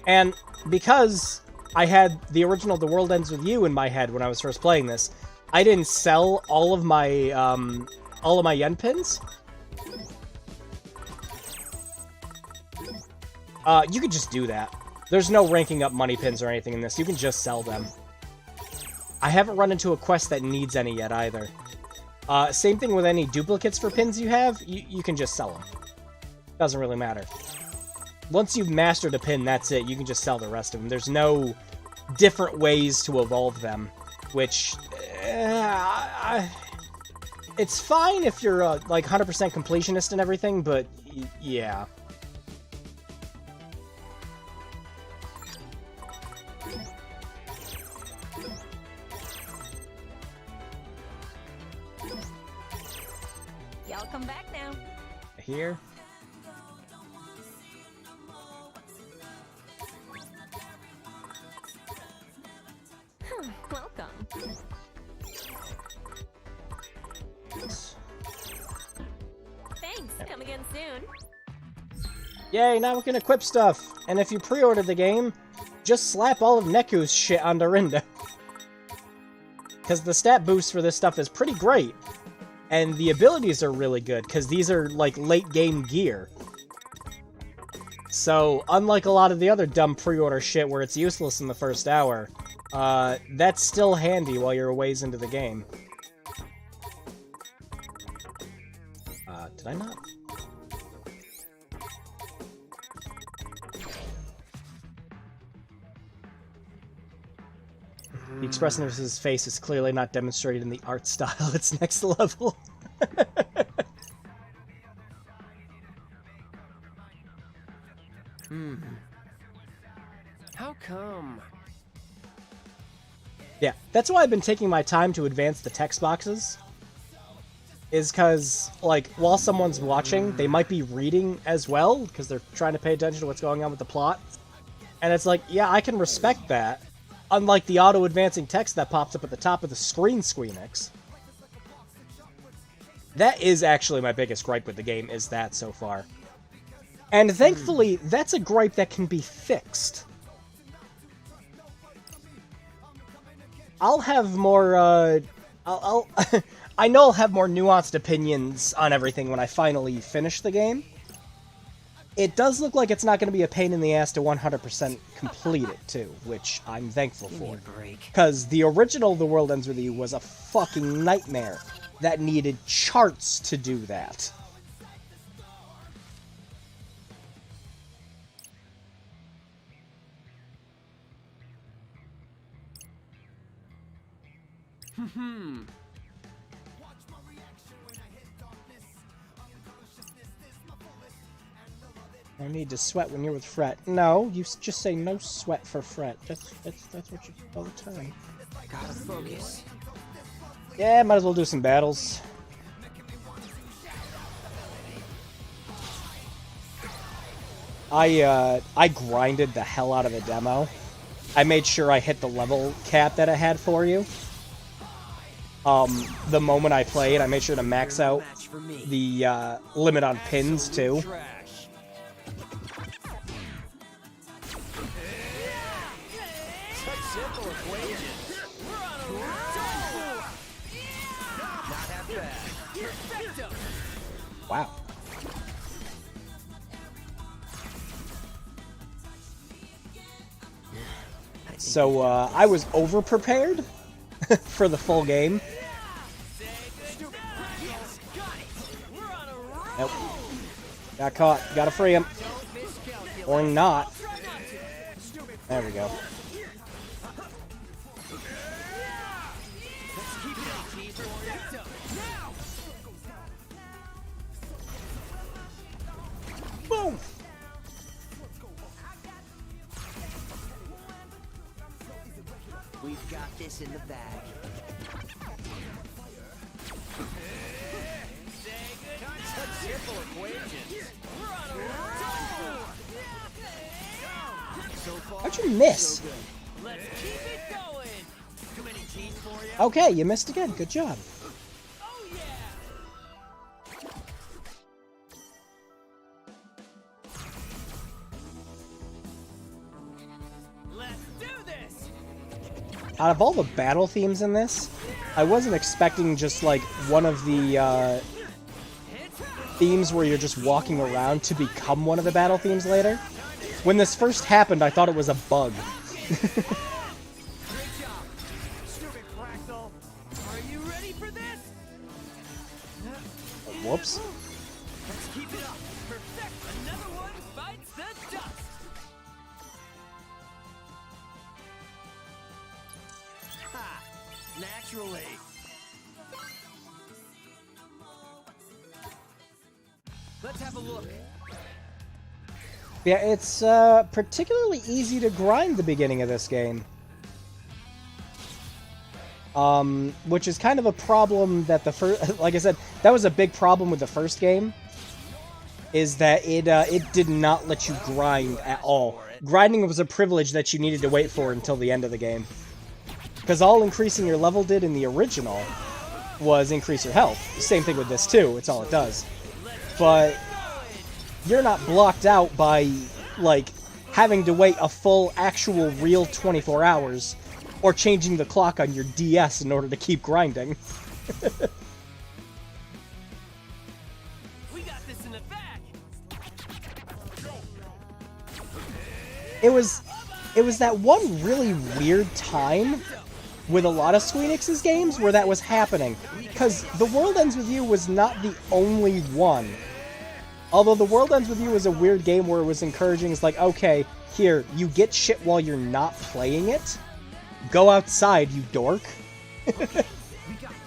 And because I had the original The World Ends With You in my head when I was first playing this, I didn't sell all of my yen pins. You could just do that. There's no ranking up money pins or anything in this. You can just sell them. I haven't run into a quest that needs any yet either. Same thing with any duplicates for pins you have. You can just sell them. Doesn't really matter. Once you've mastered a pin, that's it. You can just sell the rest of them. There's no different ways to evolve them, which... it's fine if you're, like, 100% completionist and everything, but yeah. Y'all come back now. Here. Welcome. Thanks. Come again soon. Yay, now we can equip stuff. And if you pre-ordered the game, just slap all of Neku's shit onto Rindo. Because the stat boost for this stuff is pretty great. And the abilities are really good, because these are, like, late-game gear. So, unlike a lot of the other dumb pre-order shit where it's useless in the first hour, that's still handy while you're a ways into the game. Did I not? The expressiveness of his face is clearly not demonstrated in the art style. It's next level. How come? Yeah, that's why I've been taking my time to advance the text boxes. Is because, like, while someone's watching, they might be reading as well, because they're trying to pay attention to what's going on with the plot. And it's like, yeah, I can respect that. Unlike the auto-advancing text that pops up at the top of the screen, Squeenix. That is actually my biggest gripe with the game, is that so far. And thankfully, that's a gripe that can be fixed. I'll have more, I know I'll have more nuanced opinions on everything when I finally finish the game. It does look like it's not going to be a pain in the ass to 100% complete it, too, which I'm thankful for. Because the original The World Ends With You was a fucking nightmare that needed charts to do that. No need to sweat when you're with Fret. No, you just say no sweat for Fret. That's what you do all the time. Gotta focus. Yeah, might as well do some battles. I grinded the hell out of the demo. I made sure I hit the level cap that it had for you. The moment I played, I made sure to max out the limit on pins too. Wow. So, I was over-prepared for the full game. Nope. Got caught. Gotta free him. Or not. There we go. Boom! We've got this in the bag. Such simple equations. So far, How'd you miss? so good. Let's keep it going. Too many teeth for you? Okay, you missed again. Good job. Oh yeah. Let's do this. Out of all the battle themes in this, I wasn't expecting just like one of the themes where you're just walking around to become one of the battle themes later. When this first happened, I thought it was a bug. Great job. Stupid Fractal. Are you ready for this? Whoops. Let's keep it up. Perfect. Another one bites the dust. Ha! Naturally. Let's have a look. Yeah, it's particularly easy to grind the beginning of this game. Which is kind of a problem that the first, like I said, that was a big problem with the first game, is that it did not let you grind at all. Grinding was a privilege that you needed to wait for until the end of the game. Because all increasing your level did in the original was increase your health. Same thing with this too, it's all it does. But you're not blocked out by, like, having to wait a full, actual, real 24 hours, or changing the clock on your DS in order to keep grinding. We got this in the bag. It was that one really weird time with a lot of Square Enix's games where that was happening, because The World Ends With You was not the only one. Although The World Ends With You was a weird game where it was encouraging, it's like, okay, here, you get shit while you're not playing it. Go outside, you dork.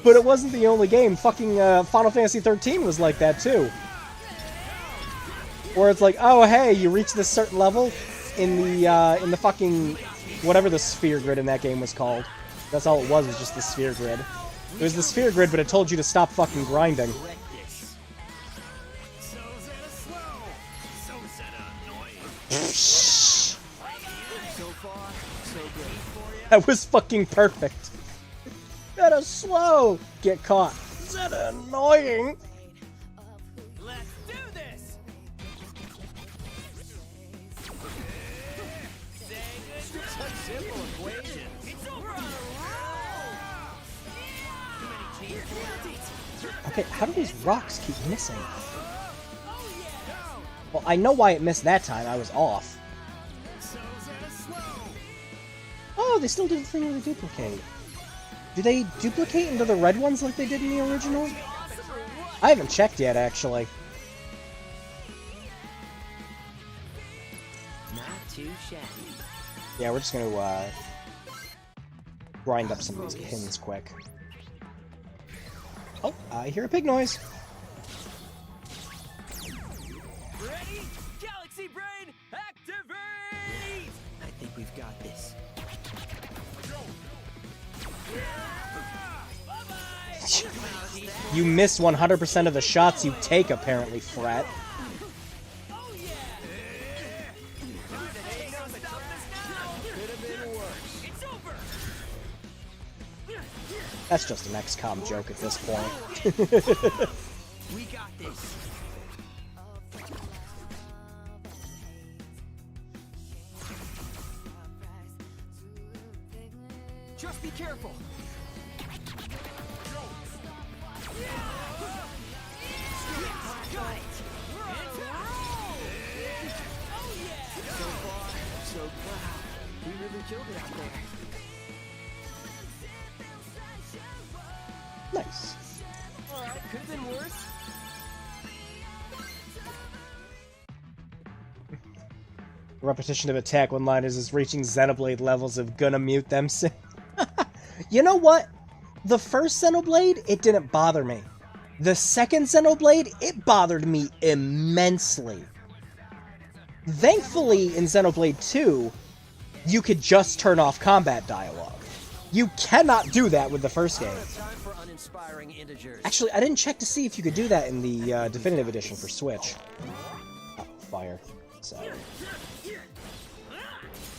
But it wasn't the only game. Fucking Final Fantasy 13 was like that too. Where it's like, oh hey, you reach this certain level in the fucking whatever the sphere grid in that game was called. That's all it was just the sphere grid. It was the sphere grid, but it told you to stop fucking grinding. That was fucking perfect. Gotta slow. Get caught. Is that annoying? Let's do this. Such simple equations. It's over. Okay, how do these rocks keep missing? Well, I know why it missed that time. I was off. Oh, they still did the thing where they duplicate. Do they duplicate into the red ones like they did in the original? I haven't checked yet, actually. Not too shabby. Yeah, we're just gonna grind up some of these pins quick. Oh, I hear a pig noise. Ready? Galaxy Brain, activate! I think we've got this. You miss 100% of the shots you take, apparently, Frat. That's just an XCOM joke at this point. We got this. Just be careful. Got it. Oh yeah. So far, so wow. We really killed it out there. Nice. Alright, could have been worse. Repetition of attack one-liners is reaching Xenoblade levels of gonna mute them soon. You know what? The first Xenoblade, it didn't bother me. The second Xenoblade, it bothered me immensely. Thankfully, in Xenoblade 2, you could just turn off combat dialogue. You cannot do that with the first game. Time for awe-inspiring integers. Actually, I didn't check to see if you could do that in the definitive edition for Switch. Oh, fire. So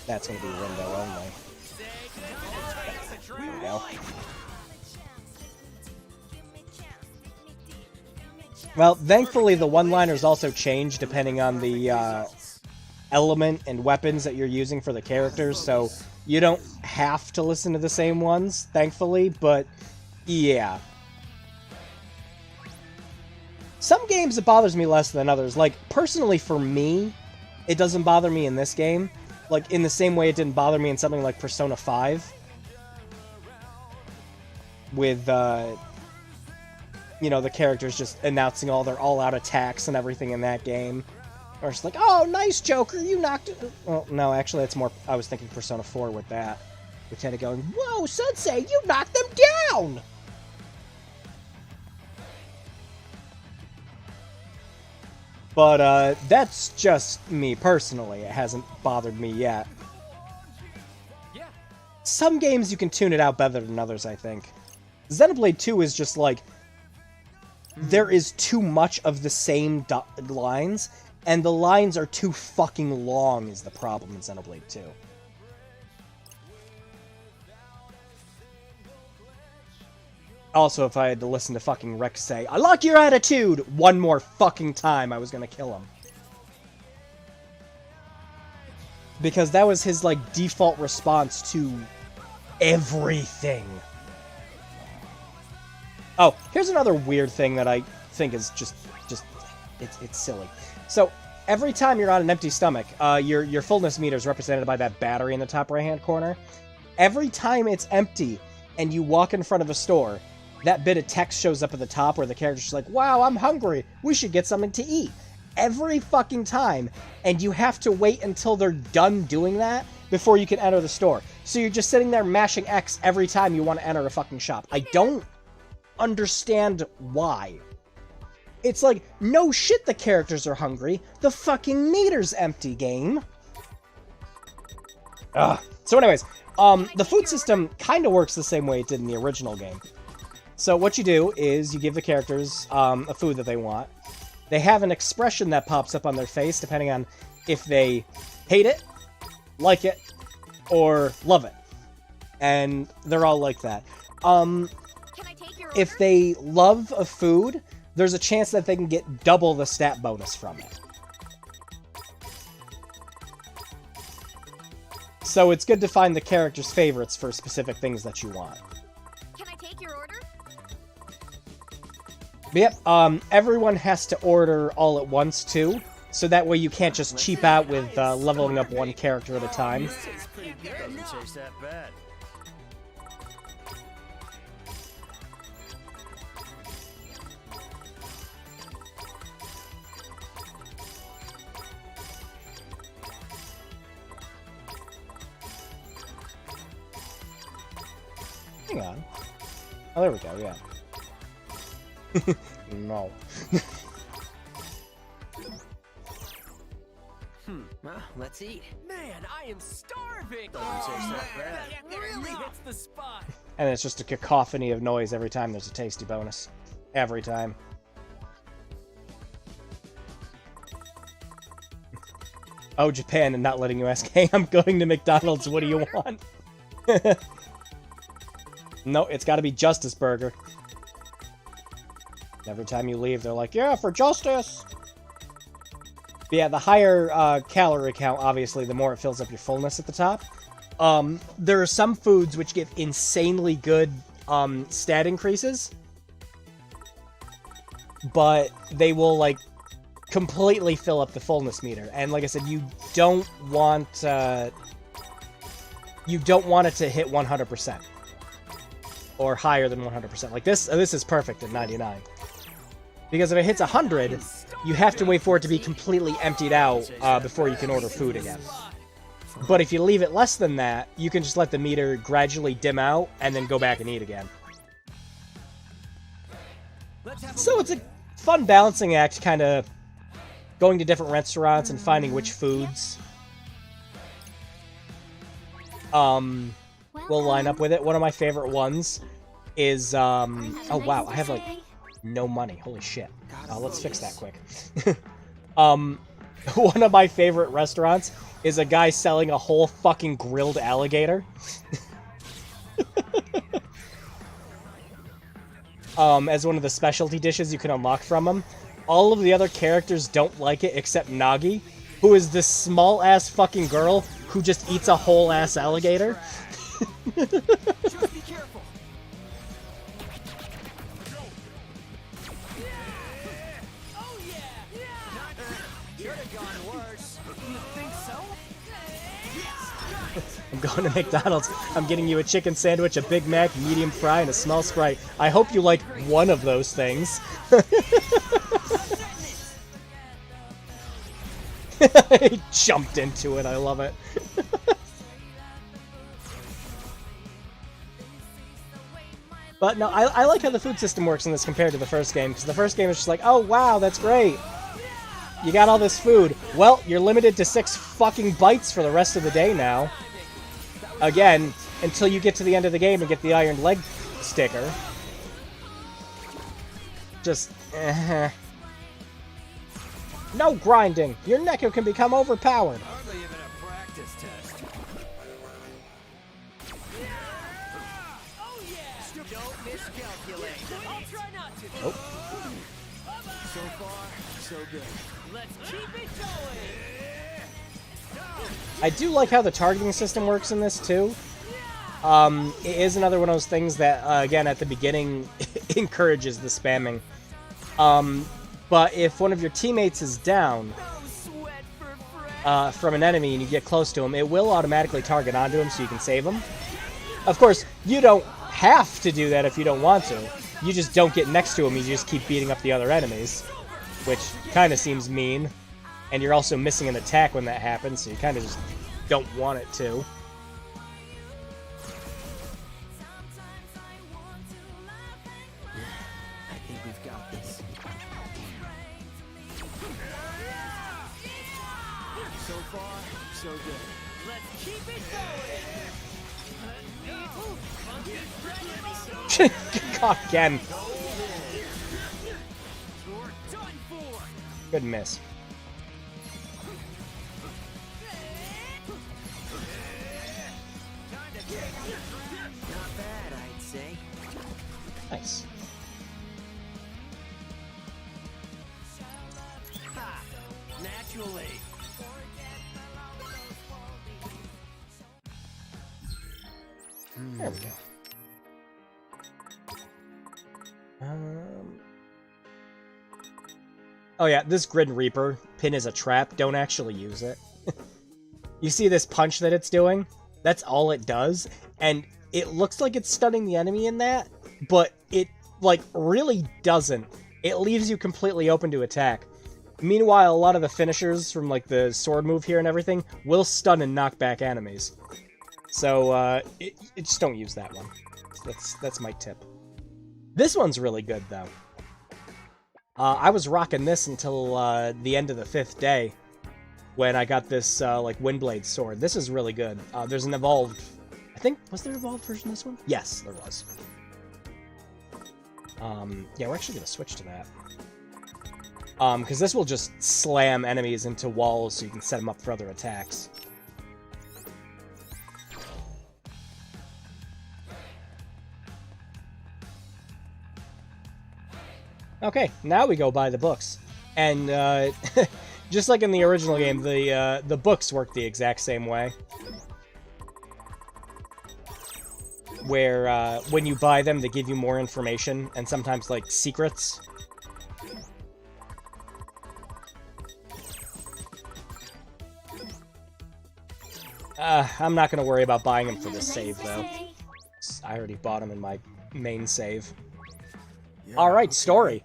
that's gonna be window only. There we go. Well, thankfully the one-liners also change depending on the element and weapons that you're using for the characters, so you don't have to listen to the same ones, thankfully, but yeah. Some games it bothers me less than others. Like, personally for me, it doesn't bother me in this game. Like, in the same way it didn't bother me in something like Persona 5. With, you know, the characters just announcing all their all-out attacks and everything in that game. Or it's like, oh, nice, Joker, you knocked it. Well, no, actually, it's more, I was thinking Persona 4 with that. Which had it going, whoa, Sensei, you knocked them down! But, that's just me personally. It hasn't bothered me yet. Some games you can tune it out better than others, I think. Xenoblade 2 is just like, there is too much of the same lines, and the lines are too fucking long is the problem in Xenoblade 2. Also, if I had to listen to fucking Rex say, I like your attitude, one more fucking time, I was gonna kill him. Because that was his, like, default response to everything. Oh, here's another weird thing that I think is just it's silly. So, every time you're on an empty stomach, your fullness meter is represented by that battery in the top right-hand corner. Every time it's empty and you walk in front of a store, that bit of text shows up at the top where the character's like, wow, I'm hungry, we should get something to eat. Every fucking time, and you have to wait until they're done doing that before you can enter the store. So you're just sitting there mashing X every time you want to enter a fucking shop. I don't understand why. It's like, no shit the characters are hungry, the fucking meter's empty, game. Ugh. So anyways, the food system kind of works the same way it did in the original game. So what you do is you give the characters a food that they want. They have an expression that pops up on their face depending on if they hate it, like it, or love it. And they're all like that. If they love a food, there's a chance that they can get double the stat bonus from it. So it's good to find the character's favorites for specific things that you want. Can I take your order? Yep, everyone has to order all at once, too. So that way you can't just cheap out with leveling up one character at a time. It's pretty good. Doesn't taste that bad. Hang on. Oh, there we go, yeah. No. Well, let's eat. Man, I am starving! Doesn't taste that bad. That really hits the spot! And it's just a cacophony of noise every time there's a tasty bonus. Every time. Oh, Japan, and not letting you ask, hey, I'm going to McDonald's, what do you want? No, it's gotta be Justice Burger. Every time you leave, they're like, yeah, for justice! But yeah, the higher calorie count, obviously, the more it fills up your fullness at the top. There are some foods which give insanely good stat increases, but they will, like, completely fill up the fullness meter. And like I said, you don't want it to hit 100%. Or higher than 100%. Like this is perfect at 99. Because if it hits 100, you have to wait for it to be completely emptied out before you can order food again. But if you leave it less than that, you can just let the meter gradually dim out and then go back and eat again. So it's a fun balancing act, kind of going to different restaurants and finding which foods will line up with it. One of my favorite ones is oh wow, I have like no money. Holy shit. Let's fix that quick. One of my favorite restaurants is a guy selling a whole fucking grilled alligator. As one of the specialty dishes you can unlock from him. All of the other characters don't like it except Nagi, who is this small-ass fucking girl who just eats a whole-ass alligator. Just be careful. Oh yeah! Could have gone worse. You think so? I'm going to McDonald's. I'm getting you a chicken sandwich, a Big Mac, medium fry, and a small Sprite. I hope you like one of those things. He jumped into it. I love it. But no, I like how the food system works in this compared to the first game, because the first game is just like, oh wow, that's great. You got all this food. Well, you're limited to 6 fucking bites for the rest of the day now. Again, until you get to the end of the game and get the iron leg sticker. Just, No grinding! Your Neko can become overpowered! Hardly even a practice test. Oh yeah! Don't miscalculate. I'll try not to. Oh. So far, so good. Let's keep it going. I do like how the targeting system works in this, too. It is another one of those things that, again, at the beginning, encourages the spamming. But if one of your teammates is down from an enemy and you get close to him, it will automatically target onto him so you can save him. Of course, you don't have to do that if you don't want to. You just don't get next to him, you just keep beating up the other enemies. Which kind of seems mean. And you're also missing an attack when that happens, so you kind of just don't want it to. I think we've got this. So far, so good. Let's keep it going. God, again. You're done for. Good miss. Not bad, I'd say. Nice. Ha! Naturally. There we go. Oh yeah, this Grid Reaper pin is a trap. Don't actually use it. You see this punch that it's doing? That's all it does. And it looks like it's stunning the enemy in that, but it, like, really doesn't. It leaves you completely open to attack. Meanwhile, a lot of the finishers from, like, the sword move here and everything will stun and knock back enemies. So, just don't use that one. That's my tip. This one's really good, though. I was rocking this until the end of the 5th day, when I got this, like, Windblade sword. This is really good. There's an evolved... I think... Was there an evolved version of this one? Yes, there was. Yeah, we're actually gonna switch to that. Because this will just slam enemies into walls so you can set them up for other attacks. Okay, now we go buy the books. And, just like in the original game, the books work the exact same way. Where, when you buy them, they give you more information, and sometimes, like, secrets. I'm not gonna worry about buying them for the save, though. I already bought them in my main save. Yeah, Alright, okay. story.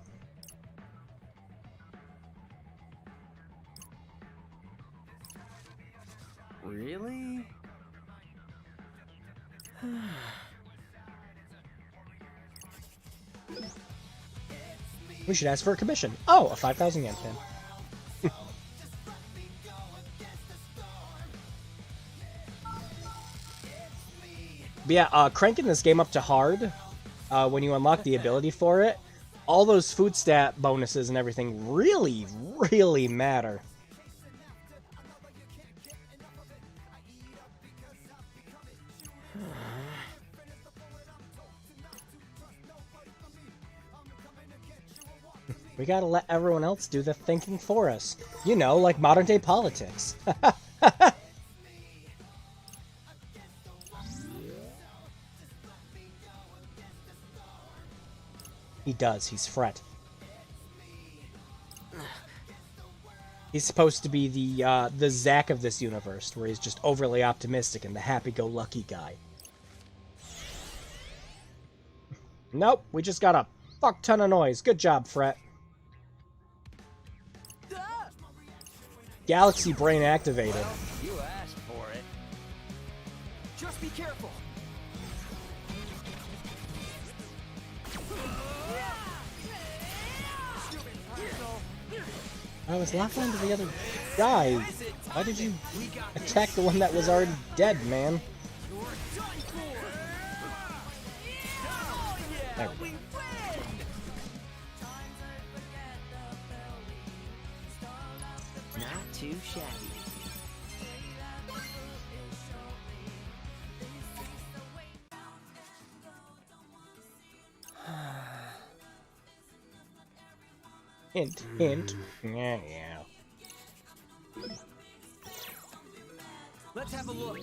Really? We should ask for a commission. Oh, a 5,000 yen pin. But yeah, cranking this game up to hard when you unlock the ability for it, all those food stat bonuses and everything really, really matter. We gotta let everyone else do the thinking for us. You know, like modern day politics. He does, he's Fret. He's supposed to be the Zack of this universe, where he's just overly optimistic and the happy-go-lucky guy. Nope, we just got a fuck ton of noise. Good job, Fret. Galaxy Brain activated. You asked for it. Just be careful. I was locked onto the other guy. Why did you attack the one that was already dead, man? There we go. Not too shabby. Hint, hint. Yeah, yeah. Let's have a look.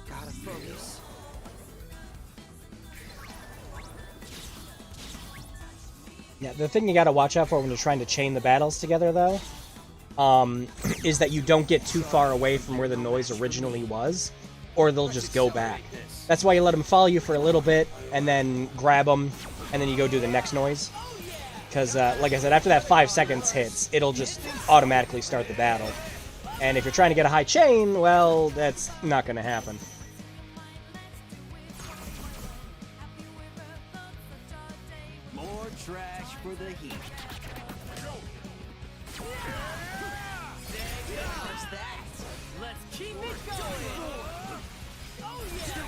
Gotta focus. Yeah, the thing you gotta watch out for when you're trying to chain the battles together, though, is that you don't get too far away from where the noise originally was, or they'll just go back. That's why you let them follow you for a little bit, and then grab them, and then you go do the next noise. Because, like I said, after that 5 seconds hits, it'll just automatically start the battle. And if you're trying to get a high chain, well, that's not going to happen. More trash for the heat. There's that. Let's keep it going. Oh yeah.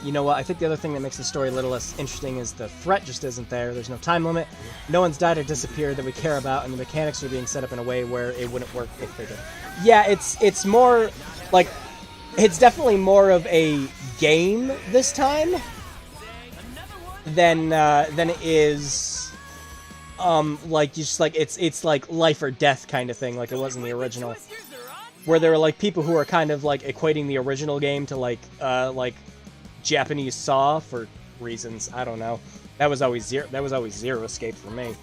You know what, I think the other thing that makes the story a little less interesting is the threat just isn't there. There's no time limit, no one's died or disappeared that we care about, and the mechanics are being set up in a way where it wouldn't work if they did. Yeah, it's more, like, it's definitely more of a game this time than it is, like, just, like, it's like life or death kind of thing, like it was in the original. Where there were, like, people who are kind of, like, equating the original game to, like Japanese Saw for reasons, I don't know. That was always Zero Escape for me.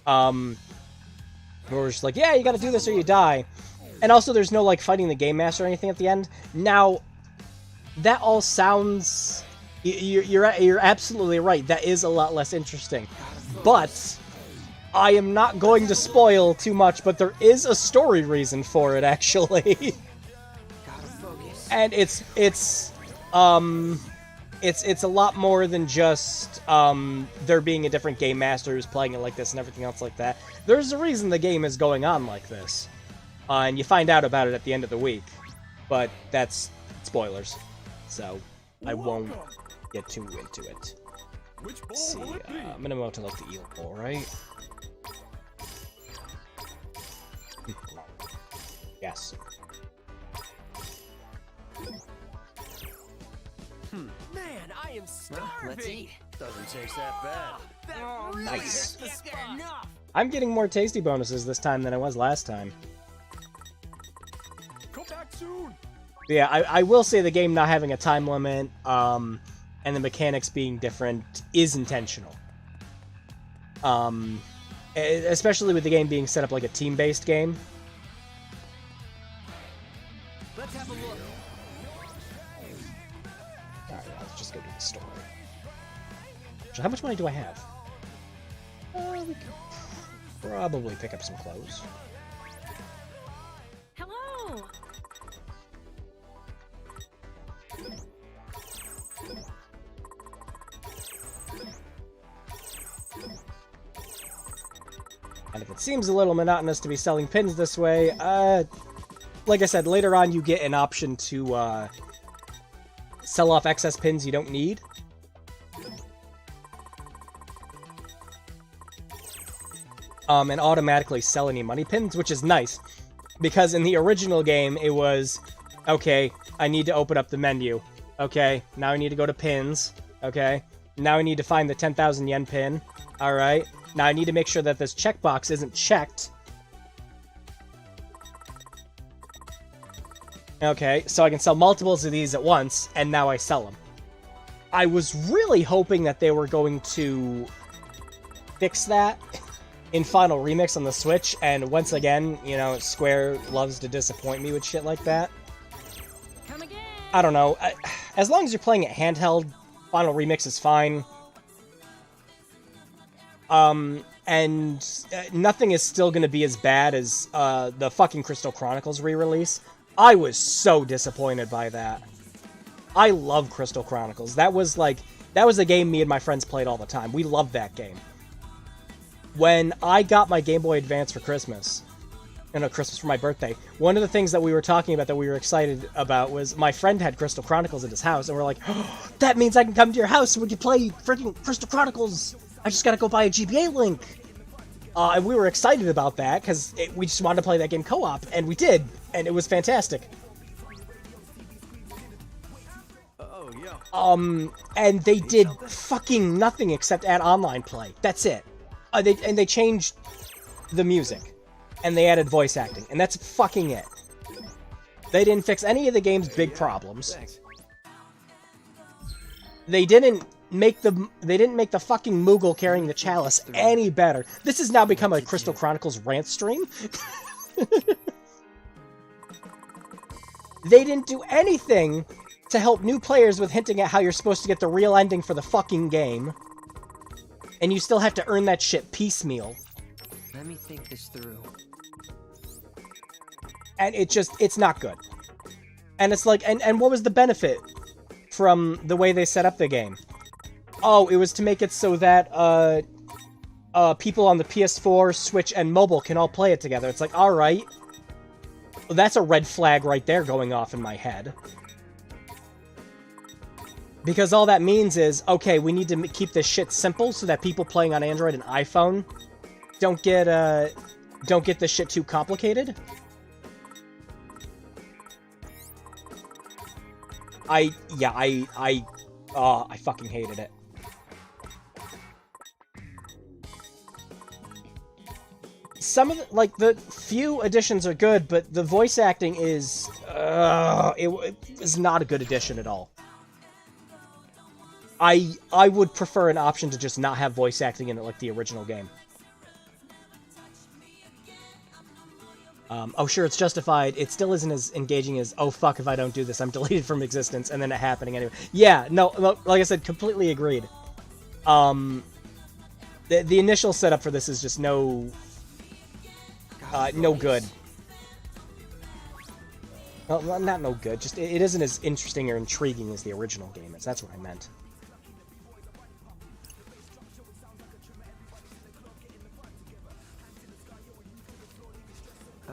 We were just like, yeah, you gotta do this or you die. And also there's no, like, fighting the Game Master or anything at the end. Now, that all sounds... You're absolutely right, that is a lot less interesting. But I am not going to spoil too much, but there is a story reason for it, actually. And it's a lot more than just there being a different game master who's playing it like this and everything else like that. There's a reason the game is going on like this, and you find out about it at the end of the week. But that's spoilers, so I won't get too into it. Let's see, I'm gonna move to like the eel bowl, right? Yes. Man, I am starving. Let's eat. Doesn't taste that bad. That really Nice. hits the spot. Enough. I'm getting more tasty bonuses this time than I was last time. Come back soon. Yeah, I will say the game not having a time limit, and the mechanics being different is intentional. Especially with the game being set up like a team-based game. Let's have a look. Alright, let's just go to the store. So how much money do I have? We could probably pick up some clothes. Hello! And if it seems a little monotonous to be selling pins this way, like I said, later on you get an option to sell off excess pins you don't need. And automatically sell any money pins, which is nice. Because in the original game, it was, okay, I need to open up the menu. Okay, now I need to go to pins. Okay, now I need to find the 10,000 yen pin. Alright, now I need to make sure that this checkbox isn't checked. Okay, so I can sell multiples of these at once, and now I sell them. I was really hoping that they were going to fix that in Final Remix on the Switch, and once again, you know, Square loves to disappoint me with shit like that. I don't know. As long as you're playing it handheld, Final Remix is fine. And nothing is still going to be as bad as the fucking Crystal Chronicles re-release. I was so disappointed by that. I love Crystal Chronicles. That was a game me and my friends played all the time. We loved that game. When I got my Game Boy Advance for Christmas, Christmas for my birthday, one of the things that we were talking about that we were excited about was my friend had Crystal Chronicles at his house, and we're like, oh, that means I can come to your house and we can play freaking Crystal Chronicles. I just gotta go buy a GBA link. And we were excited about that, because we just wanted to play that game co-op, and we did, and it was fantastic. Oh, yeah. And they did fucking nothing except add online play. That's it. They changed the music, and they added voice acting, and that's fucking it. They didn't fix any of the game's big problems. They didn't make the fucking Moogle carrying the chalice any better. This has now become a Crystal Chronicles rant stream. They didn't do anything to help new players with hinting at how you're supposed to get the real ending for the fucking game. And you still have to earn that shit piecemeal. Let me think this through. And it's not good. And it's like, and what was the benefit from the way they set up the game? Oh, it was to make it so that, people on the PS4, Switch, and mobile can all play it together. It's like, alright. Well, that's a red flag right there going off in my head. Because all that means is, okay, we need to keep this shit simple so that people playing on Android and iPhone don't get this shit too complicated. I fucking hated it. Some of the few additions are good, but the voice acting is, it is not a good addition at all. I would prefer an option to just not have voice acting in it like the original game. Oh, sure, it's justified. It still isn't as engaging as, oh, fuck, if I don't do this, I'm deleted from existence, and then it happening anyway. Yeah, no, like I said, completely agreed. The initial setup for this is just no good. Well, not no good, just it isn't as interesting or intriguing as the original game is. That's what I meant.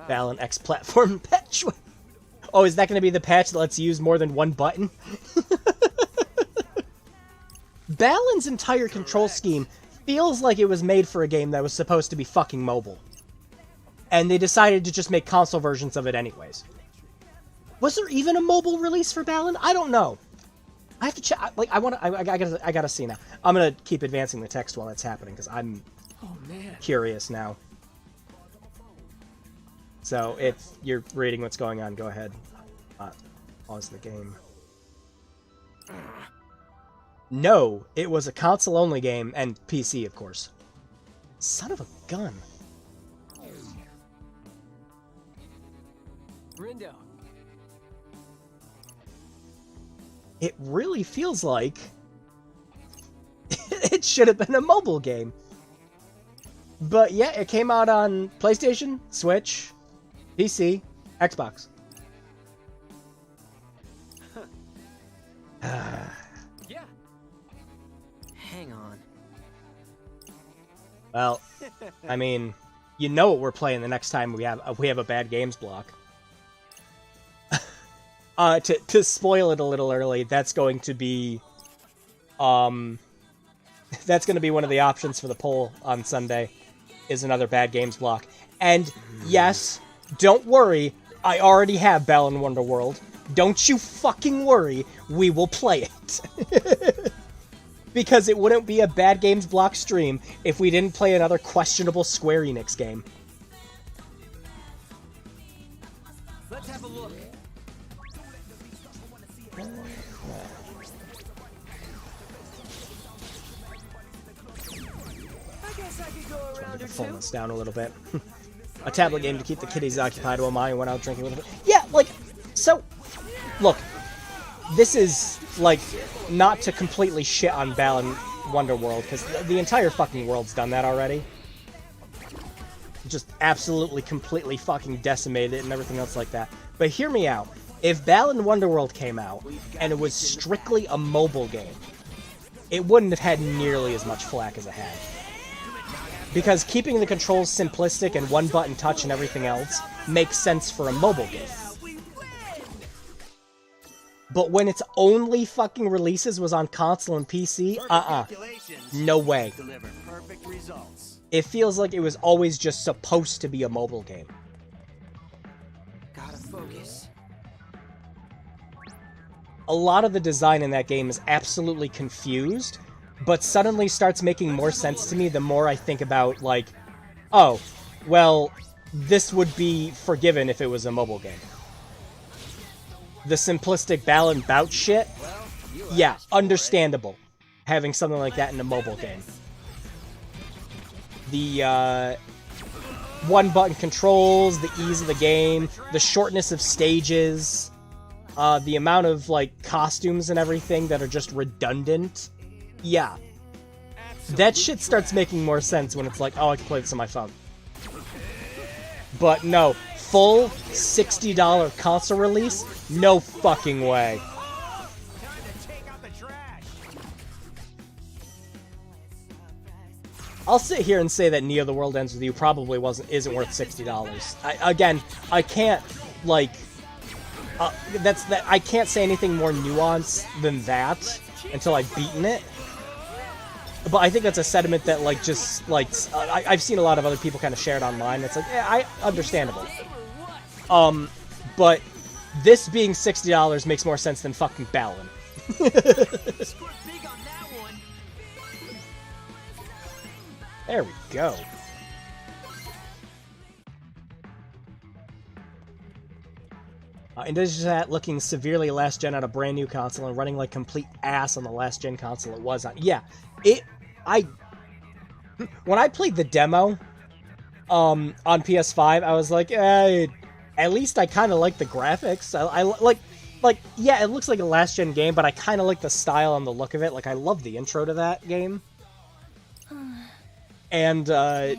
Balan X platform patch. Oh, is that going to be the patch that lets you use more than one button? Balan's entire control scheme feels like it was made for a game that was supposed to be fucking mobile. And they decided to just make console versions of it anyways. Was there even a mobile release for Balan? I don't know. I have to check. Like, I gotta see now. I'm gonna keep advancing the text while that's happening because I'm curious now. So if you're reading what's going on, go ahead. Pause the game. No, it was a console-only game, and PC, of course. Son of a gun. Rindo. It really feels like it should have been a mobile game. But yeah, it came out on PlayStation, Switch, PC, Xbox. Yeah. Hang on. Well, I mean, You know what we're playing the next time we have a bad games block. To spoil it a little early, that's going to be one of the options for the poll on Sunday, is another bad games block. And yes, don't worry, I already have Balan Wonderworld. Don't you fucking worry, we will play it. Because it wouldn't be a bad games block stream if we didn't play another questionable Square Enix game. Let's have a look. I guess I could go around or Pulling two. this down a little bit. A tablet game to keep the kiddies occupied while Maya went out drinking with them. Yeah, like, so, look, this is, like, not to completely shit on Balan Wonderworld, because the entire fucking world's done that already. Just absolutely, completely fucking decimated it and everything else like that. But hear me out. If Balan Wonderworld came out, and it was strictly a mobile game, it wouldn't have had nearly as much flack as it had. Because keeping the controls simplistic and one-button touch and everything else makes sense for a mobile game. But when its only fucking releases was on console and PC, no way. Deliver perfect results. It feels like it was always just supposed to be a mobile game. Gotta focus. A lot of the design in that game is absolutely confused, but suddenly starts making more sense to me the more I think about, like, oh, well, this would be forgiven if it was a mobile game. The simplistic Balan bout shit, yeah, understandable, having something like that in a mobile game. The, one-button controls, the ease of the game, the shortness of stages, the amount of, like, costumes and everything that are just redundant. Yeah. That shit starts making more sense when it's like, oh, I can play this on my phone. But no, full $60 console release? No fucking way. I'll sit here and say that Neo the World Ends With You probably isn't worth $60. I can't, like, I can't say anything more nuanced than that until I've beaten it. But I think that's a sentiment that, like, just, like, I've seen a lot of other people kind of share it online. It's like, yeah, understandable. But this being $60 makes more sense than fucking Balan. There we go. In addition to that, looking severely last gen on a brand new console and running like complete ass on the last gen console it was on. Yeah, when I played the demo on PS5, I was like, at least I kind of like the graphics. I like, yeah, it looks like a last gen game, but I kind of like the style and the look of it. Like, I love the intro to that game. And I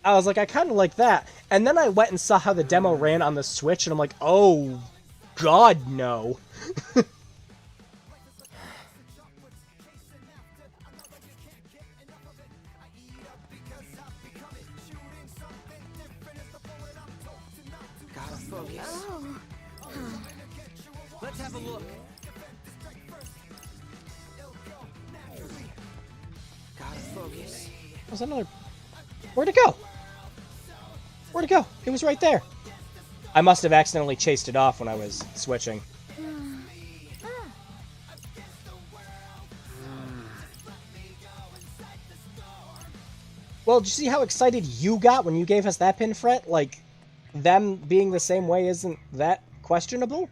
was like, I kind of like that. And then I went and saw how the demo ran on the Switch, and I'm like, oh, God, no. Gotta focus. Let's have a look. Gotta focus. Was another... Where'd it go? Where'd it go? It was right there. I must have accidentally chased it off when I was switching. Well, did you see how excited you got when you gave us that pin, Fret? Like, them being the same way isn't that questionable?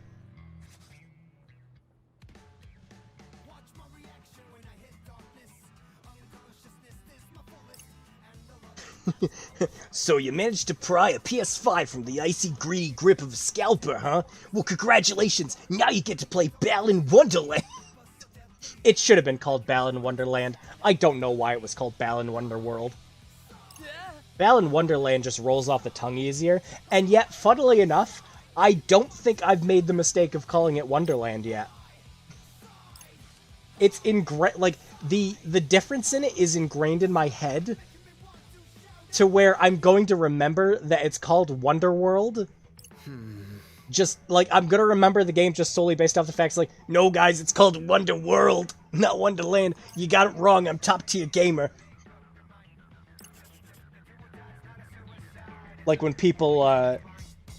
So you managed to pry a PS5 from the icy grip of a scalper, huh? Well, congratulations! Now you get to play Balan Wonderland! It should have been called Balan Wonderland. I don't know why it was called Balan Wonderworld. Balan Wonderland just rolls off the tongue easier, and yet, funnily enough, I don't think I've made the mistake of calling it Wonderland yet. It's like, the difference in it is ingrained in my head to where I'm going to remember that it's called Wonderworld. Just, like, I'm gonna remember the game just solely based off the facts, like, no, guys, it's called Wonderworld, not Wonderland. You got it wrong, I'm top-tier gamer. Like, when people,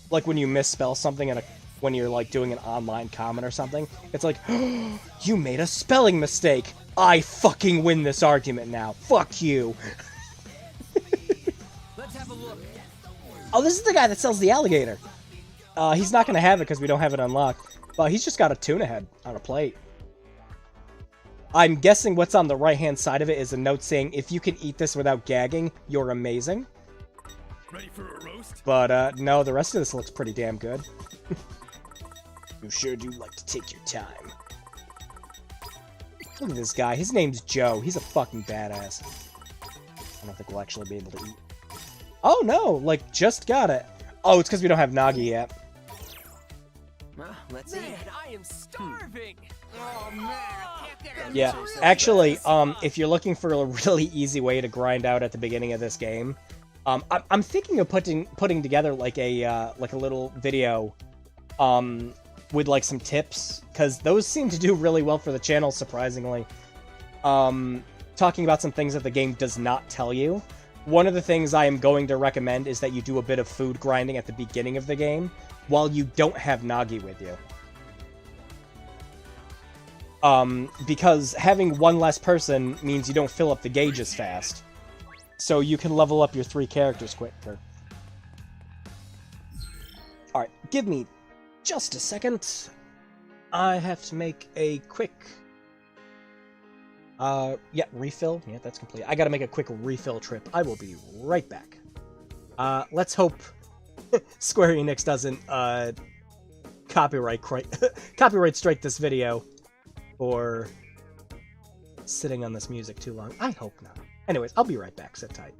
like, when you misspell something when you're, like, doing an online comment or something, it's like, oh, you made a spelling mistake. I fucking win this argument now. Fuck you. Let's have a look. Oh, this is the guy that sells the alligator. He's not going to have it because we don't have it unlocked. But he's just got a tuna head on a plate. I'm guessing what's on the right-hand side of it is a note saying, if you can eat this without gagging, you're amazing. Ready for a roast? But, no, the rest of this looks pretty damn good. You sure do like to take your time. Look at this guy. His name's Joe. He's a fucking badass. I don't think we'll actually be able to eat. Oh, no! Like, just got it. Oh, it's because we don't have Nagi yet. Well, let's see. Man, I am starving. Oh man, I can't get enough. Yeah, actually, if you're looking for a really easy way to grind out at the beginning of this game, I'm thinking of putting together like a little video, with like some tips, because those seem to do really well for the channel, surprisingly. Talking about some things that the game does not tell you. One of the things I am going to recommend is that you do a bit of food grinding at the beginning of the game, while you don't have Nagi with you. Because having one less person means you don't fill up the gauge as fast. So you can level up your 3 characters quicker. Alright, give me just a second. I have to make a quick... yeah, refill. Yeah, that's complete. I gotta make a quick refill trip. I will be right back. Let's hope Square Enix doesn't, copyright strike this video for sitting on this music too long. I hope not. Anyways, I'll be right back. Sit tight.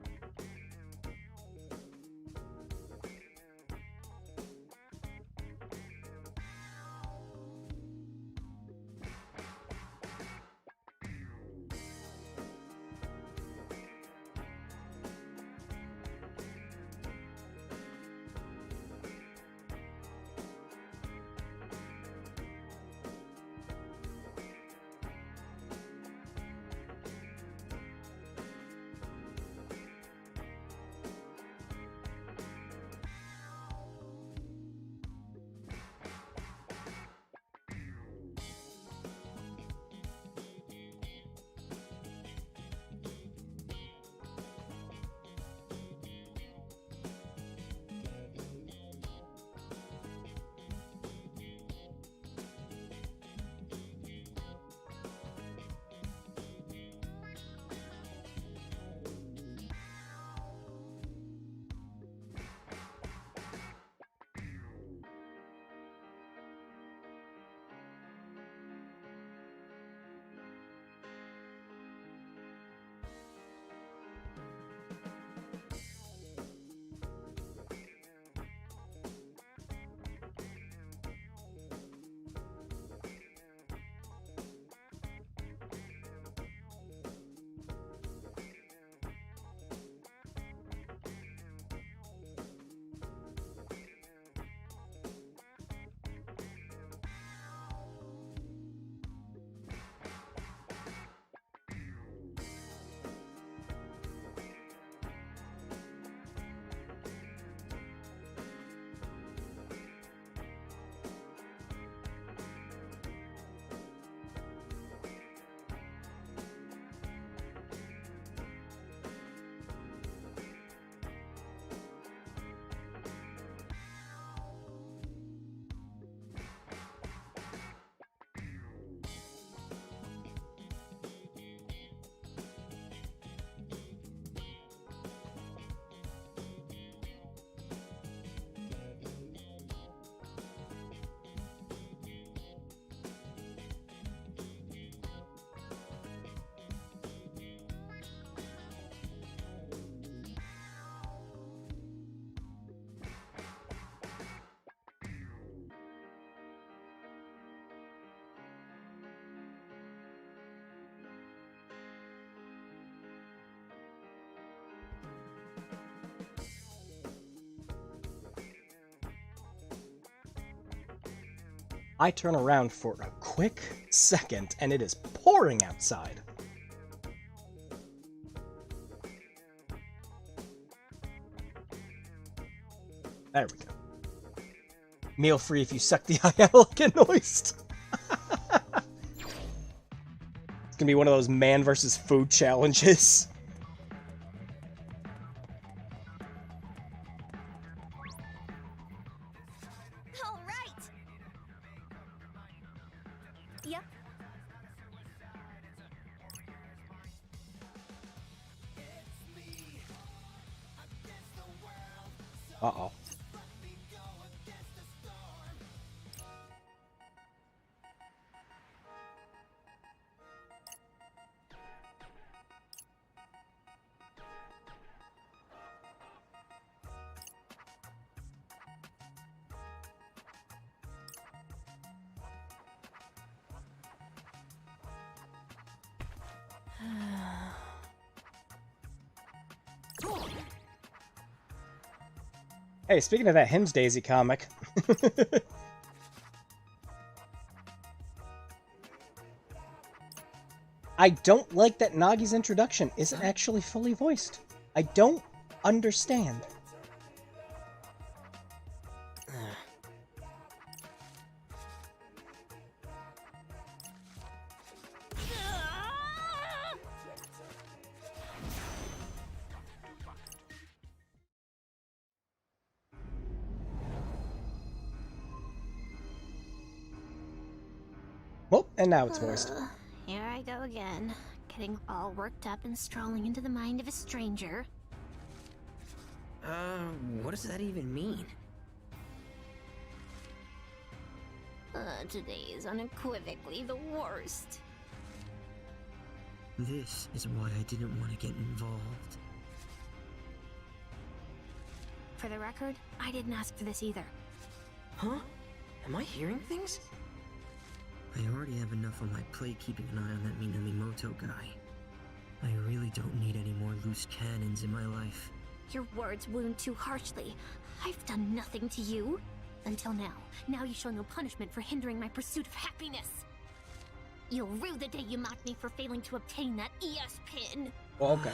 I turn around for a quick second, and it is pouring outside. There we go. Meal free if you suck the eye out like a noise. It's gonna be one of those man versus food challenges. All right. Yep. Uh-oh. Hey, speaking of that Hymns Daisy comic. I don't like that Nagi's introduction isn't actually fully voiced. I don't understand. Well, and now it's voiced. Here I go again, getting all worked up and strolling into the mind of a stranger. What does that even mean? Today is unequivocally the worst. This is why I didn't want to get involved. For the record, I didn't ask for this either. Huh? Am I hearing things? I already have enough on my plate keeping an eye on that Minamimoto guy. I really don't need any more loose cannons in my life. Your words wound too harshly. I've done nothing to you. Until now. Now you show no punishment for hindering my pursuit of happiness. You'll rue the day you mocked me for failing to obtain that ES pin. Well, okay.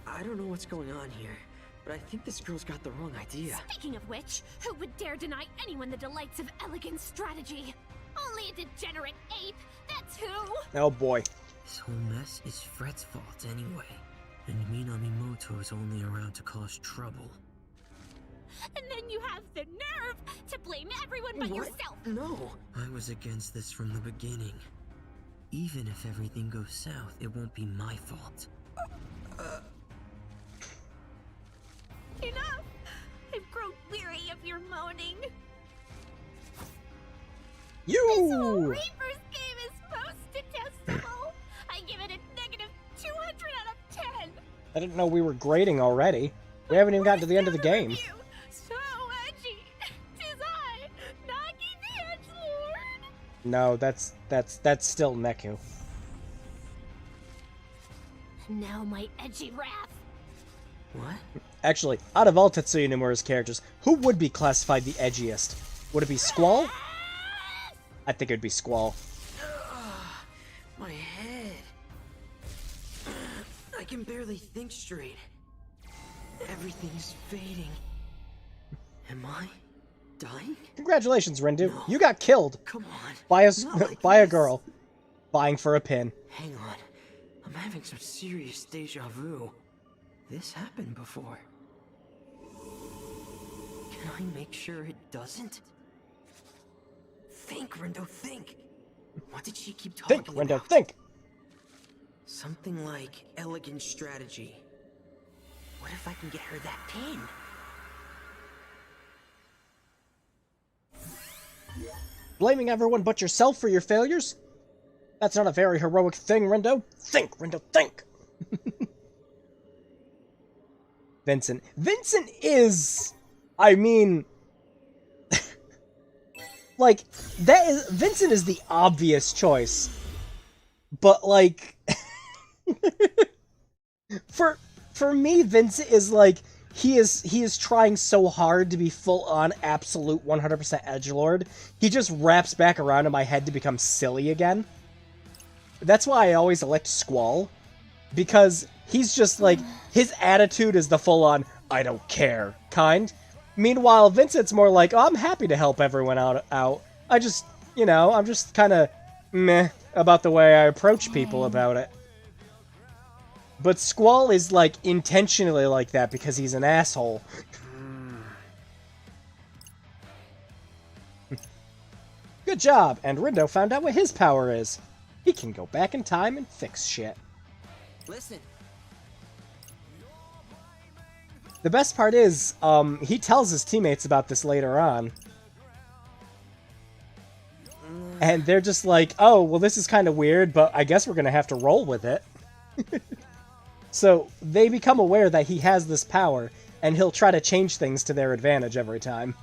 I don't know what's going on here, but I think this girl's got the wrong idea. Speaking of which, who would dare deny anyone the delights of elegant strategy? Only a degenerate ape, that's who! Oh boy. This whole mess is Fred's fault anyway. And Minamimoto is only around to cause trouble. And then you have the nerve to blame everyone but yourself! No! I was against this from the beginning. Even if everything goes south, it won't be my fault. Enough! I've grown weary of your moaning. This whole You! Reaper's game is most detestable. I give it a negative 200 out of 10. I didn't know we were grading already. We haven't even gotten to the end of the game. So edgy. 'Tis I, Nagi the Edgelord. No, that's still Neku. Now my edgy wrath. What? Actually, out of all Tetsuya Nomura's characters, who would be classified the edgiest? Would it be Squall? I think it would be Squall. My head. I can barely think straight. Everything's fading. Am I dying? Congratulations, Rendu. No. You got killed Come on. by a Not like by a this. girl vying for a pin. Hang on. I'm having some serious deja vu. This happened before. Can I make sure it doesn't? Think, Rendo, think. What did she keep talking Think, Rendo, about? think. Something like elegant strategy. What if I can get her that pin? Blaming everyone but yourself for your failures? That's not a very heroic thing, Rendo. Think, Rendo, think. Vincent. Vincent is... I mean... like, that is... Vincent is the obvious choice. But, like... for me, Vincent is like... he is trying so hard to be full on absolute 100% edgelord. He just wraps back around in my head to become silly again. That's why I always elect Squall, because he's just like, his attitude is the full on I don't care kind. Meanwhile, Vincent's more like, oh, I'm happy to help everyone out. I just, you know, I'm just kind of meh about the way I approach people about it. But Squall is, like, intentionally like that because he's an asshole. Good job, and Rindo found out what his power is. He can go back in time and fix shit. Listen. The best part is, he tells his teammates about this later on. And they're just like, oh, well, this is kind of weird, but I guess we're going to have to roll with it. So they become aware that he has this power, and he'll try to change things to their advantage every time.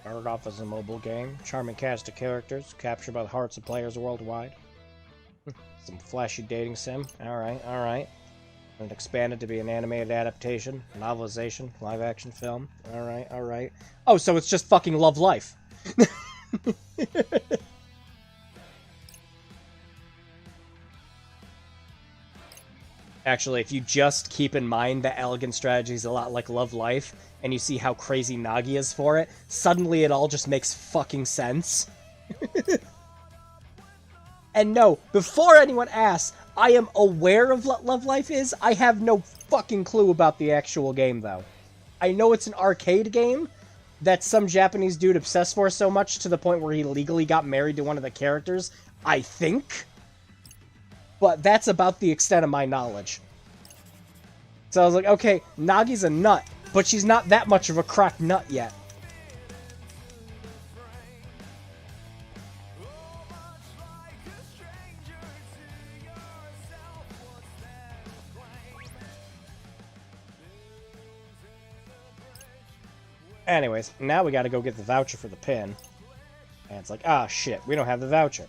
Started off as a mobile game, charming cast of characters, captured by the hearts of players worldwide. Some flashy dating sim, alright. And expanded to be an animated adaptation, novelization, live-action film, alright. Oh, so it's just fucking Love Life. Actually, if you just keep in mind that Elegant Strategy is a lot like Love Life, and you see how crazy Nagi is for it, suddenly it all just makes fucking sense. And no, before anyone asks, I am aware of what Love Life is. I have no fucking clue about the actual game, though. I know it's an arcade game that some Japanese dude obsessed for so much to the point where he legally got married to one of the characters, I think. But that's about the extent of my knowledge. So I was like, okay, Nagi's a nut, but she's not that much of a cracked nut yet. Anyways, now we gotta go get the voucher for the pin. And it's like, ah, shit, we don't have the voucher.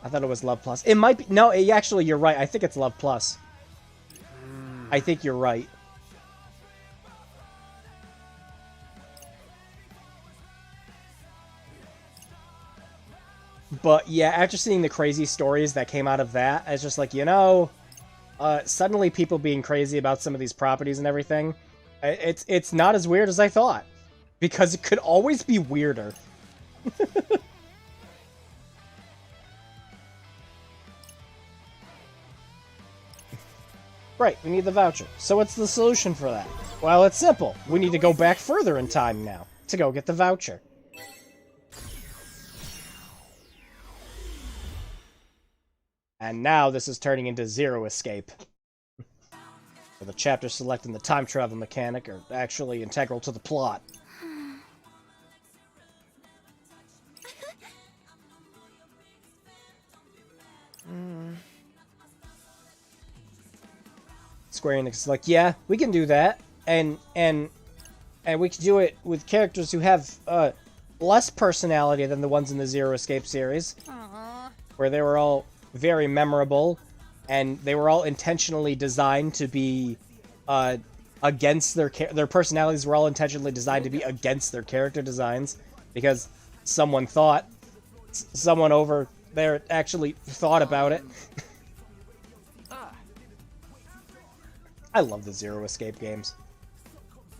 I thought it was Love Plus. It might be... No, actually, you're right. I think it's Love Plus. I think you're right. But, yeah, after seeing the crazy stories that came out of that, it's just like, you know... suddenly people being crazy about some of these properties and everything, it's not as weird as I thought. Because it could always be weirder. Right, we need the voucher. So what's the solution for that? Well, it's simple. We need to go back further in time now to go get the voucher. And now this is turning into Zero Escape. So the chapters selecting the time travel mechanic are actually integral to the plot. Square Enix is like, yeah, we can do that, and we can do it with characters who have less personality than the ones in the Zero Escape series, where they were all very memorable, and they were all intentionally designed to be against their personalities were all intentionally designed to be against their character designs, because someone over there actually thought about it. I love the Zero Escape games.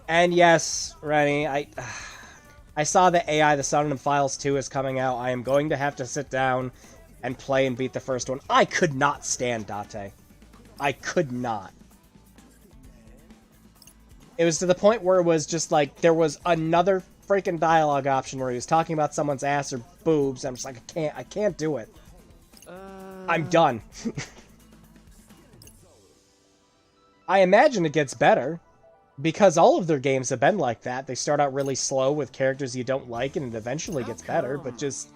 And yes, Rennie, I saw that AI The Sound of Files 2 is coming out. I am going to have to sit down and play and beat the first one. I could not stand Date. I could not. It was to the point where it was just like, there was another freaking dialogue option where he was talking about someone's ass or boobs. I'm just like, I can't do it. I'm done. I imagine it gets better. because all of their games have been like that. They start out really slow with characters you don't like, and it eventually gets better, but just...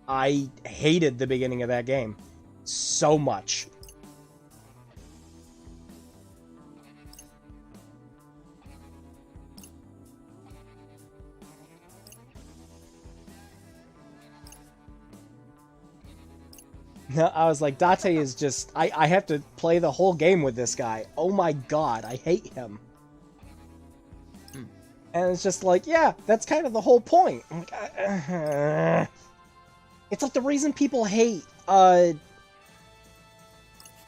I hated the beginning of that game so much. No, I was like, Date is just... I have to play the whole game with this guy. Oh my god, I hate him. And it's just like, yeah, that's kind of the whole point. I'm like, it's like the reason people hate,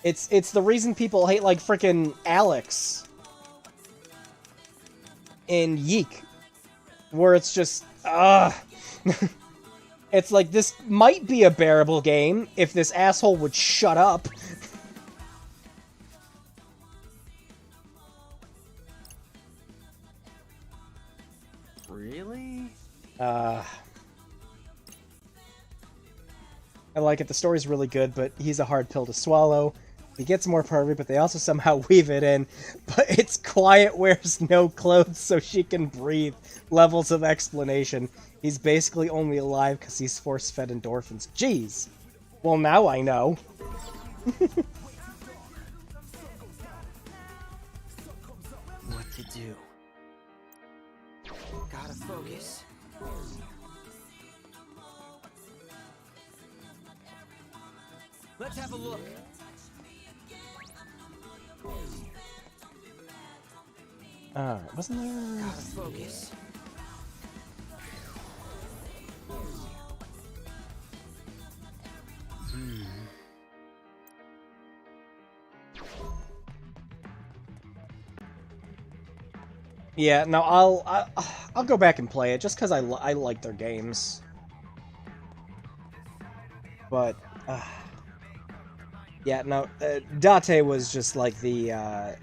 It's the reason people hate, like, frickin' Alex in Yeek. Where it's just, It's like, this might be a bearable game if this asshole would shut up. Really? I like it. The story's really good, but he's a hard pill to swallow. He gets more pervy, but they also somehow weave it in. But it's quiet, wears no clothes so she can breathe. Levels of explanation. He's basically only alive because he's force-fed endorphins. Jeez. Well, now I know. What to do? Gotta focus. Let's have a look. Alright, wasn't there... Gotta focus. Yeah, no, I'll go back and play it just because I like their games. But yeah, no, Date was just like the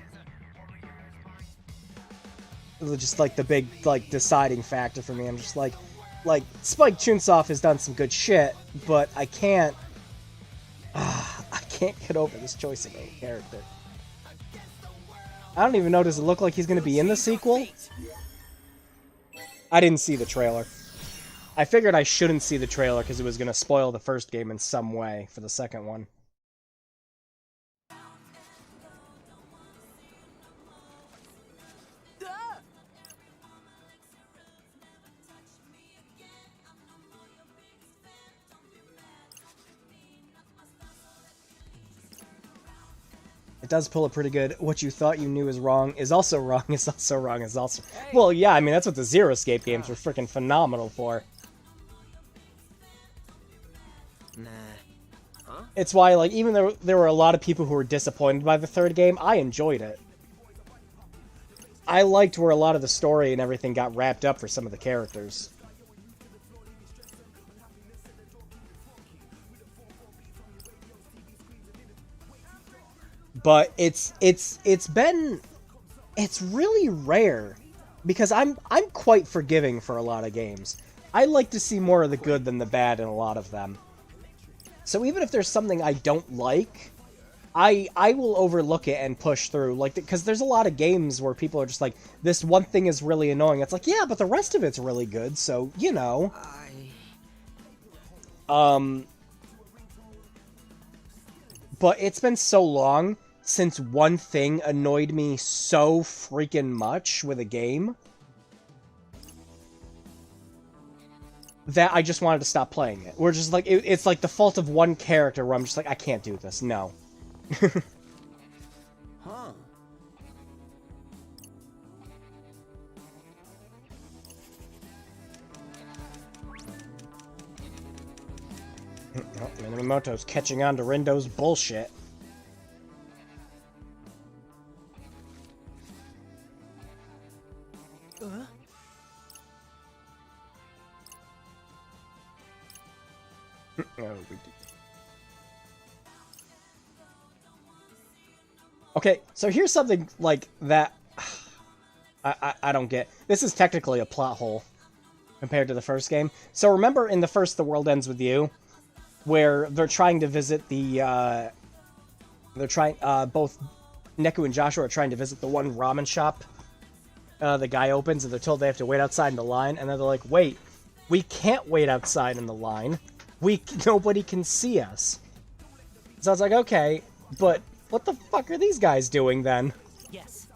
just like the big like deciding factor for me. I'm just like Spike Chunsoft has done some good shit, but I can't get over this choice of a character. I don't even know, does it look like he's going to be in the sequel? I didn't see the trailer. I figured I shouldn't see the trailer because it was going to spoil the first game in some way for the second one. It does pull a pretty good, what you thought you knew is wrong is also wrong is also wrong is also... Well, yeah, I mean, that's what the Zero Escape games were freaking phenomenal for. Nah. Huh? It's why, like, even though there were a lot of people who were disappointed by the third game, I enjoyed it. I liked where a lot of the story and everything got wrapped up for some of the characters. But it's really rare because I'm quite forgiving for a lot of games. I like to see more of the good than the bad in a lot of them. So even if there's something I don't like, I will overlook it and push through. Like, because there's a lot of games where people are just like, this one thing is really annoying. It's like, yeah, but the rest of it's really good. So, you know. But it's been so long since one thing annoyed me so freaking much with a game that I just wanted to stop playing it. We're just like, it's like the fault of one character where I'm just like, I can't do this. No. Huh. Oh, Minamoto's catching on to Rindo's bullshit. Okay, so here's something like that I don't get. This is technically a plot hole compared to the first game. So remember in the first The World Ends With You, where they're trying to visit the both Neku and Joshua are trying to visit the one ramen shop the guy opens and they're told they have to wait outside in the line, and then they're like, wait, we can't wait outside in the line. Nobody can see us. So I was like, okay, but what the fuck are these guys doing then? Yes.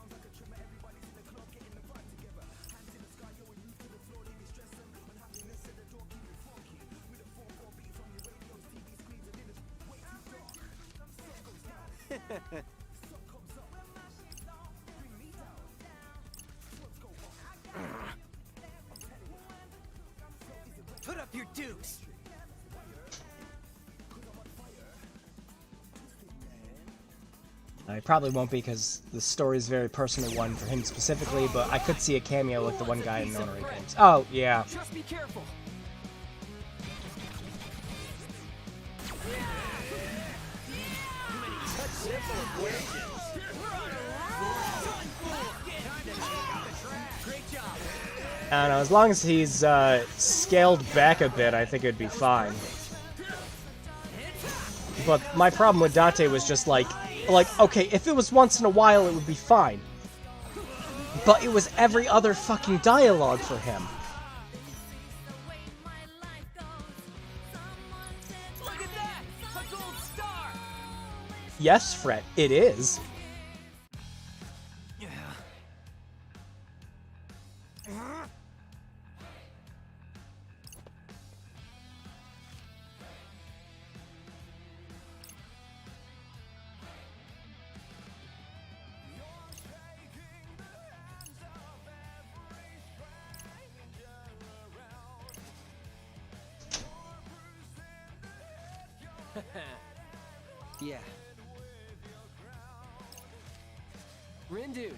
Put up your dukes. I probably won't be because the story is a very personal one for him specifically, but I could see a cameo like the one guy in Nonary games. Oh, yeah. Just be careful. I don't know, as long as he's scaled back a bit, I think it'd be fine. But my problem with Date was just like, okay, if it was once in a while, it would be fine. But it was every other fucking dialogue for him. Look at that! A gold star! Yes, Fret, it is. Yeah. Rin dude.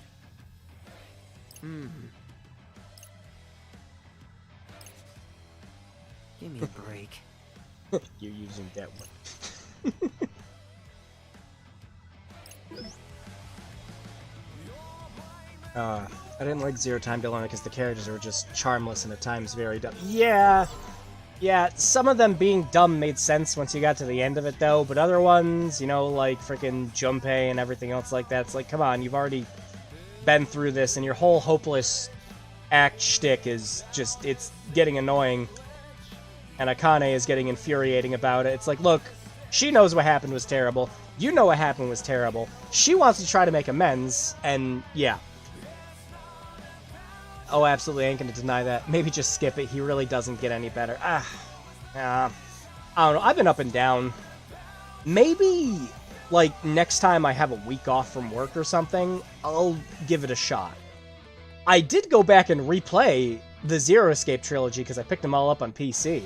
Give me a break. You're using that one. I didn't like Zero Time to Learn because the characters were just charmless and at times very dumb. Yeah, some of them being dumb made sense once you got to the end of it, though, but other ones, you know, like frickin' Junpei and everything else like that, it's like, come on, you've already been through this, and your whole hopeless act shtick is just, it's getting annoying, and Akane is getting infuriating about it. It's like, look, she knows what happened was terrible, you know what happened was terrible, she wants to try to make amends, and yeah. Oh, absolutely, I ain't gonna deny that. Maybe just skip it. He really doesn't get any better. I don't know. I've been up and down. Maybe, like, next time I have a week off from work or something, I'll give it a shot. I did go back and replay the Zero Escape trilogy because I picked them all up on PC.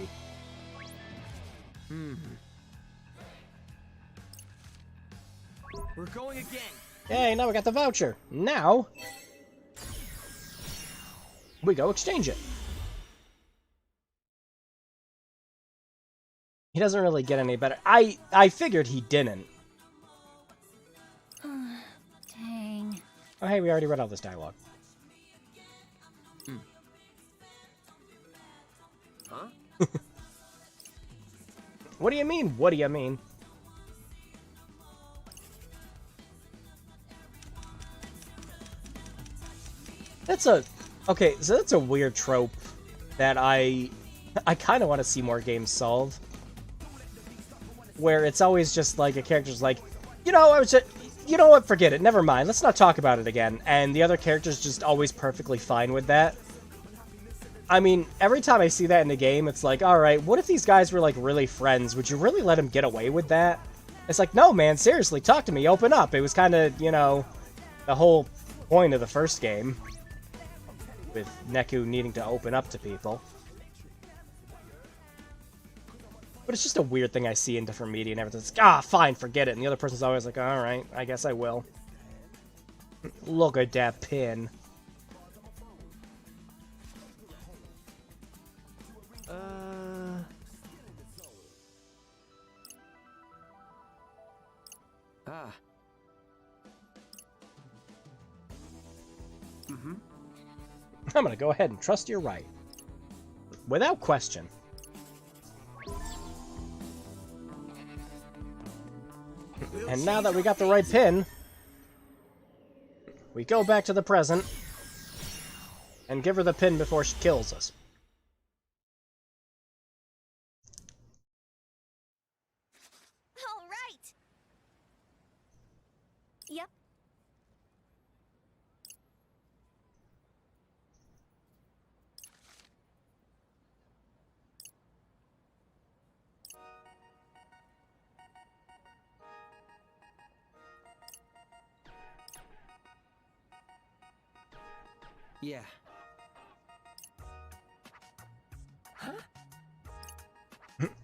We're going again. Hey, now we got the voucher. Now we go exchange it. He doesn't really get any better. I figured he didn't. Dang. Oh, hey, we already read all this dialogue. Huh? What do you mean? What do you mean? That's a... Okay, so that's a weird trope that I kind of want to see more games solve. Where it's always just like a character's like, you know, I was just, you know what, forget it, never mind, let's not talk about it again. And the other character's just always perfectly fine with that. I mean, every time I see that in the game, it's like, alright, what if these guys were like really friends? Would you really let them get away with that? It's like, no man, seriously, talk to me, open up. It was kind of, you know, the whole point of the first game. With Neku needing to open up to people. But it's just a weird thing I see in different media and everything. It's like, ah, fine, forget it. And the other person's always like, alright, I guess I will. Look at that pin. I'm gonna go ahead and trust you're right. Without question. And now that we got the right pin, we go back to the present. And give her the pin before she kills us. All right. Yep. Yeah.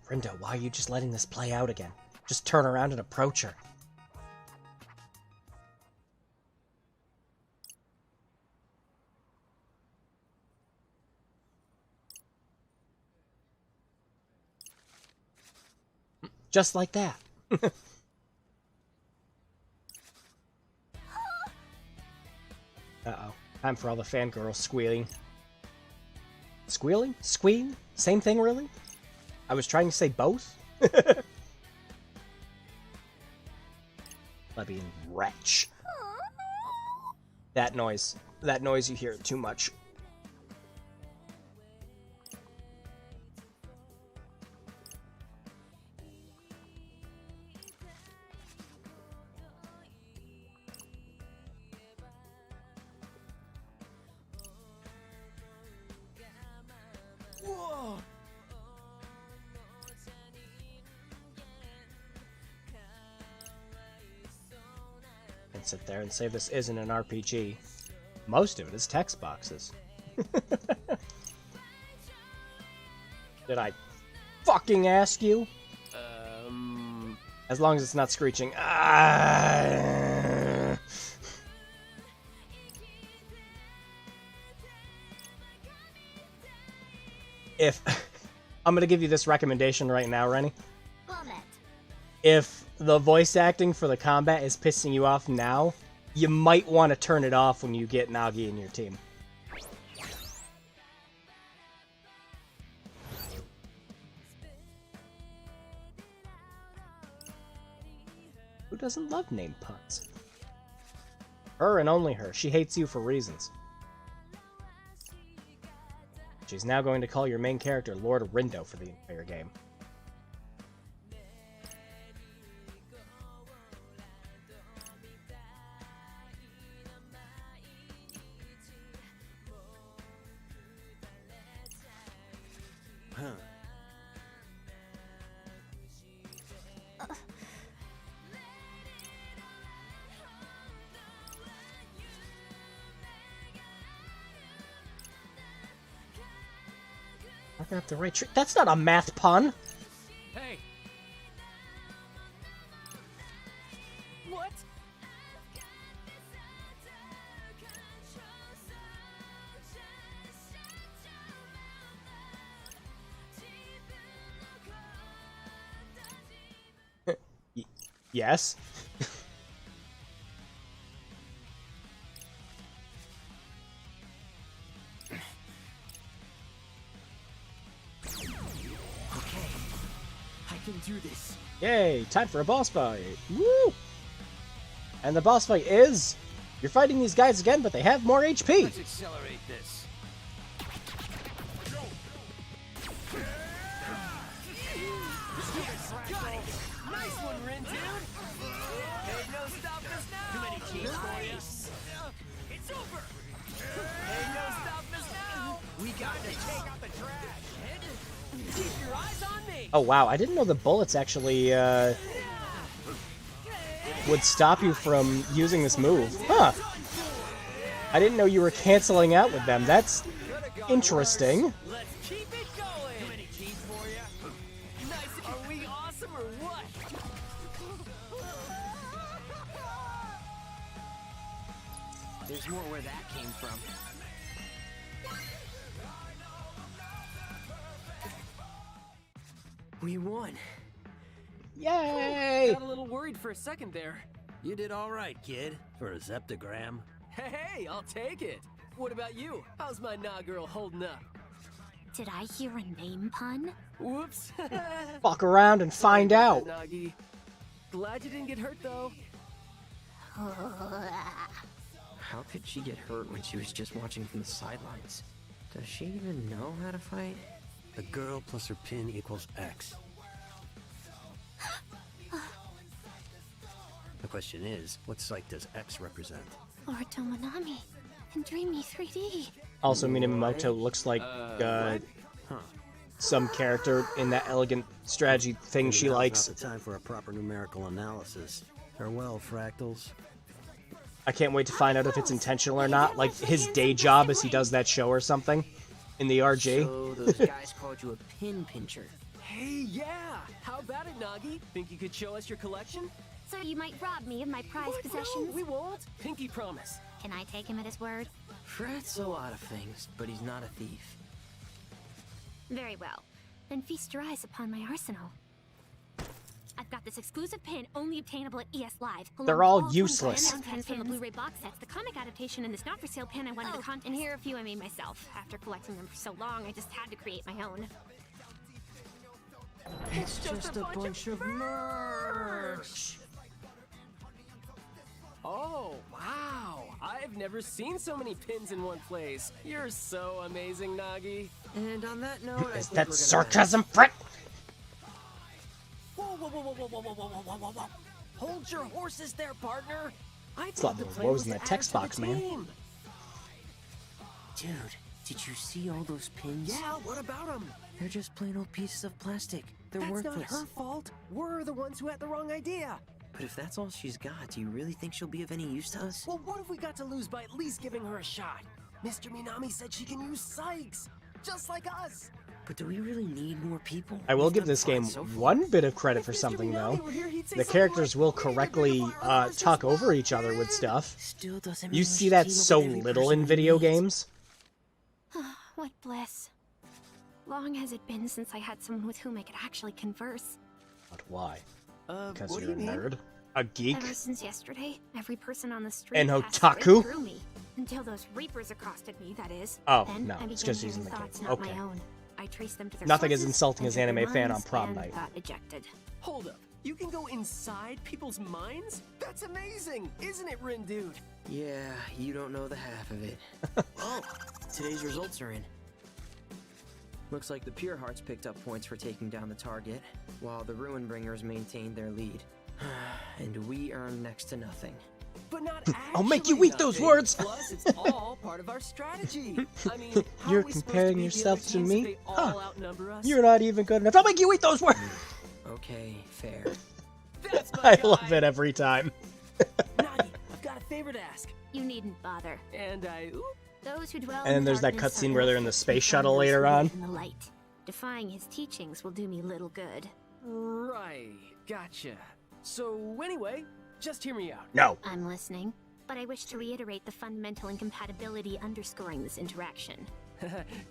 Rindo, why are you just letting this play out again? Just turn around and approach her. Just like that. Uh-oh. Time for all the fangirls squealing. Squealing? Squealing? Same thing, really? I was trying to say both? Plebeian wretch. That noise. That noise, you hear it too much. Whoa! And sit there and say this isn't an RPG. Most of it is text boxes. Did I fucking ask you? As long as it's not screeching. Ah. If I'm gonna give you this recommendation right now, Rennie. If the voice acting for the combat is pissing you off now, you might want to turn it off when you get Nagi in your team. Who doesn't love name puns? Her and only her. She hates you for reasons. She's now going to call your main character Lord Rindo for the entire game. Huh. Marking up the right tree. That's not a math pun. Hey. What? Yes. I can do this. Yay, time for a boss fight. Woo! And the boss fight is... You're fighting these guys again, but they have more HP. Let's accelerate this. Nice one, Rin, dude. Hey, no stopping us now. Too many cheats for you. It's over. Hey, no stopping us now. We got to take out the trash. Keep your eyes on me. Oh wow, I didn't know the bullets actually would stop you from using this move. Huh. I didn't know you were canceling out with them. That's interesting. Let's keep it going. Too many cheats for you. Nice. Are we awesome or what? There's more where that came from. We won. Yay! Got a little worried for a second there. You did all right, kid, for a zeptogram. Hey, I'll take it. What about you? How's my nah girl holding up? Did I hear a name pun? Whoops. Fuck around and find out. Nagi. Glad you didn't get hurt though. How could she get hurt when she was just watching from the sidelines? Does she even know how to fight? A girl plus her pin equals X. The question is, what site does X represent? Lord Tomonami in Dreamy 3D. Also, Minamoto looks like some character in that elegant strategy thing Maybe she now's likes. not the time for a proper numerical analysis. Farewell, fractals. I can't wait to find out if it's intentional or not. Like his day job as he does that show or something in the RG. So those guys called you a pin pincher. Hey, yeah! How about it, Nagi? Think you could show us your collection? So you might rob me of my prized What? possessions? No, we won't. Pinky promise. Can I take him at his word? Fred's a lot of things, but he's not a thief. Very well. Then feast your eyes upon my arsenal. I've got this exclusive pin only obtainable at ES Live. They're all useless. Pins from the Blu-ray box sets, the comic adaptation, and this not-for-sale pin I won in the contest. And here are a few I made myself. After collecting them for so long, I just had to create my own. It's just a bunch of merch! Oh, wow! I've never seen so many pins in one place. You're so amazing, Nagi. And on that note, Is that sarcasm, Fred? Whoa, whoa, whoa, whoa, whoa, whoa, whoa, whoa, whoa, whoa, whoa! Hold your horses there, partner! I It's a lot thought the more plan woes was in to that add text to the box, man. team. Dude, did you see all those pins? Yeah, what about them? They're just plain old pieces of plastic. They're That's worthless. not her fault. We're the ones who had the wrong idea. But if that's all she's got, do you really think she'll be of any use to us? Well, what have we got to lose by at least giving her a shot? Mr. Minami said she can use Sykes, just like us. But do we really need more people? I will We've give done this fine game so far. one bit of credit for If Mr. something, Minami though. were here, he'd say The something characters like, will "We're gonna correctly bring up our talk sisters over each back." other with stuff. Still doesn't You mean see we that should team up so with every little person in we video meet. games. What bliss. Long has it been since I had someone with whom I could actually converse. But why? Because what do you're a you mean? nerd? A geek? Ever since yesterday, every person on the street An passed right otaku? through me. Until those reapers accosted me, that is. Oh, Then no, I it's began just using hearing the thoughts game. not Okay. my own. I traced them to their Nothing as sources, insulting as entered their anime fan on minds, prom and night. got ejected. Hold up. You can go inside people's minds? That's amazing, isn't it, Rin Dude? Yeah, you don't know the half of it. Oh, today's results are in. Looks like the Pure Hearts picked up points for taking down the target, while the Ruin Bringers maintained their lead. And we earned next to nothing. But not I'll make you actually eat those nothing. words. Plus, it's all part of our strategy. I mean, how You're are we supposed comparing to beat the yourself other to teams me? if they all Huh. outnumber us? You're not even good enough. I'll make you eat those words! Okay, fair. That's my I guy. love it every time. Nagi, I've got a favor to ask. You needn't bother. And Those who dwell And in then the there's that darkness cutscene are where they're in the left space to shuttle find those later who on. live in the light. Defying his teachings will do me little good. right, gotcha. So anyway, just hear me out. No. I'm listening, but I wish to reiterate the fundamental incompatibility underscoring this interaction.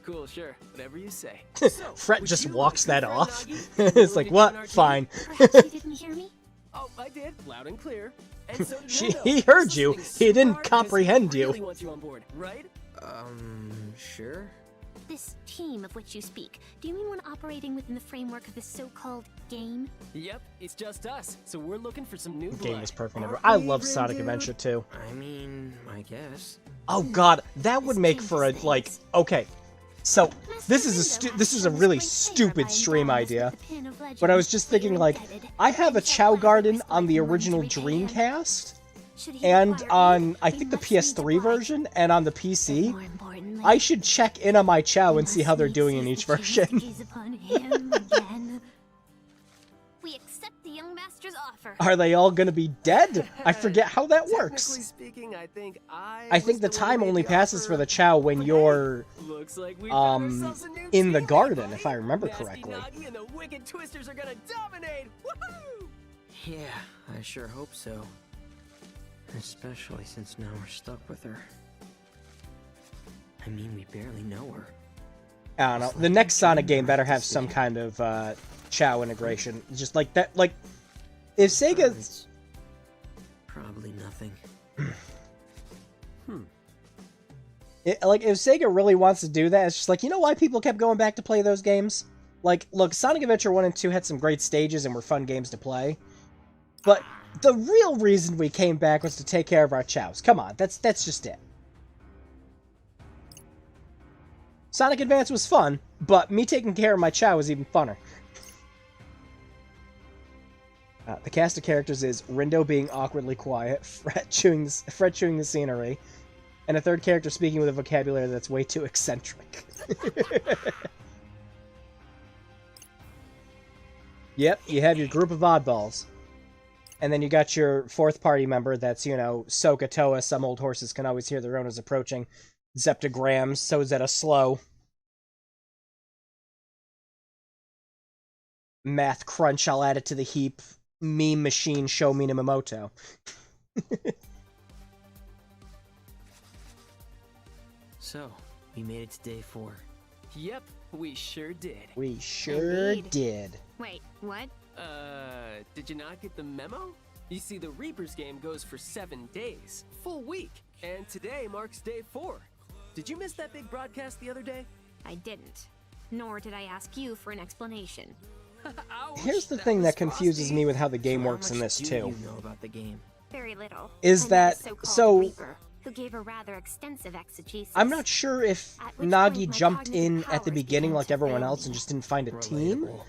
Cool, sure, whatever you say. Fret would just you walks like that to off. Nagi? It's like, Join what? our team? Fine. Perhaps you didn't hear me? Oh, I did, loud and clear. And so did He Rindo. heard you. Listening He super didn't hard 'cause comprehend he you. really wants you on board, right? Sure? This team of which you speak, do you mean one operating within the framework of this so-called game? Yep, it's just us, so we're looking for some new The blood. game is perfect. Aren't I we, love Rin Sonic Dude? Adventure 2. I mean, I guess. Oh god, that would make for a, like, okay. So, this is a really stupid stream idea. But I was just thinking, like, I have a Chow Garden on the original Dreamcast, and on, I think, the PS3 version, and on the PC. I should check in on my Chow and see how they're doing in each version. We accept the young master's offer. Are they all gonna be dead? I forget how that works. Technically speaking, I think I think the time only passes for the Chow when you're Looks like we found ourselves a new in the team, garden, everybody. if I remember Nasty correctly. Nagi and the Wicked Twisters are gonna dominate. Woohoo! Yeah, I sure hope so. Especially since now we're stuck with her. I mean, we barely know her. I don't know. The next Sonic game better have some kind of Chow integration. Just like that, like if Sega. It's probably nothing. Like if Sega really wants to do that, it's just like, you know why people kept going back to play those games? Like, look, Sonic Adventure 1 and 2 had some great stages and were fun games to play. But the real reason we came back was to take care of our chows. Come on, that's just it. Sonic Advance was fun, but me taking care of my chow was even funner. The cast of characters is Rindo being awkwardly quiet, Fred chewing the scenery, and a third character speaking with a vocabulary that's way too eccentric. Yep, you have your group of oddballs. And then you got your fourth party member that's, you know, Soka Toa, some old horses can always hear their owners approaching. Zeptograms, Sozetta Slow. Math Crunch, I'll add it to the heap. Meme Machine, Show Me Minamoto. So, we made it to day 4. Yep, we sure did. We sure did. Wait, what? Did you not get the memo? You see, the Reapers game goes for 7 days, full week, and today marks day 4. Did you miss that big broadcast the other day? I didn't. Nor did I ask you for an explanation. Ouch, Here's the that thing was that confuses frosty. me with how the game How works in much this do too. you know about the game? Very little. Is I met that- a so-called so- Reaper, who gave a rather extensive exegesis. I'm not sure if At which Nagi point my jumped cognitive in at the powers beginning began like to everyone fail else and me. just didn't find a team, Relatable.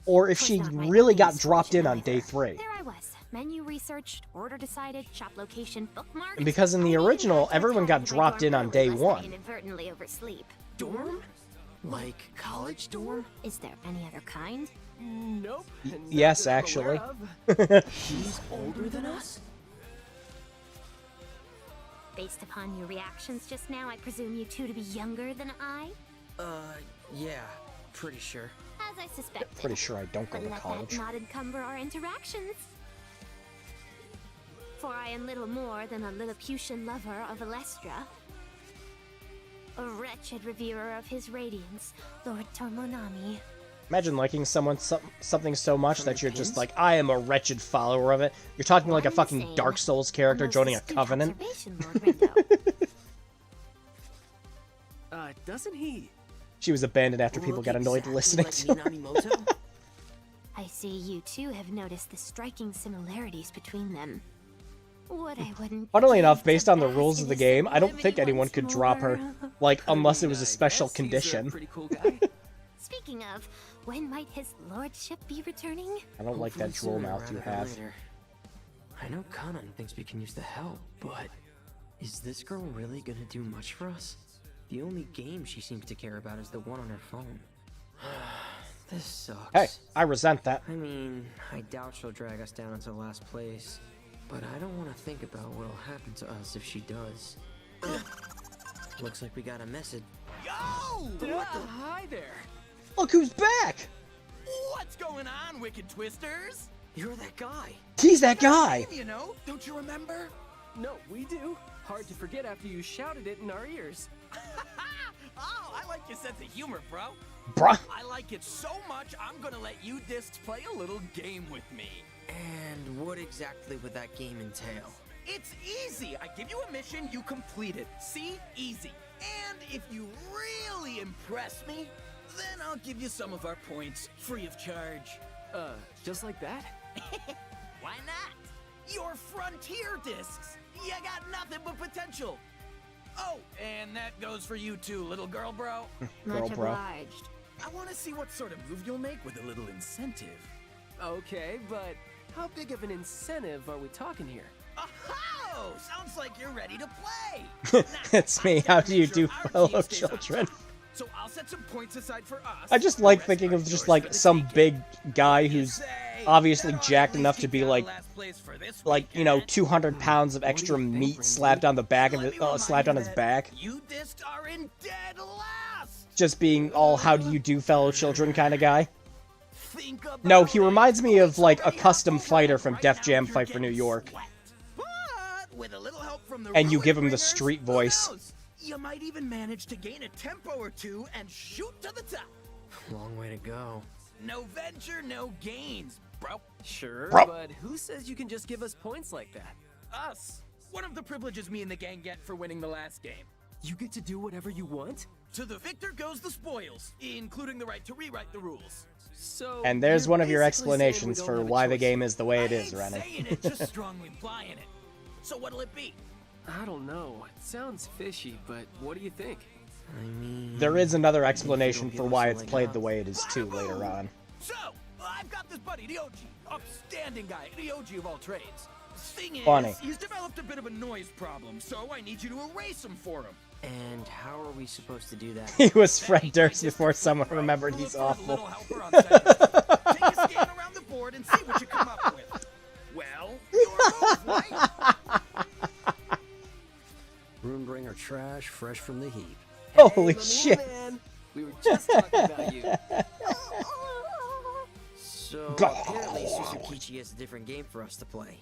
or if Was she not my really got only dropped in on misfortune day either. 3. There I was, menu researched, order decided, shop location bookmarked. And because in the I even original, got to everyone got attend my dropped in dorm on day early lest I 1. inadvertently oversleep. Dorm? Like college dorm? Is there any other kind? Nope. not yes, that I'm actually. aware of. He's older than us? Based upon your reactions just now, I presume you two to be younger than I? Yeah, pretty sure. As I suspected. Pretty sure I don't go But to let college. that not encumber our interactions. For I am little more than a Lilliputian lover of Alestra. A wretched reverer of his radiance, Lord Tormonami. Imagine liking something so much that you're just like, I am a wretched follower of it. You're talking like a I'm fucking saying Dark Souls character most joining a astute covenant. observation, Lord Rindo. Doesn't he? She was abandoned after people Look got annoyed exactly listening like to her. Minamimoto? I see you two have noticed the striking similarities between them. What I wouldn't Funnily enough, give based to on the bask rules in of the his game, I don't think sublimity anyone once could drop her, more. like, unless it I was a mean, special I guess he's a condition. pretty cool guy. Speaking of, when might his lordship be returning? I don't like that Hopefully drool sooner mouth you rather than have. later. I know Kanan thinks we can use the help, but is this girl really gonna do much for us? The only game she seems to care about is the one on her phone. This sucks. Hey, I resent that. I mean, I doubt she'll drag us down into last place, but I don't want to think about what'll happen to us if she does. Looks like we got a message. Yo! Hi there. Look who's back! What's going on, Wicked Twisters? You're that guy! He's that guy! You know, don't you remember? No, we do. Hard to forget after you shouted it in our ears. Oh, I like your sense of humor, bro. Bruh. I like it so much, I'm gonna let you discs play a little game with me. And what exactly would that game entail? It's easy. I give you a mission, you complete it. See? Easy. And if you really impress me, then I'll give you some of our points free of charge. Just like that? Why not? Your frontier discs. You got nothing but potential. Oh, and that goes for you too, little girl bro. Girl, Much bro. obliged. I want to see what sort of move you'll make with a little incentive. Okay, but how big of an incentive are we talking here? Oh, sounds like you're ready to play. It's me. How do you do, fellow children? So I'll set some points aside for us. I just like thinking of just like some big guy who's obviously jacked enough to be like, you know, 200 pounds of extra meat slapped on the back of it, slapped on his back. You discs are in dead last. Just being all "how do you do, fellow children" kind of guy. Think about No, he it. reminds me of like a Already custom have fighter both from right Def now Jam you're Fight for New getting York. sweat. But with a little help from the And you Ruin give him the Bringers, street who voice. knows? You might even manage to gain a tempo or two and shoot to the top. Long way to go. No venture, no gains, bro. Sure, Bro. but who says you can just give us points like that? Us. One of the privileges me and the gang get for winning the last game. You get to do whatever you want? To the victor goes the spoils, including the right to rewrite the rules. So And there's you're one of your basically saying we explanations don't for have a why the choice. game is the way it I is, ain't Rennie. saying it, just strongly implying it. So what'll it be? I don't know. It sounds fishy, but what do you think? I mean... There is another explanation give for us why a it's leg played up. the way it is too later on. So, I've got this buddy, the OG, upstanding guy, the OG of all trades. Thing is, Funny. he's developed a bit of a noise problem, so I need you to erase him for him. And how are we supposed to do that? He was Fred Durst before someone remembered he's Look for the awful. little helper on second. Take a scan around the board and see what you come up with. Well, your move, right? Roombringer trash, fresh from the heap. Holy Hey, my shit. man. We were just talking about you. So, apparently Susukichi has a different game for us to play.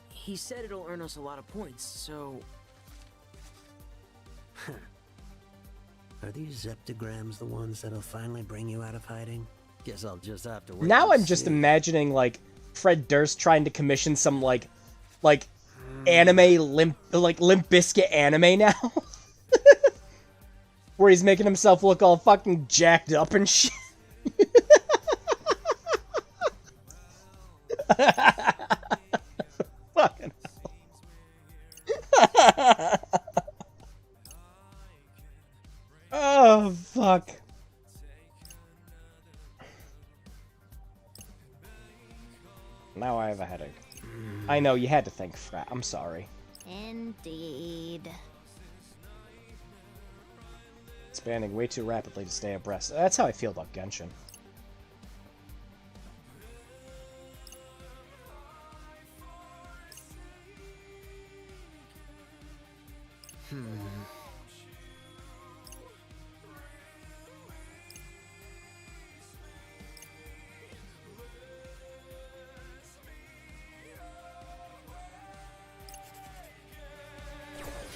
He said it'll earn us a lot of points, so... Are these zeptograms the ones that'll finally bring you out of hiding? Guess I'll just have to wait. Now and I'm just see. imagining, like, Fred Durst trying to commission some, like anime Limp Bizkit anime now. Where he's making himself look all fucking jacked up and shit. Fucking hell. Oh, fuck. Now I have a headache. I know, you had to think, Frat. I'm sorry. Indeed. Expanding way too rapidly to stay abreast. That's how I feel about Genshin.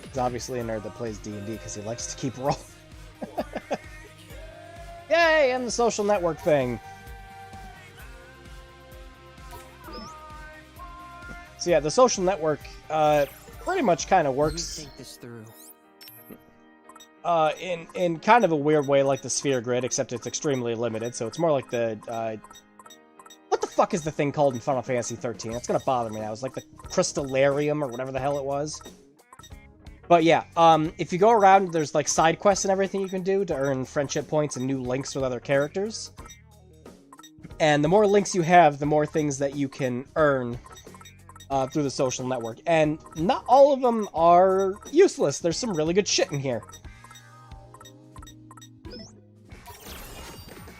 He's obviously a nerd that plays D&D because he likes to keep rolling. Yay, and the social network thing. So yeah, the social network pretty much kind of works Think this through. in kind of a weird way like the sphere grid, except it's extremely limited, so it's more like the what the fuck is the thing called in Final Fantasy 13? It's gonna bother me now. It's like the Crystallarium or whatever the hell it was. But yeah, if you go around, there's like side quests and everything you can do to earn friendship points and new links with other characters. And the more links you have, the more things that you can earn through the social network. And not all of them are useless. There's some really good shit in here.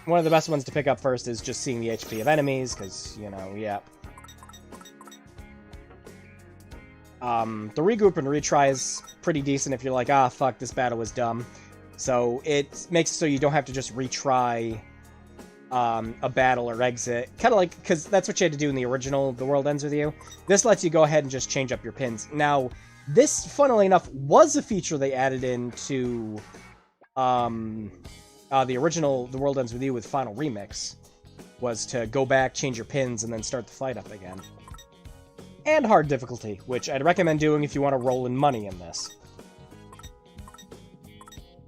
One of the best ones to pick up first is just seeing the HP of enemies, because, you know, yeah. The regroup and retry is pretty decent if you're like, ah, fuck, this battle was dumb. So it makes it so you don't have to just retry a battle or exit. Kind of like, because that's what you had to do in the original The World Ends With You. This lets you go ahead and just change up your pins. Now, this, funnily enough, was a feature they added into the original The World Ends With You with Final Remix, was to go back, change your pins, and then start the fight up again. And hard difficulty, which I'd recommend doing if you want to roll in money in this.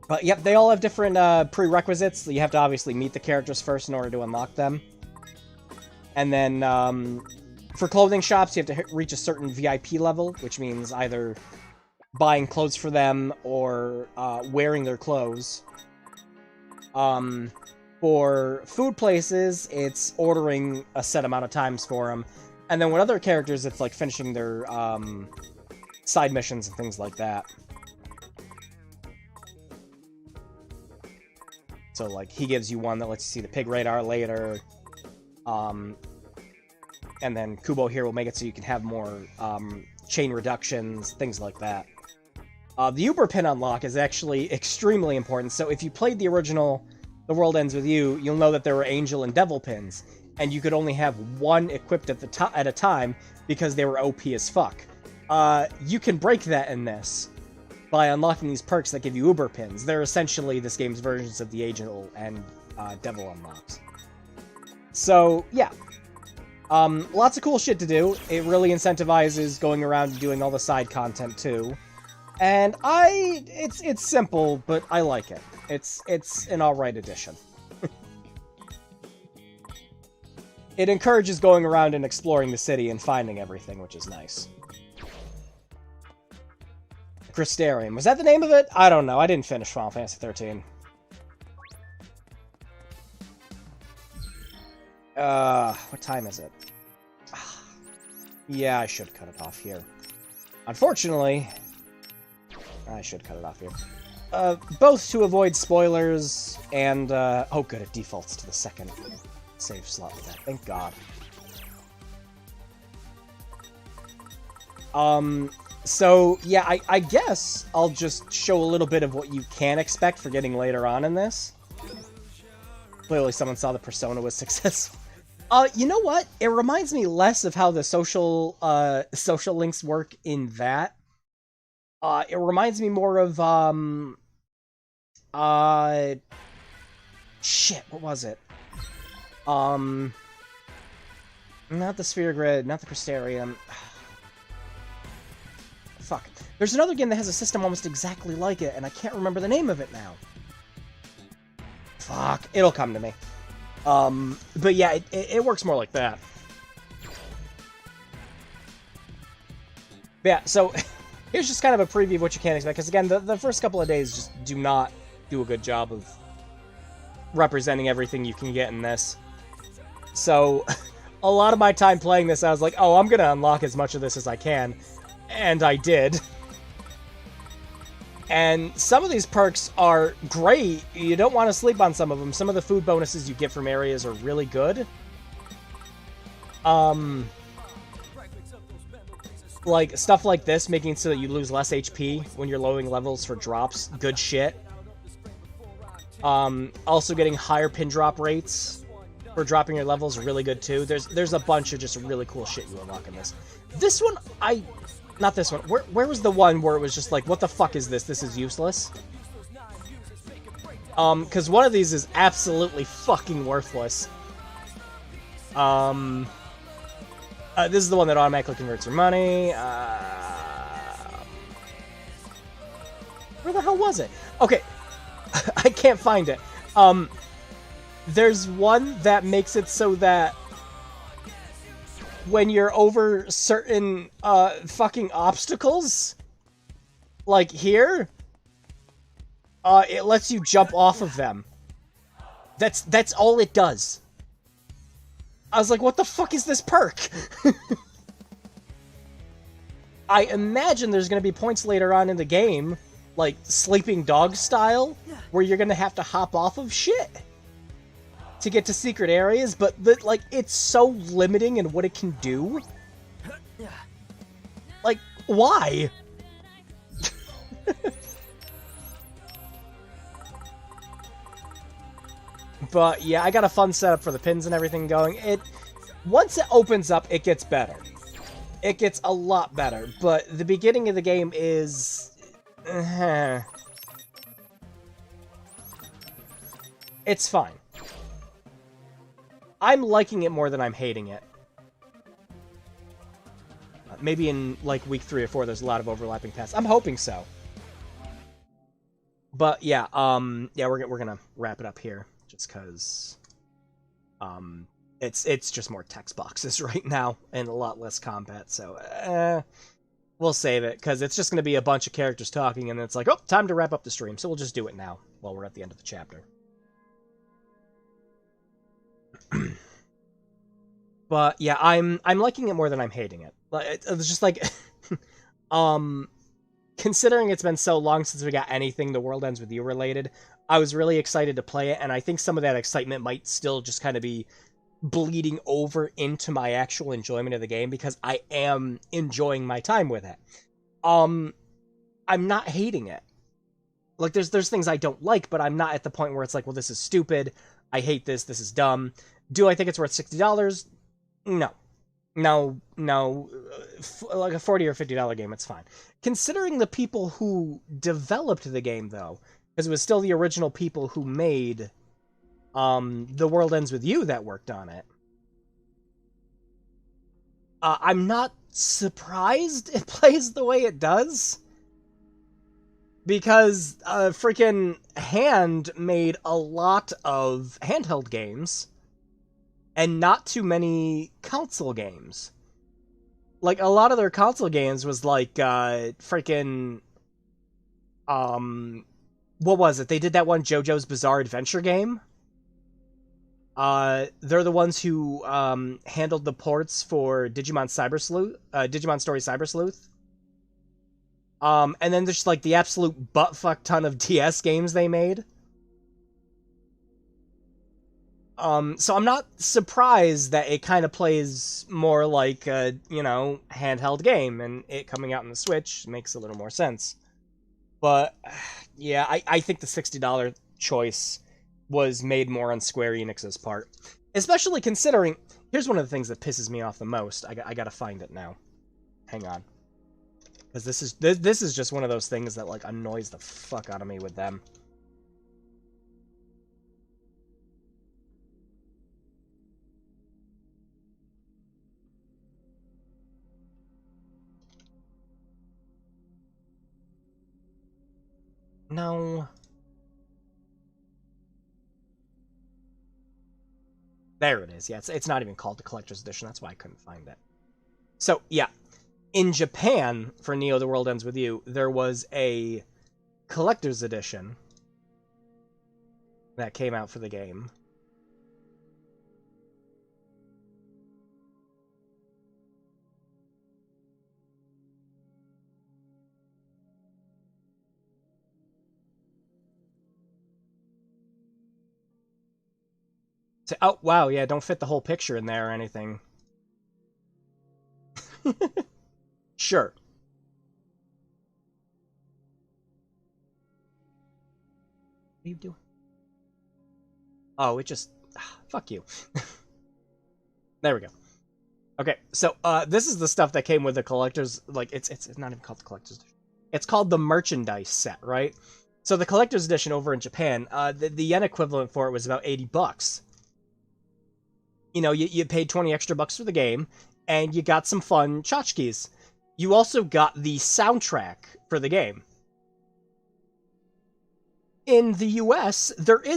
But yep, they all have different prerequisites. You have to obviously meet the characters first in order to unlock them. And then for clothing shops, you have to reach a certain VIP level, which means either buying clothes for them or wearing their clothes. For food places, it's ordering a set amount of times for them. And then with other characters, it's like finishing their side missions and things like that. So, like, he gives you one that lets you see the pig radar later. And then Kubo here will make it so you can have more chain reductions, things like that. The Uber pin unlock is actually extremely important. So if you played the original The World Ends With You, you'll know that there were Angel and Devil pins. And you could only have one equipped at a time because they were OP as fuck. You can break that in this by unlocking these perks that give you Uber pins. They're essentially this game's versions of the Angel and Devil unlocks. So, yeah. Lots of cool shit to do. It really incentivizes going around and doing all the side content, too. And it's simple, but I like it. It's an alright addition. It encourages going around and exploring the city and finding everything, which is nice. Crystarium. Was that the name of it? I don't know. I didn't finish Final Fantasy 13. What time is it? Yeah, I should cut it off here. Unfortunately, I should cut it off here. Both to avoid spoilers and, oh good, it defaults to the second save slot with that. Thank God. So, yeah, I guess I'll just show a little bit of what you can expect for getting later on in this. Clearly someone saw the Persona was successful. You know what? It reminds me less of how the social links work in that. It reminds me more of, shit, what was it? Not the Sphere Grid, not the Crystarium. Fuck. There's another game that has a system almost exactly like it, and I can't remember the name of it now. Fuck. It'll come to me. But yeah, it works more like that. But yeah, so here's just kind of a preview of what you can expect, because again, the first couple of days just do not do a good job of representing everything you can get in this. So, a lot of my time playing this, I was like, oh, I'm gonna unlock as much of this as I can. And I did. And some of these perks are great. You don't want to sleep on some of them. Some of the food bonuses you get from areas are really good. Like, stuff like this, making it so that you lose less HP when you're lowering levels for drops. Good shit. Also getting higher pin drop rates for dropping your levels, really good too. There's a bunch of just really cool shit you unlock in this. This one, not this one. Where was the one where it was just like, what the fuck is this? This is useless. Because one of these is absolutely fucking worthless. This is the one that automatically converts your money. Where the hell was it? Okay. I can't find it. There's one that makes it so that when you're over certain fucking obstacles, like here, it lets you jump off of them. That's all it does. I was like, what the fuck is this perk? I imagine there's going to be points later on in the game, like sleeping dog style, where you're going to have to hop off of shit to get to secret areas, but like, it's so limiting in what it can do. Like, why? But yeah, I got a fun setup for the pins and everything going. Once it opens up, it gets better. It gets a lot better, but the beginning of the game is... It's fine. I'm liking it more than I'm hating it. Maybe in, like, week 3 or 4, there's a lot of overlapping paths. I'm hoping so. But, yeah, yeah, we're gonna wrap it up here. Just because, it's just more text boxes right now, and a lot less combat, so, we'll save it, because it's just gonna be a bunch of characters talking, and then it's like, oh, time to wrap up the stream, so we'll just do it now, while we're at the end of the chapter. But yeah, I'm liking it more than I'm hating it. It's just like, considering it's been so long since we got anything The World Ends With You related, I was really excited to play it, and I think some of that excitement might still just kind of be bleeding over into my actual enjoyment of the game, because I am enjoying my time with it. I'm not hating it. Like, there's things I don't like, but I'm not at the point where it's like, well, this is stupid, I hate this is dumb. Do I think it's worth $60? No. No. Like a $40 or $50 game, it's fine. Considering the people who developed the game, though, because it was still the original people who made The World Ends With You that worked on it, I'm not surprised it plays the way it does. Because freaking Hand made a lot of handheld games and not too many console games. Like, a lot of their console games was like freaking what was it? They did that one JoJo's Bizarre Adventure game. They're the ones who handled the ports for Digimon Digimon Story Cyber Sleuth. And then there's like the absolute buttfuck ton of DS games they made. So I'm not surprised that it kind of plays more like a, handheld game, and it coming out on the Switch makes a little more sense. But, yeah, I think the $60 choice was made more on Square Enix's part. Especially considering, here's one of the things that pisses me off the most. I gotta find it now. Hang on. Because this is just one of those things that, like, annoys the fuck out of me with them. No. There it is. Yeah, it's not even called the Collector's Edition. That's why I couldn't find it. So, yeah. In Japan, for Neo The World Ends With You, there was a Collector's Edition that came out for the game. Oh, wow, yeah, don't fit the whole picture in there or anything. Sure. What are you doing? Oh, it just... fuck you. There we go. Okay, so, this is the stuff that came with the collector's... Like, it's not even called the collector's edition. It's called the merchandise set, right? So the collector's edition over in Japan, the yen equivalent for it was about $80. You paid 20 extra bucks for the game, and you got some fun tchotchkes. You also got the soundtrack for the game. In the US,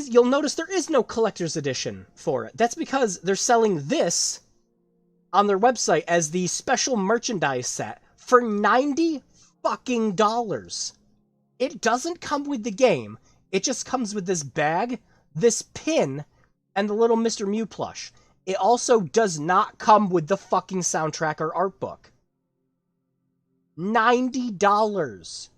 you'll notice there is no collector's edition for it. That's because they're selling this on their website as the special merchandise set for $90 fucking dollars. It doesn't come with the game. It just comes with this bag, this pin, and the little Mr. Mew plush. It also does not come with the fucking soundtrack or art book. $90.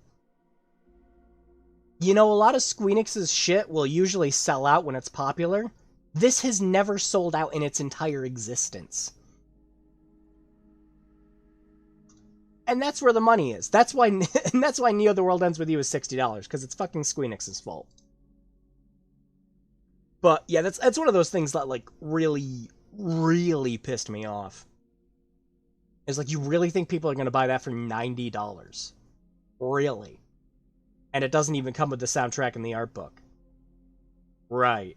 A lot of Squeenix's shit will usually sell out when it's popular. This has never sold out in its entire existence. And that's where the money is. That's why Neo The World Ends With You is $60, because it's fucking Squeenix's fault. But yeah, that's one of those things that like really, really pissed me off. It's like, you really think people are going to buy that for $90? Really? And it doesn't even come with the soundtrack and the art book. Right.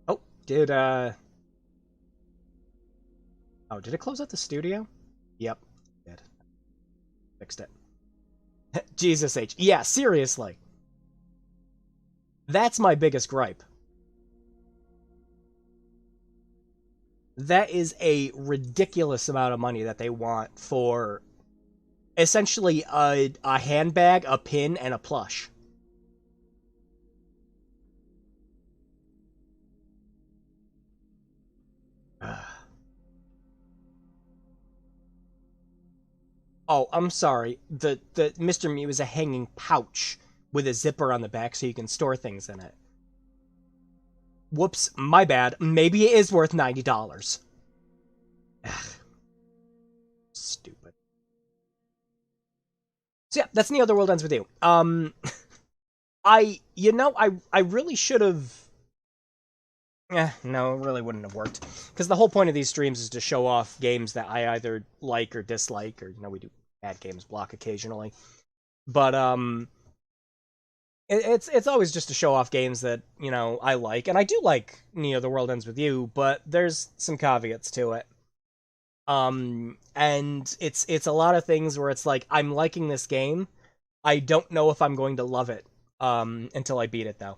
Oh, did it close out the studio? Yep, it did. Fixed it. Jesus H. Yeah, seriously. That's my biggest gripe. That is a ridiculous amount of money that they want for essentially a handbag, a pin, and a plush. Oh, I'm sorry. The Mr. Mew is a hanging pouch with a zipper on the back so you can store things in it. Whoops, my bad. Maybe it is worth $90. Ugh. Stupid. So yeah, that's Neo The World Ends With You. I really should have... no, it really wouldn't have worked. Because the whole point of these streams is to show off games that I either like or dislike, or, we do bad games block occasionally. But, it's always just to show off games that, I like, and I do like Neo: The World Ends with You, but there's some caveats to it. And it's a lot of things where it's like, I'm liking this game, I don't know if I'm going to love it until I beat it, though.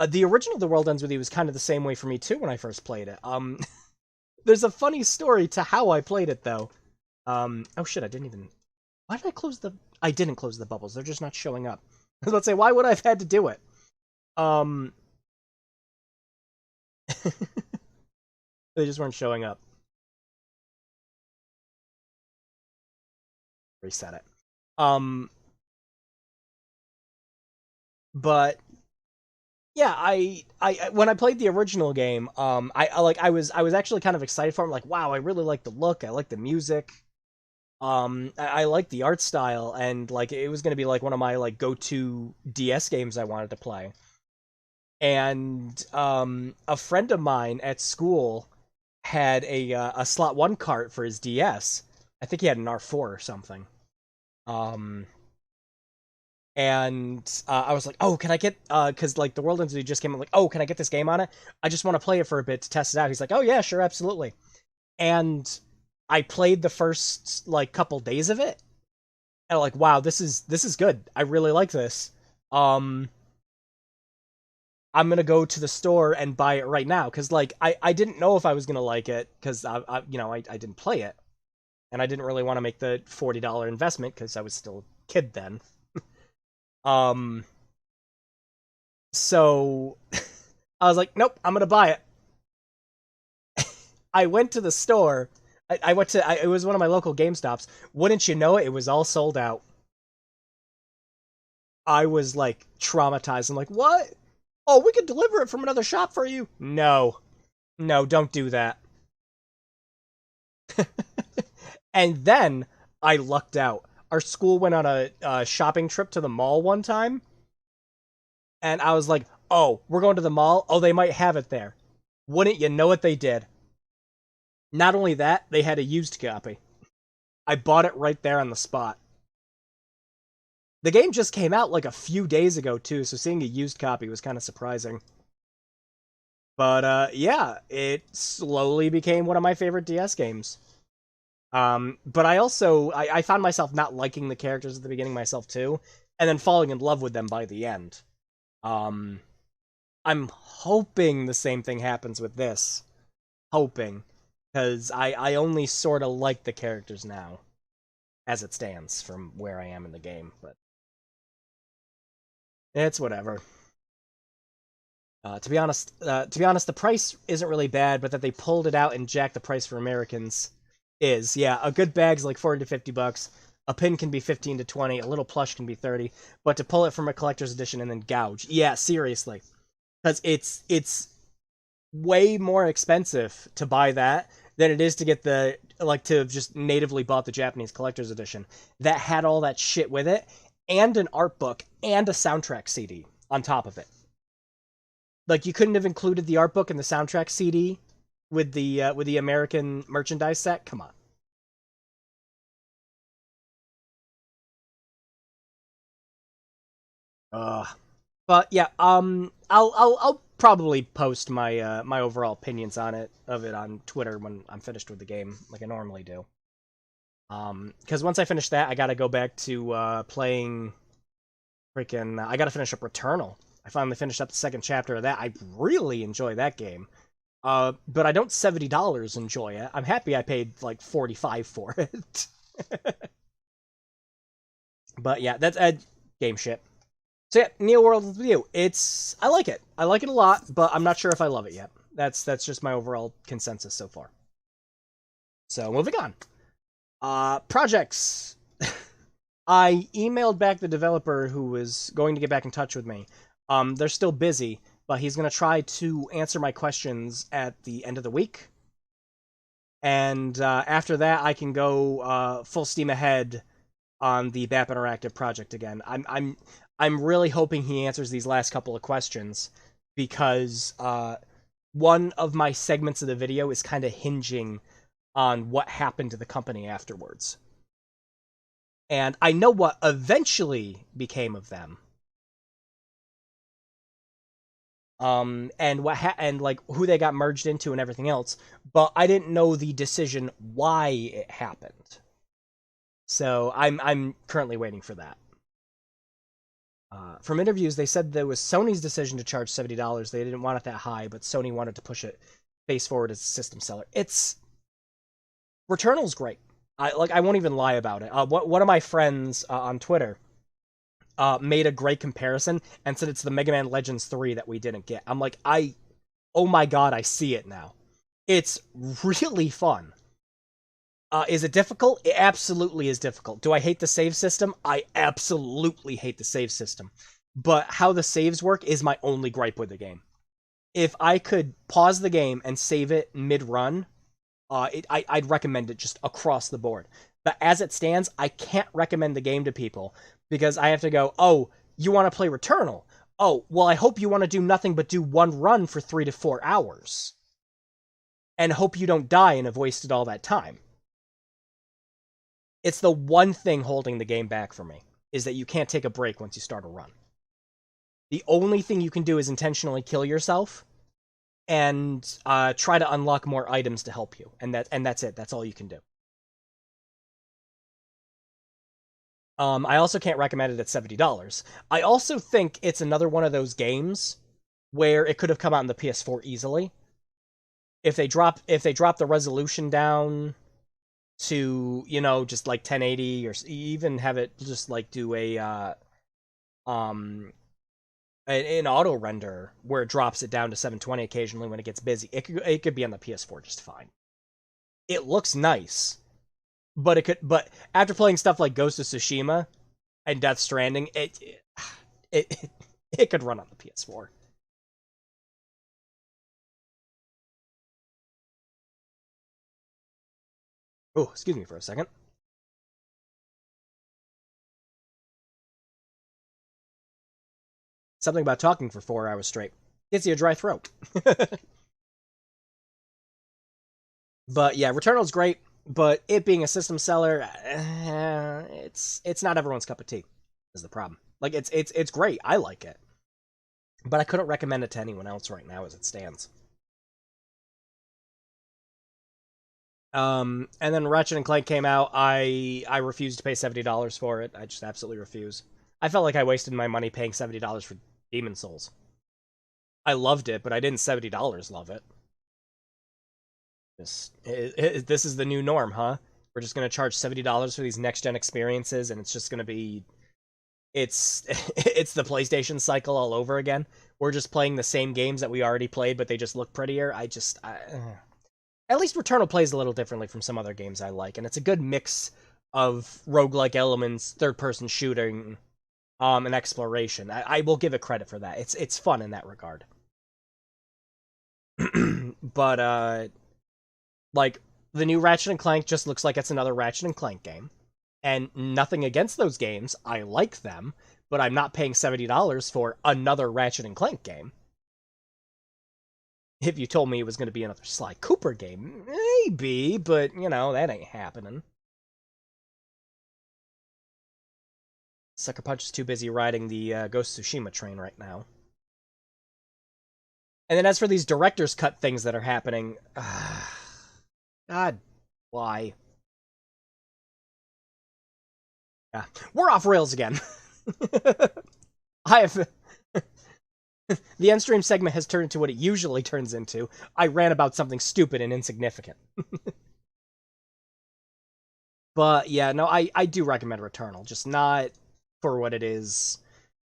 The original The World Ends With You was kind of the same way for me too when I first played it. There's a funny story to how I played it, though. Oh shit, I didn't even... Why did I close the... I didn't close the bubbles, they're just not showing up. I was about to say, why would I have had to do it? They just weren't showing up. Reset it. But yeah, I when I played the original game, I was actually kind of excited for it. I'm like, wow, I really like the look, I like the music, I like the art style, and like it was gonna be like one of my like go-to DS games I wanted to play. And a friend of mine at school had a slot 1 cart for his DS. I think he had an R4 or something. And I was like, oh, can I get, because like the World Ends With You just came out, like, oh, can I get this game on it? I just want to play it for a bit to test it out. He's like, oh yeah, sure, absolutely. And I played the first like couple days of it, and I'm like, wow, this is good. I really like this. I'm gonna go to the store and buy it right now, because like I didn't know if I was gonna like it, because I didn't play it, and I didn't really want to make the $40 investment because I was still a kid then. So I was like, nope, I'm gonna buy it. I went to the store. I went to, it was one of my local GameStops. Wouldn't you know it, it was all sold out. I was like traumatized. I'm like, what? Oh, we could deliver it from another shop for you. No. No, don't do that. And then I lucked out. Our school went on a shopping trip to the mall one time, and I was like, oh, we're going to the mall? Oh, they might have it there. Wouldn't you know it, they did. Not only that, they had a used copy. I bought it right there on the spot. The game just came out like a few days ago, too, so seeing a used copy was kind of surprising. But, yeah, it slowly became one of my favorite DS games. But I also, I found myself not liking the characters at the beginning myself, too, and then falling in love with them by the end. I'm hoping the same thing happens with this. Hoping. Because I only sort of like the characters now, as it stands, from where I am in the game, but it's whatever. To be honest, the price isn't really bad, but that they pulled it out and jacked the price for Americans is, yeah, a good bag's like 40 to 50 bucks. A pin can be 15 to 20, a little plush can be 30, but to pull it from a collector's edition and then gouge, yeah, seriously. Because it's way more expensive to buy that than it is to get the, like, to have just natively bought the Japanese collector's edition. That had all that shit with it, and an art book, and a soundtrack CD on top of it. Like, you couldn't have included the art book and the soundtrack CD with the American merchandise set? Come on. But yeah, I'll probably post my my overall opinions on it on Twitter when I'm finished with the game, like I normally do. Because once I finish that, I gotta go back to playing freaking. I gotta finish up Returnal. I finally finished up the second chapter of that. I really enjoy that game. But I don't $70 enjoy it. I'm happy I paid like 45 for it. But yeah, that's game shit. So yeah, Neo World with You. I like it. I like it a lot, but I'm not sure if I love it yet. That's just my overall consensus so far. So moving on. Projects. I emailed back the developer who was going to get back in touch with me. They're still busy, but he's going to try to answer my questions at the end of the week. And after that, I can go full steam ahead on the BAP Interactive project again. I'm really hoping he answers these last couple of questions, because one of my segments of the video is kind of hinging on what happened to the company afterwards. And I know what eventually became of them. and and like who they got merged into and everything else, but I didn't know the decision why it happened. So I'm currently waiting for that. From interviews, they said there was Sony's decision to charge $70. They didn't want it that high, but Sony wanted to push it face forward as a system seller. Returnal's great. I won't even lie about it. One of my friends on Twitter made a great comparison and said it's the Mega Man Legends 3 that we didn't get. I'm like, oh my god, I see it now. It's really fun. Is it difficult? It absolutely is difficult. Do I hate the save system? I absolutely hate the save system. But how the saves work is my only gripe with the game. If I could pause the game and save it mid-run, I'd recommend it just across the board. But as it stands, I can't recommend the game to people because I have to go, oh, you want to play Returnal? Oh, well, I hope you want to do nothing but do one run for 3 to 4 hours. And hope you don't die and have wasted all that time. It's the one thing holding the game back for me, is that you can't take a break once you start a run. The only thing you can do is intentionally kill yourself and try to unlock more items to help you. And that's it. That's all you can do. I also can't recommend it at $70. I also think it's another one of those games where it could have come out on the PS4 easily. If they drop the resolution down to, you know, just like 1080, or even have it just like do an auto render where it drops it down to 720 occasionally when it gets busy, it could be on the PS4 just fine. It looks nice, but after playing stuff like Ghost of Tsushima and Death Stranding, it could run on the PS4. Oh, excuse me for a second. Something about talking for 4 hours straight. Gets you a dry throat. But yeah, Returnal's great, but it being a system seller, it's not everyone's cup of tea, is the problem. Like, it's great. I like it. But I couldn't recommend it to anyone else right now as it stands. And then Ratchet & Clank came out. I refused to pay $70 for it. I just absolutely refuse. I felt like I wasted my money paying $70 for Demon's Souls. I loved it, but I didn't $70 love it. This is the new norm, huh? We're just going to charge $70 for these next-gen experiences, and it's just going to be... It's the PlayStation cycle all over again. We're just playing the same games that we already played, but they just look prettier. At least Returnal plays a little differently from some other games I like, and it's a good mix of roguelike elements, third-person shooting, and exploration. I will give it credit for that. It's fun in that regard. But, like, the new Ratchet & Clank just looks like it's another Ratchet & Clank game. And nothing against those games. I like them, but I'm not paying $70 for another Ratchet & Clank game. If you told me it was going to be another Sly Cooper game, maybe, but, you know, that ain't happening. Sucker Punch is too busy riding the Ghost of Tsushima train right now. And then as for these director's cut things that are happening, God, why? Yeah, we're off rails again. The end stream segment has turned into what it usually turns into. I ran about something stupid and insignificant. But yeah, no, I do recommend Returnal, just not for what it is.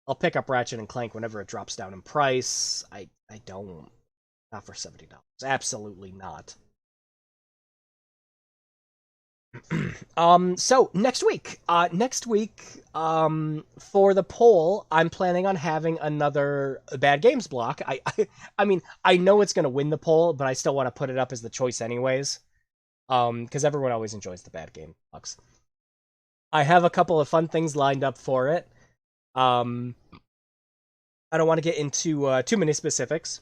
I'll pick up Ratchet & Clank whenever it drops down in price. I don't. Not for $70. Absolutely not. So next week, for the poll, I'm planning on having another Bad Games block. I mean, I know it's gonna win the poll, but I still want to put it up as the choice anyways. Because everyone always enjoys the Bad Game blocks. I have a couple of fun things lined up for it. I don't want to get into too many specifics,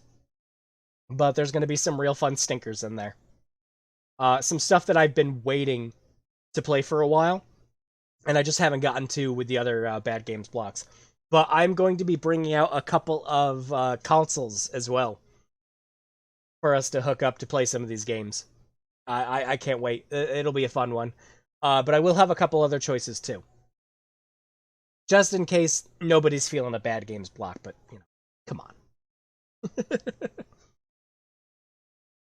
but there's gonna be some real fun stinkers in there. Some stuff that I've been waiting to play for a while, and I just haven't gotten to with the other Bad Games blocks. but I'm going to be bringing out a couple of consoles as well for us to hook up to play some of these games. I can't wait. It'll be a fun one. But I will have a couple other choices too. Just in case nobody's feeling a bad games block, but, you know, come on.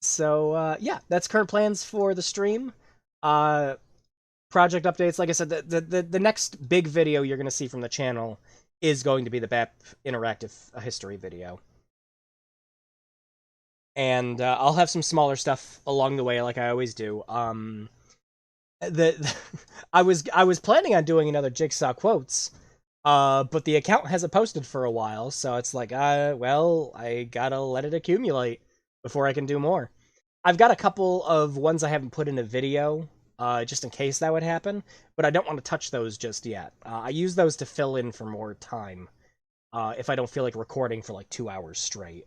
So, yeah, that's current plans for the stream. Project updates, like I said, the next big video you're going to see from the channel is going to be the BAP Interactive History video. And I'll have some smaller stuff along the way, like I always do. I was planning on doing another Jigsaw Quotes, but the account hasn't posted for a while, so it's like, well, I gotta let it accumulate before I can do more. I've got a couple of ones I haven't put in a video, just in case that would happen, but I don't want to touch those just yet. I use those to fill in for more time, if I don't feel like recording for like 2 hours straight.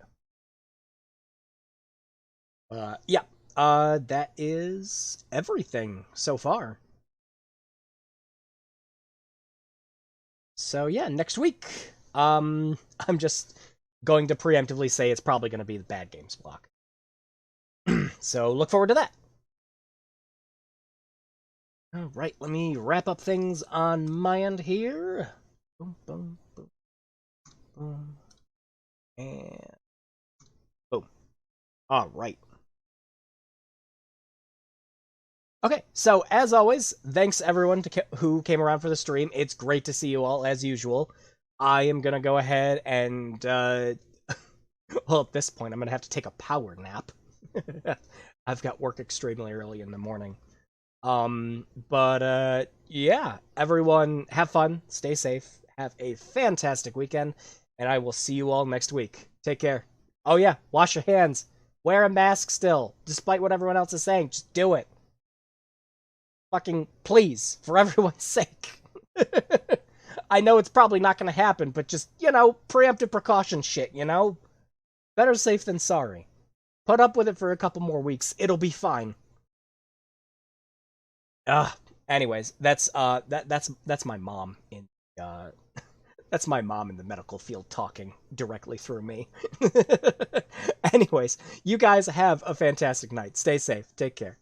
Yeah, that is everything so far. So yeah, next week, I'm just going to preemptively say it's probably going to be the Bad Games block. So look forward to that. Alright, let me wrap up things on my end here. Boom, boom, boom, boom. And boom. Alright. Okay, so as always, thanks everyone who came around for the stream. It's great to see you all, as usual. I am going to go ahead and, well, at this point, I'm going to have to take a power nap. I've got work extremely early in the morning. But yeah, everyone, have fun, stay safe, have a fantastic weekend, and I will see you all next week. Take care. Oh yeah, wash your hands. Wear a mask still, despite what everyone else is saying. Just do it. Fucking please, for everyone's sake. I know it's probably not going to happen, but just, you know, preemptive precaution shit, you know? Better safe than sorry. Put up with it for a couple more weeks. It'll be fine. Anyways, that's my mom in that's my mom in the medical field talking directly through me. Anyways, you guys have a fantastic night. Stay safe. Take care.